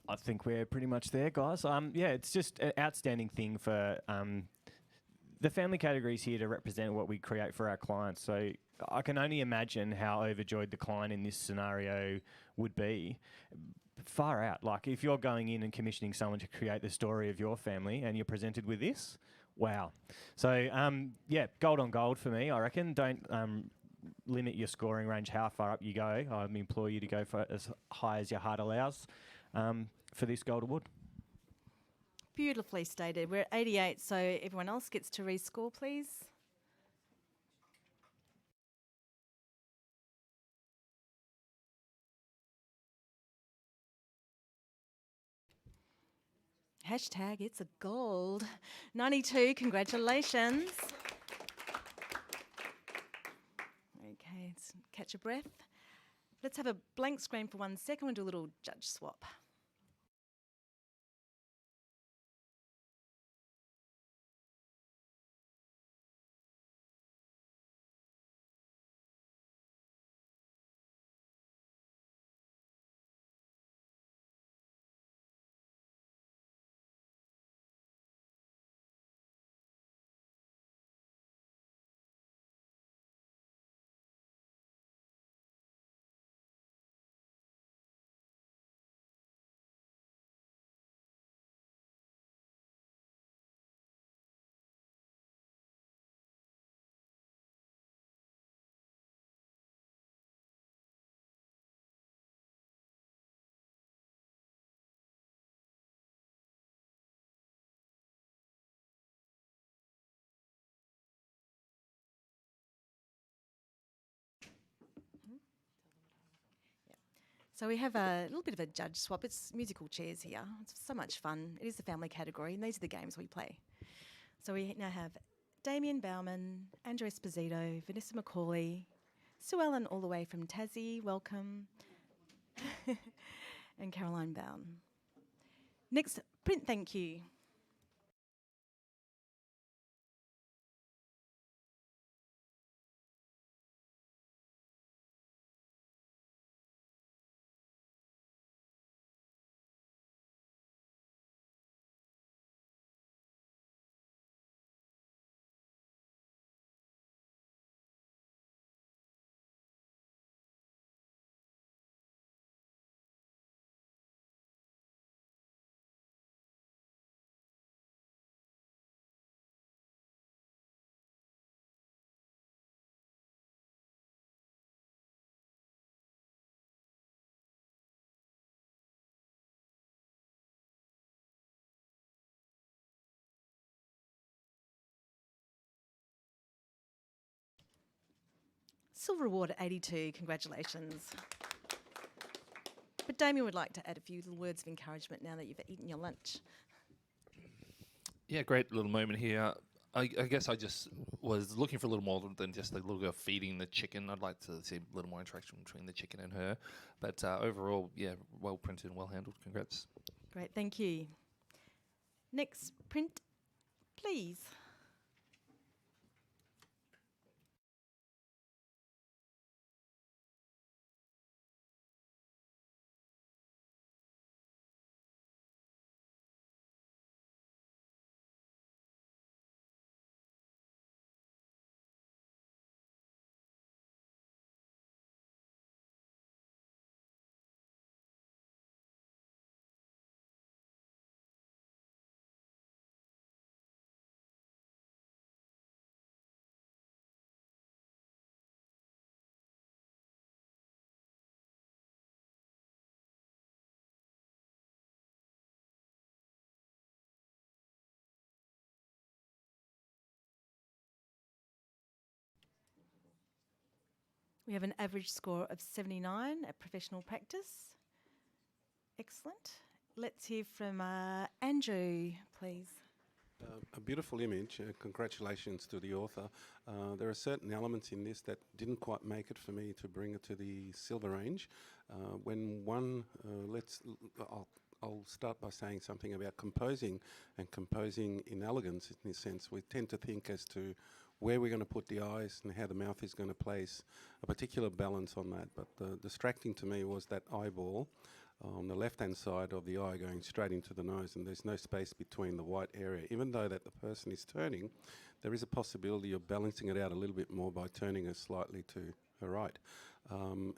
Speaker 7: I think we're pretty much there, guys. It's just an outstanding thing for the family categories here to represent what we create for our clients. So I can only imagine how overjoyed the client in this scenario would be. Far out. Like if you're going in and commissioning someone to create the story of your family and you're presented with this, wow. So gold on gold for me, I reckon. Don't limit your scoring range how far up you go. I implore you to go for as high as your heart allows for this gold award.
Speaker 1: Beautifully stated. We're at 88, so everyone else gets to rescore, please. Hashtag it's a gold. 92, congratulations. Okay, let's catch a breath. Let's have a blank screen for 1 second. We'll do a little judge swap. So we have a little bit of a judge swap. It's musical chairs here. It's so much fun. It is the family category, and these are the games we play. So we now have Damien Bauman, Andrew Esposito, Vanessa McCauley, Sue Ellen all the way from Tassie, welcome, and Caroline Bown. Next, print thank you. Silver award at 82. Congratulations. But Damien would like to add a few little words of encouragement now that you've eaten your lunch.
Speaker 5: Yeah, great little moment here. I guess I just was looking for a little more than just the little girl feeding the chicken. I'd like to see a little more interaction between the chicken and her. But overall, yeah, well printed and well handled. Congrats.
Speaker 1: Great, thank you. Next print, please. We have an average score of 79 at professional practice. Excellent. Let's hear from Andrew, please.
Speaker 8: A beautiful image. Congratulations to the author. There are certain elements in this that didn't quite make it for me to bring it to the silver range. I'll start by saying something about composing and composing in elegance in this sense. We tend to think as to where we're going to put the eyes and how the mouth is going to place a particular balance on that. But the distracting to me was that eyeball on the left-hand side of the eye going straight into the nose, and there's no space between the white area. Even though that the person is turning, there is a possibility of balancing it out a little bit more by turning her slightly to her right.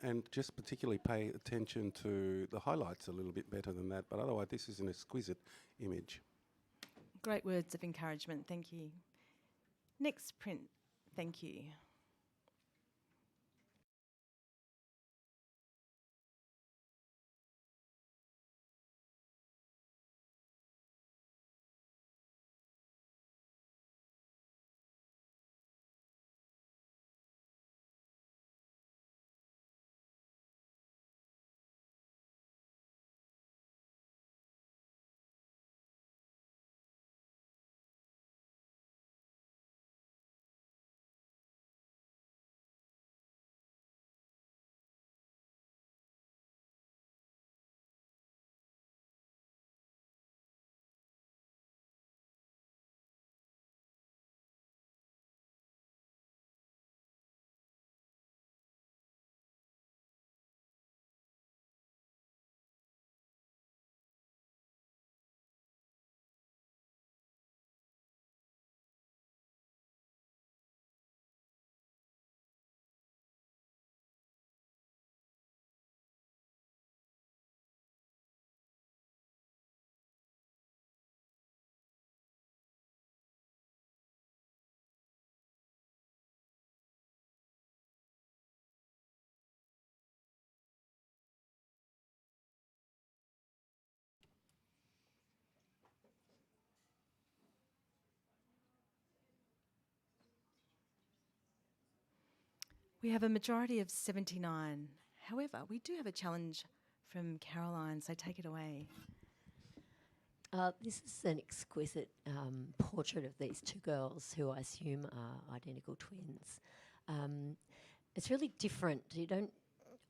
Speaker 8: And just particularly pay attention to the highlights a little bit better than that, but otherwise this is an exquisite image.
Speaker 1: Great words of encouragement, thank you. Next print, thank you. We have a majority of 79. However, we do have a challenge from Caroline, so take it away.
Speaker 3: This is an exquisite portrait of these two girls who I assume are identical twins. It's really different. You don't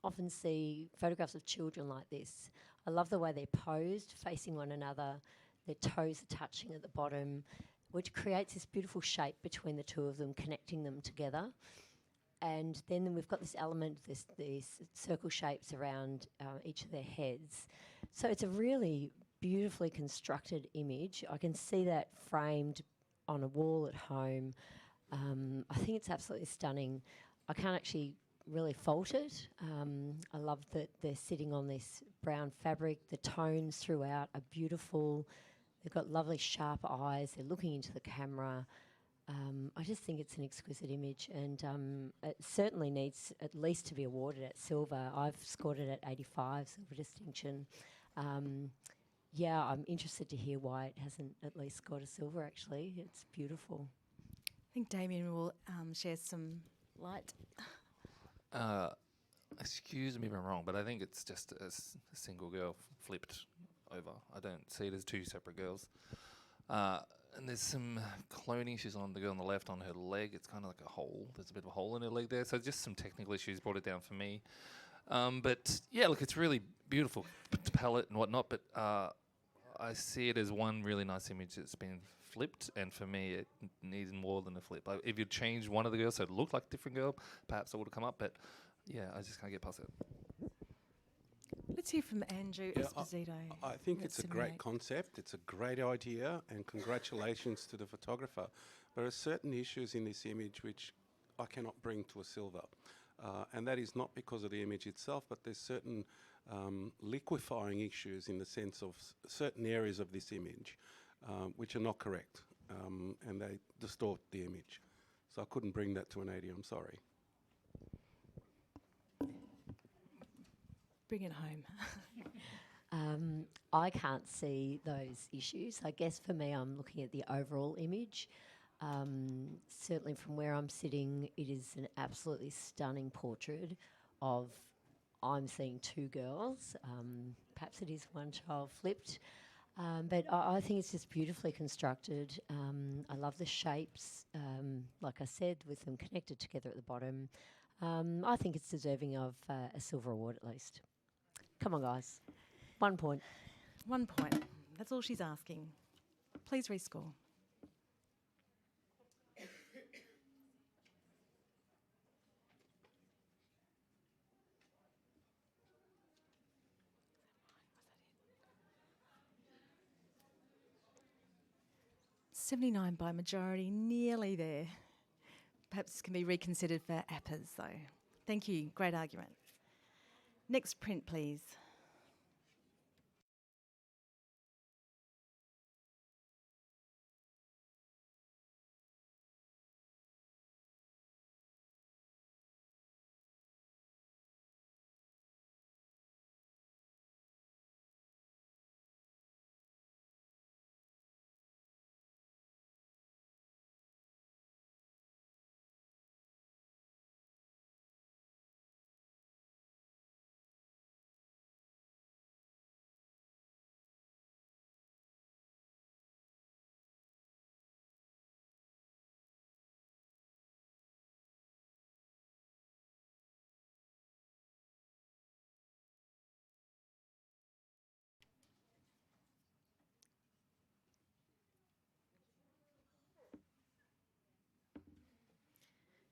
Speaker 3: often see photographs of children like this. I love the way they're posed, facing one another. Their toes are touching at the bottom, which creates this beautiful shape between the two of them, connecting them together. And then we've got this element, these circle shapes around each of their heads. So it's a really beautifully constructed image. I can see that framed on a wall at home. I think it's absolutely stunning. I can't actually really fault it. I love that they're sitting on this brown fabric. The tones throughout are beautiful. They've got lovely sharp eyes. They're looking into the camera. I just think it's an exquisite image, and it certainly needs at least to be awarded at silver. I've scored it at 85, silver distinction. Yeah, I'm interested to hear why it hasn't at least scored a silver, actually. It's beautiful.
Speaker 1: I think Damien will share some light.
Speaker 5: Excuse me if I'm wrong, but I think it's just a single girl flipped over. I don't see it as two separate girls. And there's some cloning issues on the girl on the left on her leg. It's kind of like a hole. There's a bit of a hole in her leg there. So just some technical issues brought it down for me. But yeah, look, it's really beautiful palette and whatnot. But I see it as one really nice image that's been flipped. And for me, it needs more than a flip. Like, if you changed one of the girls so it looked like a different girl, perhaps it would have come up. But yeah, I just can't get past it.
Speaker 1: Let's hear from Andrew Esposito.
Speaker 8: I think
Speaker 1: at
Speaker 8: it's a great
Speaker 1: 78.
Speaker 8: concept. It's a great idea, and congratulations to the photographer. There are certain issues in this image which I cannot bring to a silver. And that is not because of the image itself, but there's certain liquefying issues in the sense of certain areas of this image which are not correct, and they distort the image. So I couldn't bring that to an 80, I'm sorry.
Speaker 1: Bring it home.
Speaker 3: I can't see those issues. I guess for me, I'm looking at the overall image. Certainly from where I'm sitting, it is an absolutely stunning portrait of, I'm seeing two girls. Perhaps it is one child flipped. But I think it's just beautifully constructed. I love the shapes, like I said, with them connected together at the bottom. I think it's deserving of a silver award at least. Come on, guys. 1 point.
Speaker 1: 1 point. That's all she's asking. Please rescore. $79 by majority, nearly there. Perhaps this can be reconsidered for APPAs though. Thank you, great argument. Next print, please.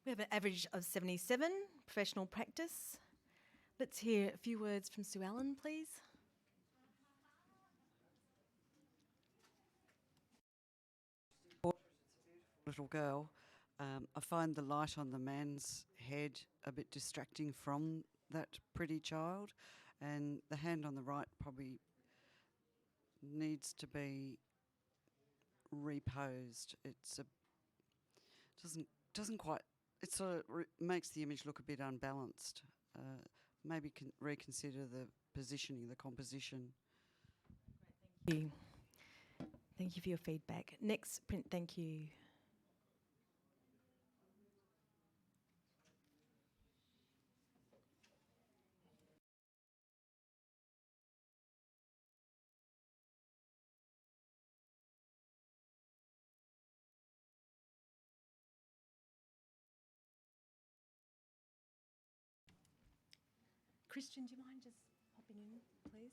Speaker 1: We have an average of 77, professional practice. Let's hear a few words from Sue Ellen, please.
Speaker 4: Little girl. I find the light on the man's head a bit distracting from that pretty child, and the hand on the right probably needs to be reposed. It's a doesn't quite. It sort of makes the image look a bit unbalanced. Maybe reconsider the positioning, the composition.
Speaker 1: Thank you. Thank you for your feedback. Next print, thank you. Christian, do you mind just popping in, please?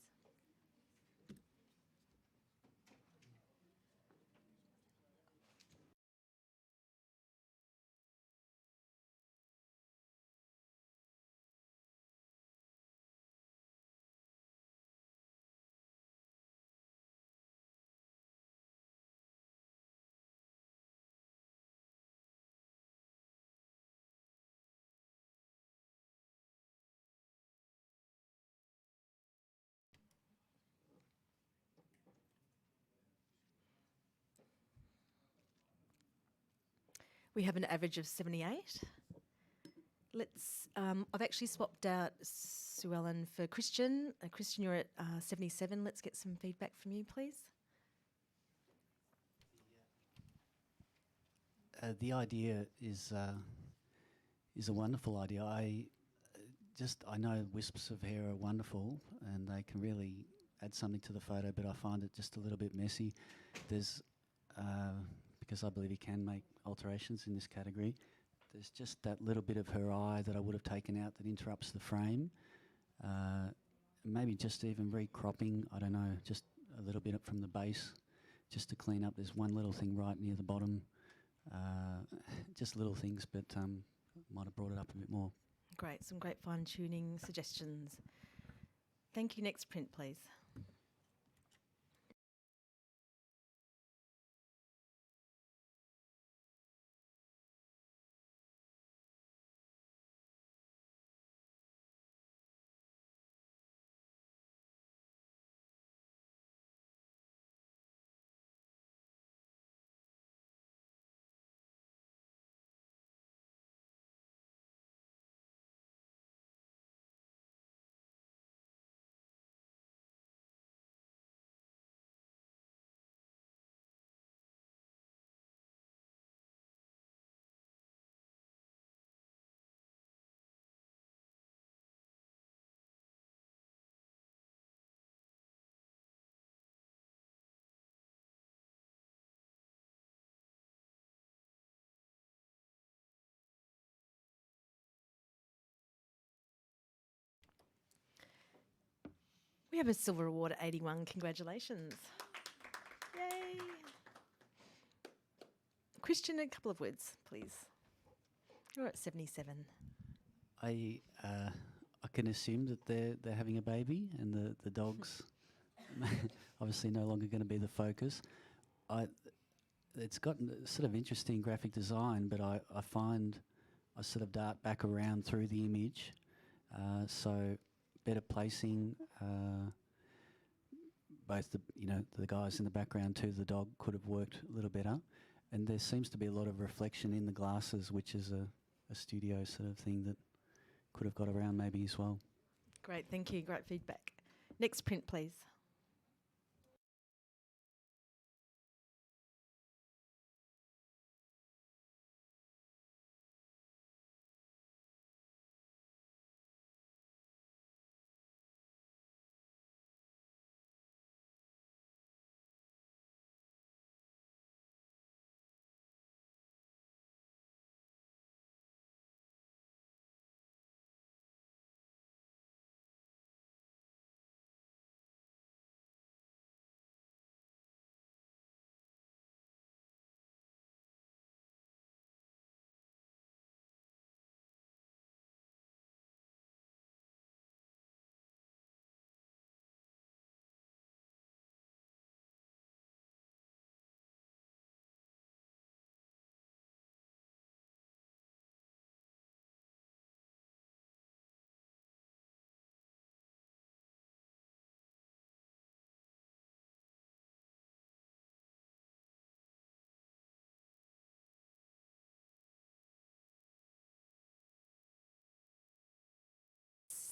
Speaker 1: We have an average of 78. Let's. I've actually swapped out Sue Ellen for Christian. Christian, you're at 77. Let's get some feedback from you, please.
Speaker 12: The idea is a wonderful idea. just I know wisps of hair are wonderful and they can really add something to the photo, but I find it just a little bit messy. There's because I believe he can make alterations in this category. There's just that little bit of her eye that I would have taken out that interrupts the frame. Maybe just even recropping, I don't know, just a little bit up from the base just to clean up. There's one little thing right near the bottom. Just little things, but might have brought it up a bit more.
Speaker 1: Great, some great fine-tuning suggestions. Thank you. Next print, please. We have a silver award at 81. Congratulations. Yay. Christian, a couple of words, please. You're at 77.
Speaker 12: I can assume that they're having a baby and the dog's obviously no longer going to be the focus. It's got sort of interesting graphic design, but I find I sort of dart back around through the image. So better placing, both the guys in the background too, the dog could have worked a little better. And there seems to be a lot of reflection in the glasses, which is a studio sort of thing that could have got around maybe as well.
Speaker 1: Great, thank you. Great feedback. Next print, please.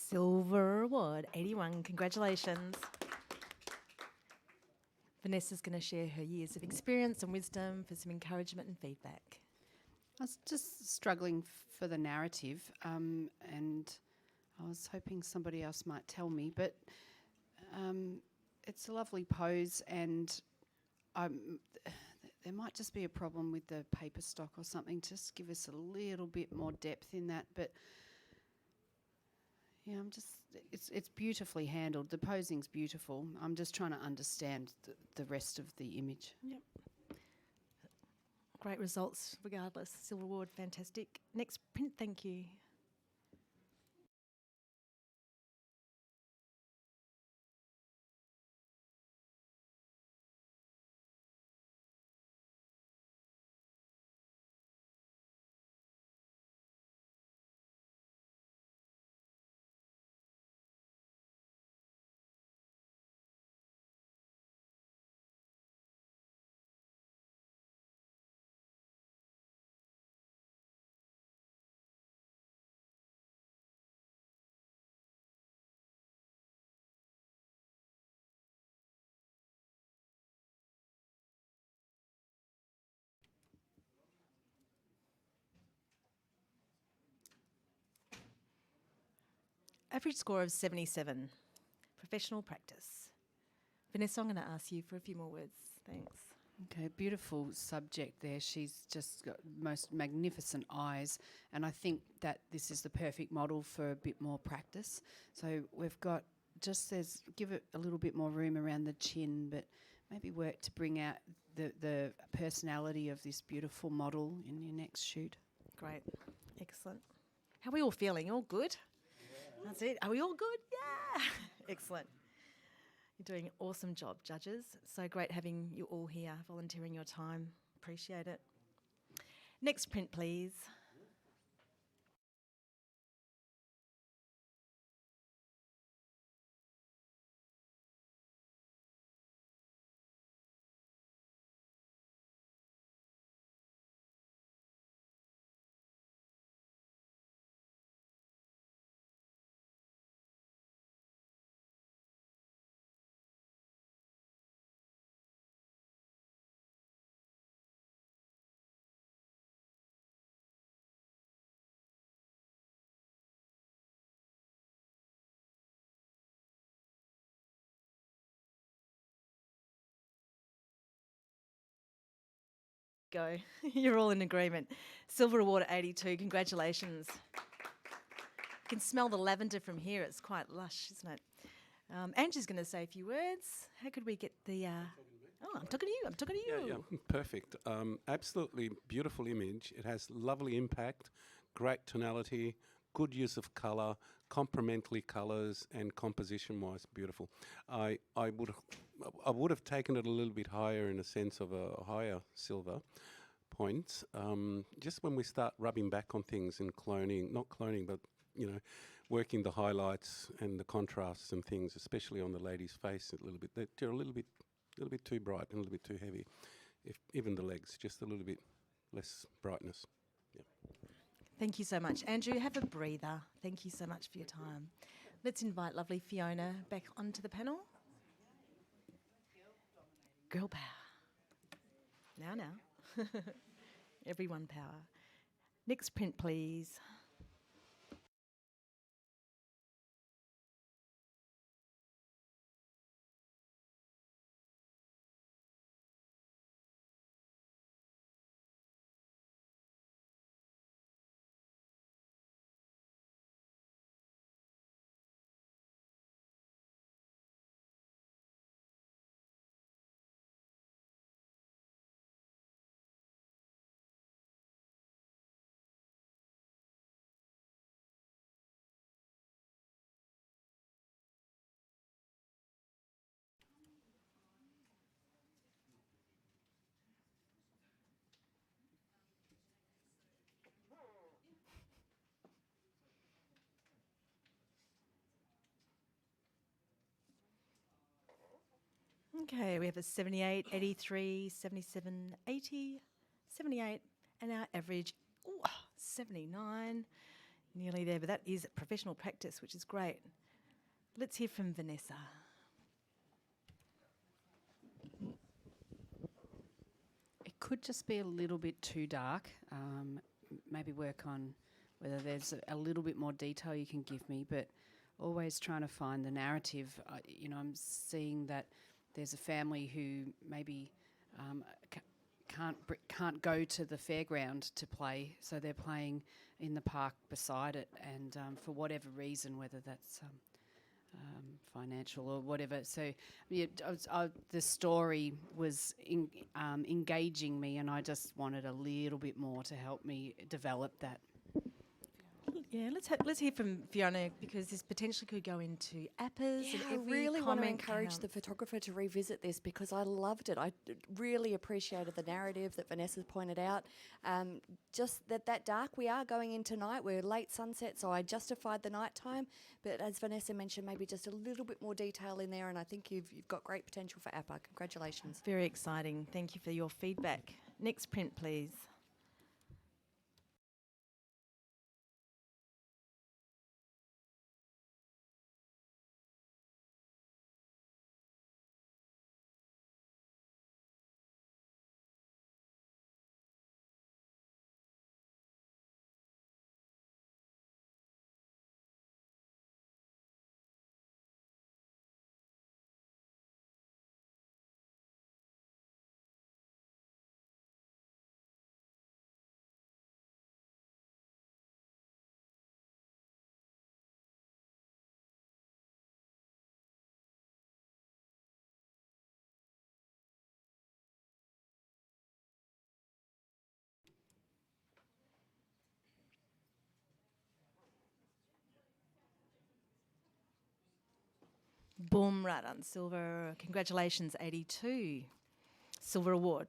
Speaker 1: Silver award, 81. Congratulations. Vanessa's going to share her years of experience and wisdom for some encouragement and feedback.
Speaker 10: I was just struggling for the narrative, and I was hoping somebody else might tell me, but it's a lovely pose, and there might just be a problem with the paper stock or something. Just give us a little bit more depth in that, but yeah, it's beautifully handled. The posing's beautiful. I'm just trying to understand the rest of the image.
Speaker 1: Yep. Great results regardless. Silver award, fantastic. Next print, thank you. average score of 77. Professional practice. Vanessa, I'm going to ask you for a few more words. Thanks.
Speaker 10: Okay, beautiful subject there. She's just got most magnificent eyes, and I think that this is the perfect model for a bit more practice. So we've got give it a little bit more room around the chin, but maybe work to bring out the personality of this beautiful model in your next shoot.
Speaker 1: Great. Excellent. How are we all feeling? All good? Yeah. That's it. Are we all good? Yeah. Excellent. You're doing an awesome job, judges. So great having you all here, volunteering your time. Appreciate it. Next print, please. Go. You're all in agreement. Silver award at 82. Congratulations. You can smell the lavender from here. It's quite lush, isn't it? Angie's going to say a few words. How could we get the... Oh, I'm talking to you. I'm talking to you.
Speaker 8: Yeah, perfect. Absolutely beautiful image. It has lovely impact, great tonality, good use of colour, complementary colours, and composition-wise, beautiful. I would have taken it a little bit higher in a sense of a higher silver points. Just when we start rubbing back on things and not cloning, but working the highlights and the contrasts and things, especially on the lady's face a little bit. They're a little bit too bright and a little bit too heavy. If even the legs, just a little bit less brightness. Yep.
Speaker 1: Thank you so much. Andrew, have a breather. Thank you so much for your time. Let's invite lovely Fiona back onto the panel. Girl power. Now. Everyone power. Next print, please. Okay, we have a 78, 83, 77, 80, 78, and our average, 79. Nearly there, but that is professional practice, which is great. Let's hear from Vanessa.
Speaker 10: It could just be a little bit too dark. Maybe work on whether there's a little bit more detail you can give me, but always trying to find the narrative. I'm seeing that there's a family who maybe can't go to the fairground to play, so they're playing in the park beside it, and for whatever reason, whether that's financial or whatever. So the story was engaging me, and I just wanted a little bit more to help me develop that.
Speaker 1: Yeah, let's hear from Fiona, because this potentially could go into APAs.
Speaker 9: Yeah,
Speaker 1: and
Speaker 9: I really want to
Speaker 1: comment
Speaker 9: encourage the
Speaker 1: counts.
Speaker 9: photographer to revisit this because I loved it. I really appreciated the narrative that Vanessa pointed out. Just that dark, we are going into night. We're late sunset, so I justified the nighttime. But as Vanessa mentioned, maybe just a little bit more detail in there, and I think you've got great potential for APA. Congratulations.
Speaker 1: Very exciting. Thank you for your feedback. Next print, please. Boom, right on. Silver. Congratulations, 82. Silver award.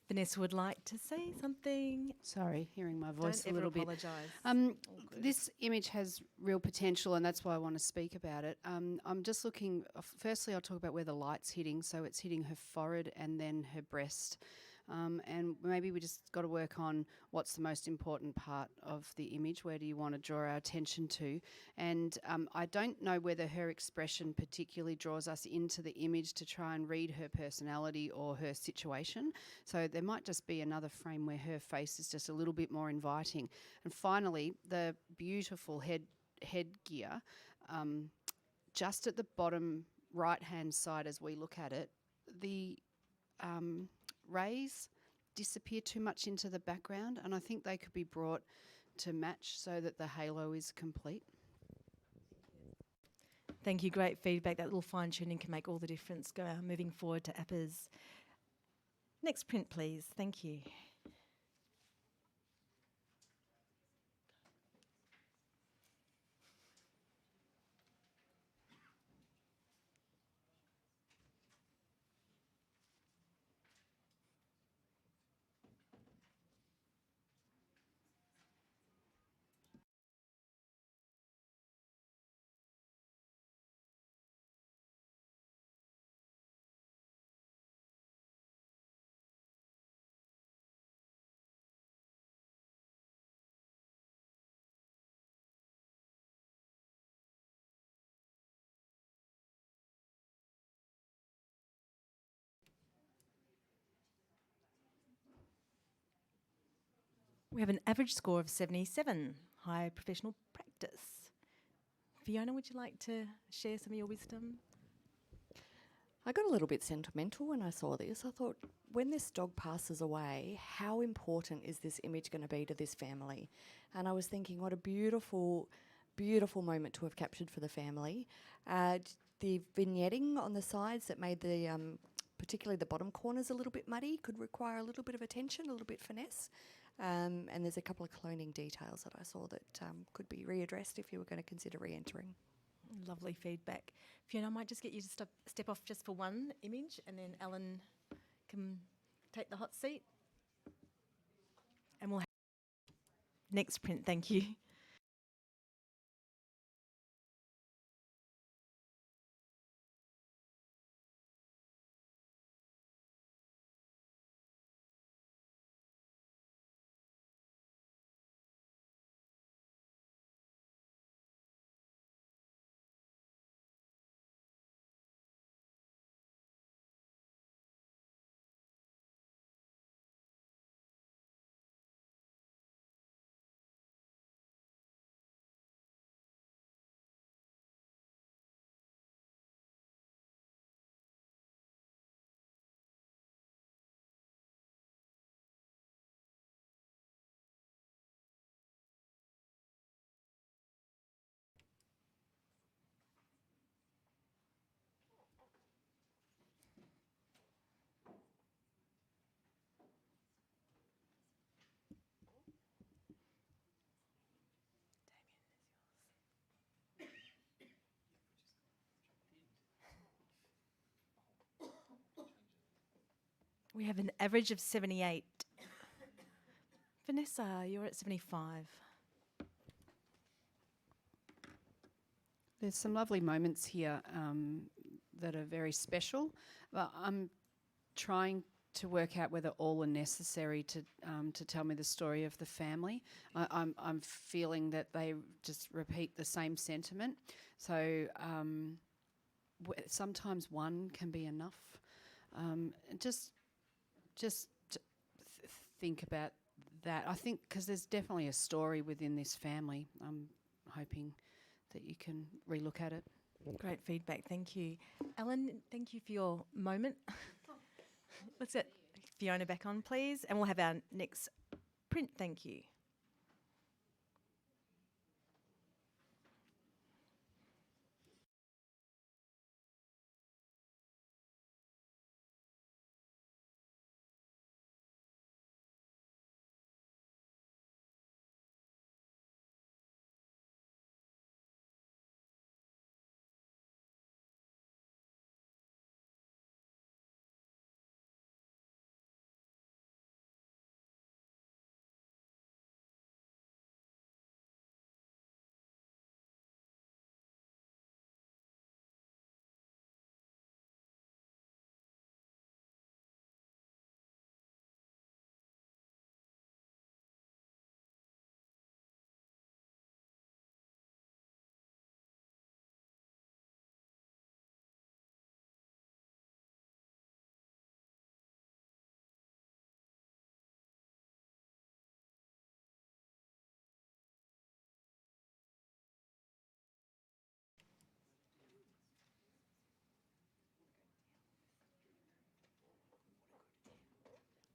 Speaker 1: Vanessa would like to say something.
Speaker 10: Sorry, hearing my voice
Speaker 1: Don't
Speaker 10: a little
Speaker 1: ever
Speaker 10: bit.
Speaker 1: apologise.
Speaker 10: This image has real potential, and that's why I want to speak about it. I'm just looking. Firstly, I'll talk about where the light's hitting. So it's hitting her forehead and then her breast. And maybe we just got to work on what's the most important part of the image. Where do you want to draw our attention to? And I don't know whether her expression particularly draws us into the image to try and read her personality or her situation. So there might just be another frame where her face is just a little bit more inviting. And finally, the beautiful headgear, just at the bottom right-hand side as we look at it, the rays disappear too much into the background, and I think they could be brought to match so that the halo is complete.
Speaker 1: Thank you, great feedback. That little fine-tuning can make all the difference moving forward to APPAs. Next print, please. Thank you. We have an average score of 77, high professional practice. Fiona, would you like to share some of your wisdom?
Speaker 9: I got a little bit sentimental when I saw this. I thought, when this dog passes away, how important is this image going to be to this family? And I was thinking, what a beautiful, beautiful moment to have captured for the family. The vignetting on the sides that made the, particularly the bottom corners a little bit muddy, could require a little bit of attention, a little bit finesse. And there's a couple of cloning details that I saw that could be readdressed if you were going to consider re-entering.
Speaker 1: Lovely feedback. Fiona, I might just get you to step off just for one image, and then Alan can take the hot seat. And we'll have next print, thank you. We have an average of 78. Vanessa, you're at 75.
Speaker 10: There's some lovely moments here that are very special. But I'm trying to work out whether all are necessary to tell me the story of the family. I'm feeling that they just repeat the same sentiment. So sometimes one can be enough. Just think about that. I think because there's definitely a story within this family. I'm hoping that you can relook at it.
Speaker 1: Great feedback, thank you. Alan, thank you for your moment. Let's get Fiona back on, please, and we'll have our next print, thank you.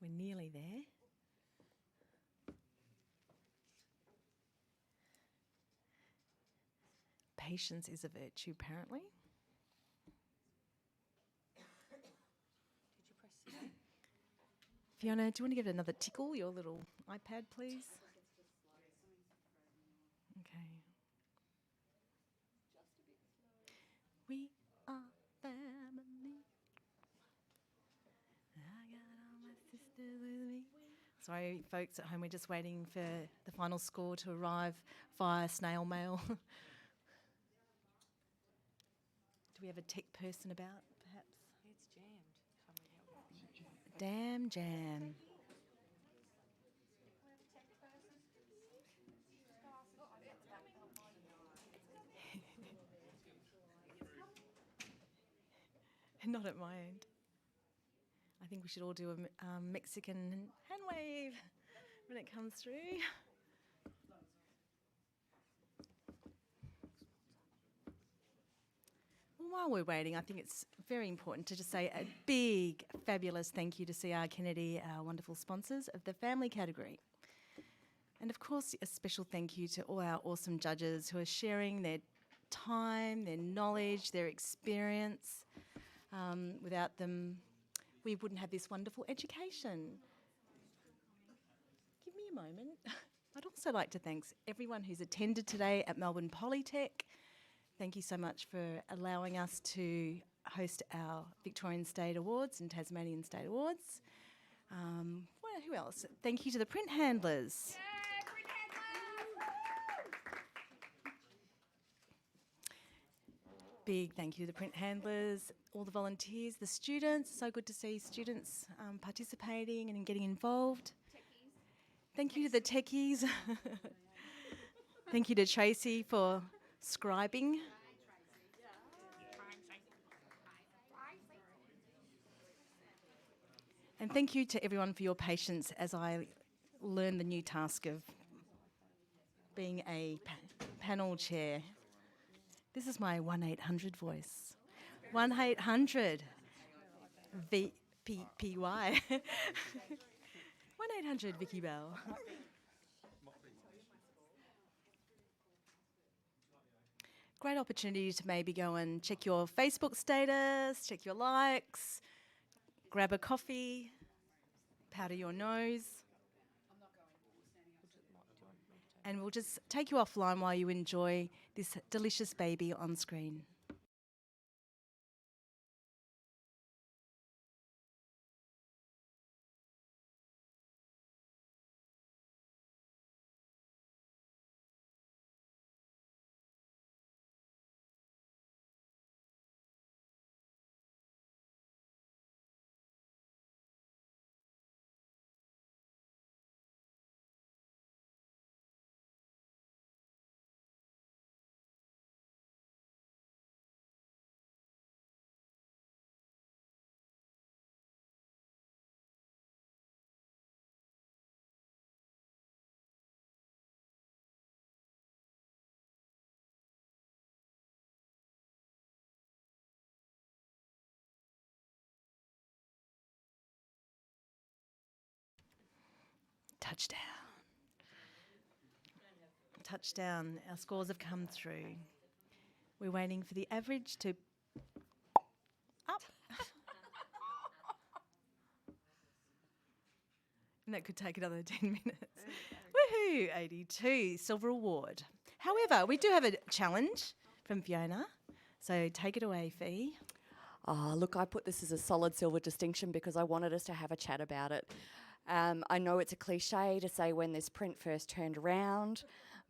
Speaker 1: We're nearly there. Patience is a virtue, apparently. Fiona, do you want to give it another tickle, your little iPad, please? Okay. We are family. I got all my sisters with me. Sorry, folks at home, we're just waiting for the final score to arrive via snail mail. Do we have a tech person about, perhaps?
Speaker 11: It's jammed.
Speaker 1: Damn jam. Not at my end. I think we should all do a Mexican hand wave when it comes through. Well, while we're waiting, I think it's very important to just say a big, fabulous thank you to CR Kennedy, our wonderful sponsors of the family category. And of course, a special thank you to all our awesome judges who are sharing their time, their knowledge, their experience. Without them, we wouldn't have this wonderful education. Give me a moment. I'd also like to thank everyone who's attended today at Melbourne Polytech. Thank you so much for allowing us to host our Victorian State Awards and Tasmanian State Awards. Who else? Thank you to the print handlers. Big thank you to the print handlers, all the volunteers, the students. So good to see students participating and getting involved. Thank you to the techies. Thank you to Tracy for scribing. And thank you to everyone for your patience as I learn the new task of being a panel chair. This is my 1-800 voice. 1-800 VPPY. 1-800 Vicky Bell. Great opportunity to maybe go and check your Facebook status, check your likes, grab a coffee, powder your nose. And we'll just take you offline while you enjoy this delicious baby on screen. Touchdown. Touchdown. Our scores have come through. We're waiting for the average to up. And that could take another 10 minutes. Woohoo! 82, silver award. However, we do have a challenge from Fiona. So take it away, Fee.
Speaker 9: Oh, look, I put this as a solid silver distinction because I wanted us to have a chat about it. I know it's a cliche to say when this print first turned around,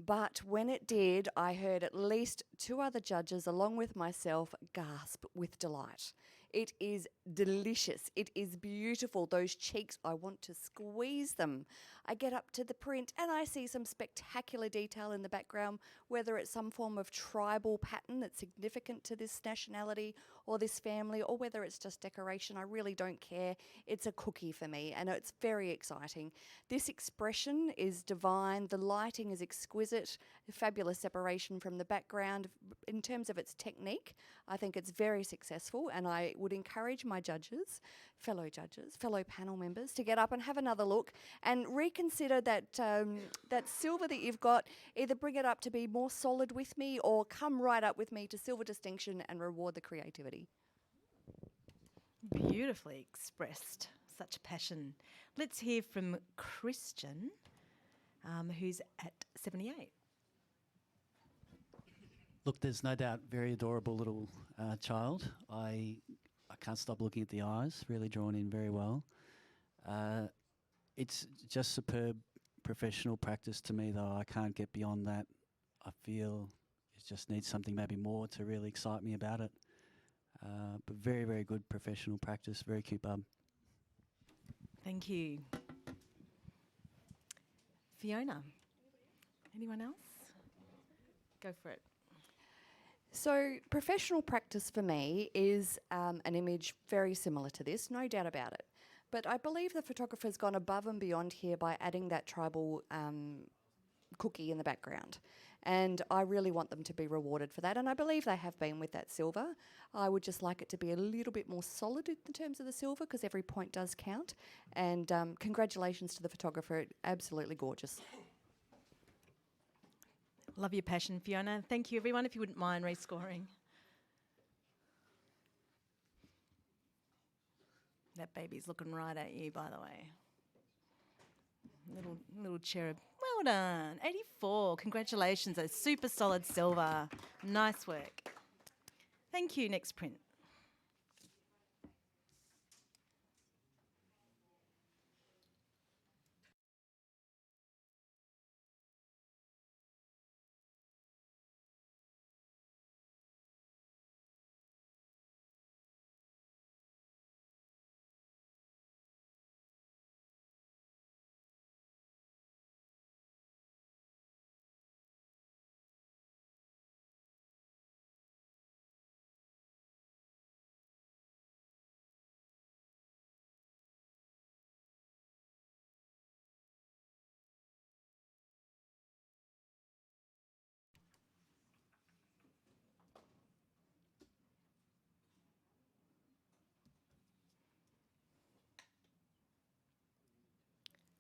Speaker 9: but when it did, I heard at least 2 other judges, along with myself, gasp with delight. It is delicious. It is beautiful. Those cheeks, I want to squeeze them. I get up to the print and I see some spectacular detail in the background, whether it's some form of tribal pattern that's significant to this nationality or this family, or whether it's just decoration. I really don't care. It's a cookie for me, and it's very exciting. This expression is divine. The lighting is exquisite, fabulous separation from the background. In terms of its technique, I think it's very successful, and I would encourage my judges, fellow panel members, to get up and have another look and reconsider that that silver that you've got. Either bring it up to be more solid with me, or come right up with me to silver distinction and reward the creativity.
Speaker 1: Beautifully expressed. Such passion. Let's hear from Christian, who's at 78.
Speaker 12: Look, there's no doubt very adorable little child. I can't stop looking at the eyes, really drawn in very well. It's just superb professional practice to me, though. I can't get beyond that. I feel it just needs something maybe more to really excite me about it. But very, very good professional practice, very cute bub.
Speaker 1: Thank you. Fiona, anyone else? Go for it.
Speaker 9: So professional practice for me is an image very similar to this, no doubt about it. But I believe the photographer's gone above and beyond here by adding that tribal cookie in the background. And I really want them to be rewarded for that. And I believe they have been with that silver. I would just like it to be a little bit more solid in terms of the silver, because every point does count. And congratulations to the photographer. Absolutely gorgeous.
Speaker 1: Love your passion, Fiona. Thank you, everyone. If you wouldn't mind rescoring. That baby's looking right at you, by the way. Little cherub. Well done. 84. Congratulations. A super solid silver. Nice work. Thank you. Next print.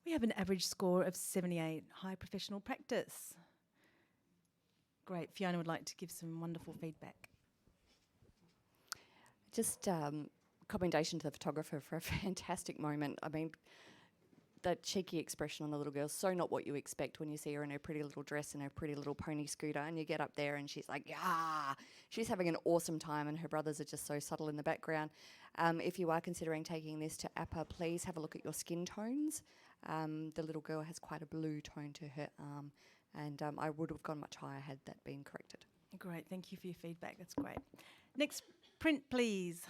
Speaker 1: We have an average score of 78, high professional practice. Great. Fiona would like to give some wonderful feedback.
Speaker 9: Just commendation to the photographer for a fantastic moment. I mean, that cheeky expression on the little girl, so not what you expect when you see her in her pretty little dress and her pretty little pony scooter, and you get up there and she's like, yeah, she's having an awesome time, and her brothers are just so subtle in the background. If you are considering taking this to APA, please have a look at your skin tones. The little girl has quite a blue tone to her arm, and I would have gone much higher had that been corrected.
Speaker 1: Great. Thank you for your feedback. That's great. Next print, please.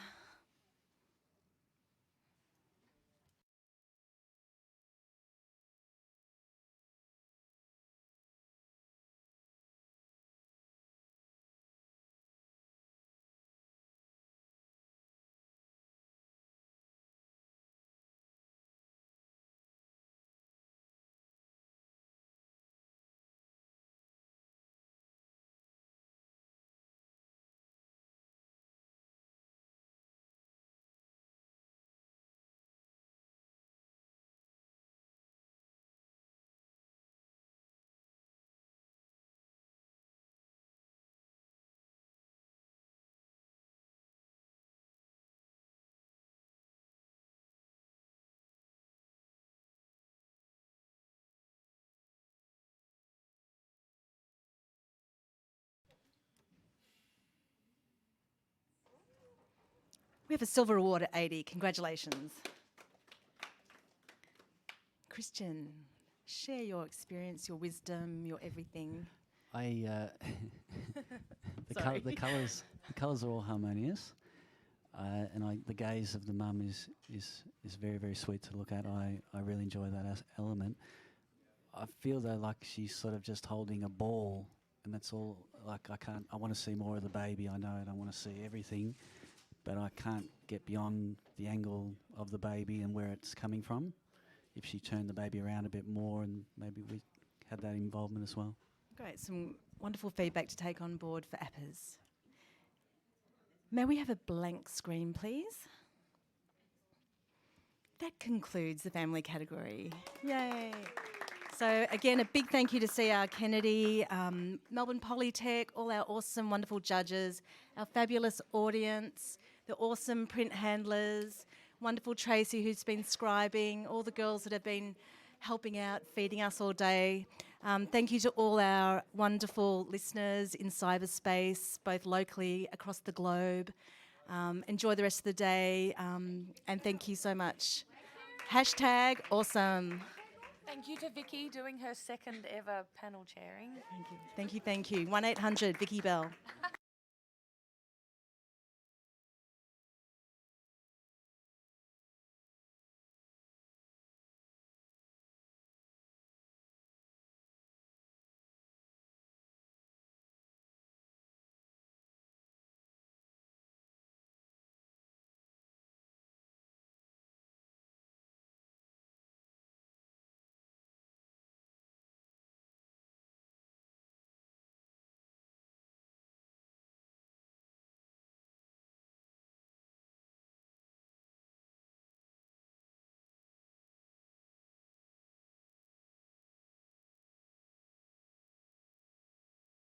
Speaker 1: We have a silver award at 80. Congratulations. Christian, share your experience, your wisdom, your everything.
Speaker 12: The
Speaker 1: Sorry.
Speaker 12: colours are all harmonious, and the gaze of the mum is very, very sweet to look at. I really enjoy that element. I feel though like she's sort of just holding a ball, and that's all. Like I want to see more of the baby. I know it. I want to see everything, but I can't get beyond the angle of the baby and where it's coming from. If she turned the baby around a bit more and maybe we had that involvement as well.
Speaker 1: Great, some wonderful feedback to take on board for appers. May we have a blank screen, please? That concludes the family category. Yay. So again, a big thank you to CR Kennedy, Melbourne Polytech, all our awesome, wonderful judges, our fabulous audience, the awesome print handlers, wonderful Tracy who's been scribing, all the girls that have been helping out, feeding us all day. Thank you to all our wonderful listeners in cyberspace, both locally across the globe. Enjoy the rest of the day, and thank you so much. Hashtag awesome.
Speaker 11: Thank you to Vicky doing her second ever panel chairing.
Speaker 1: Thank you. 1-800 Vicky Bell.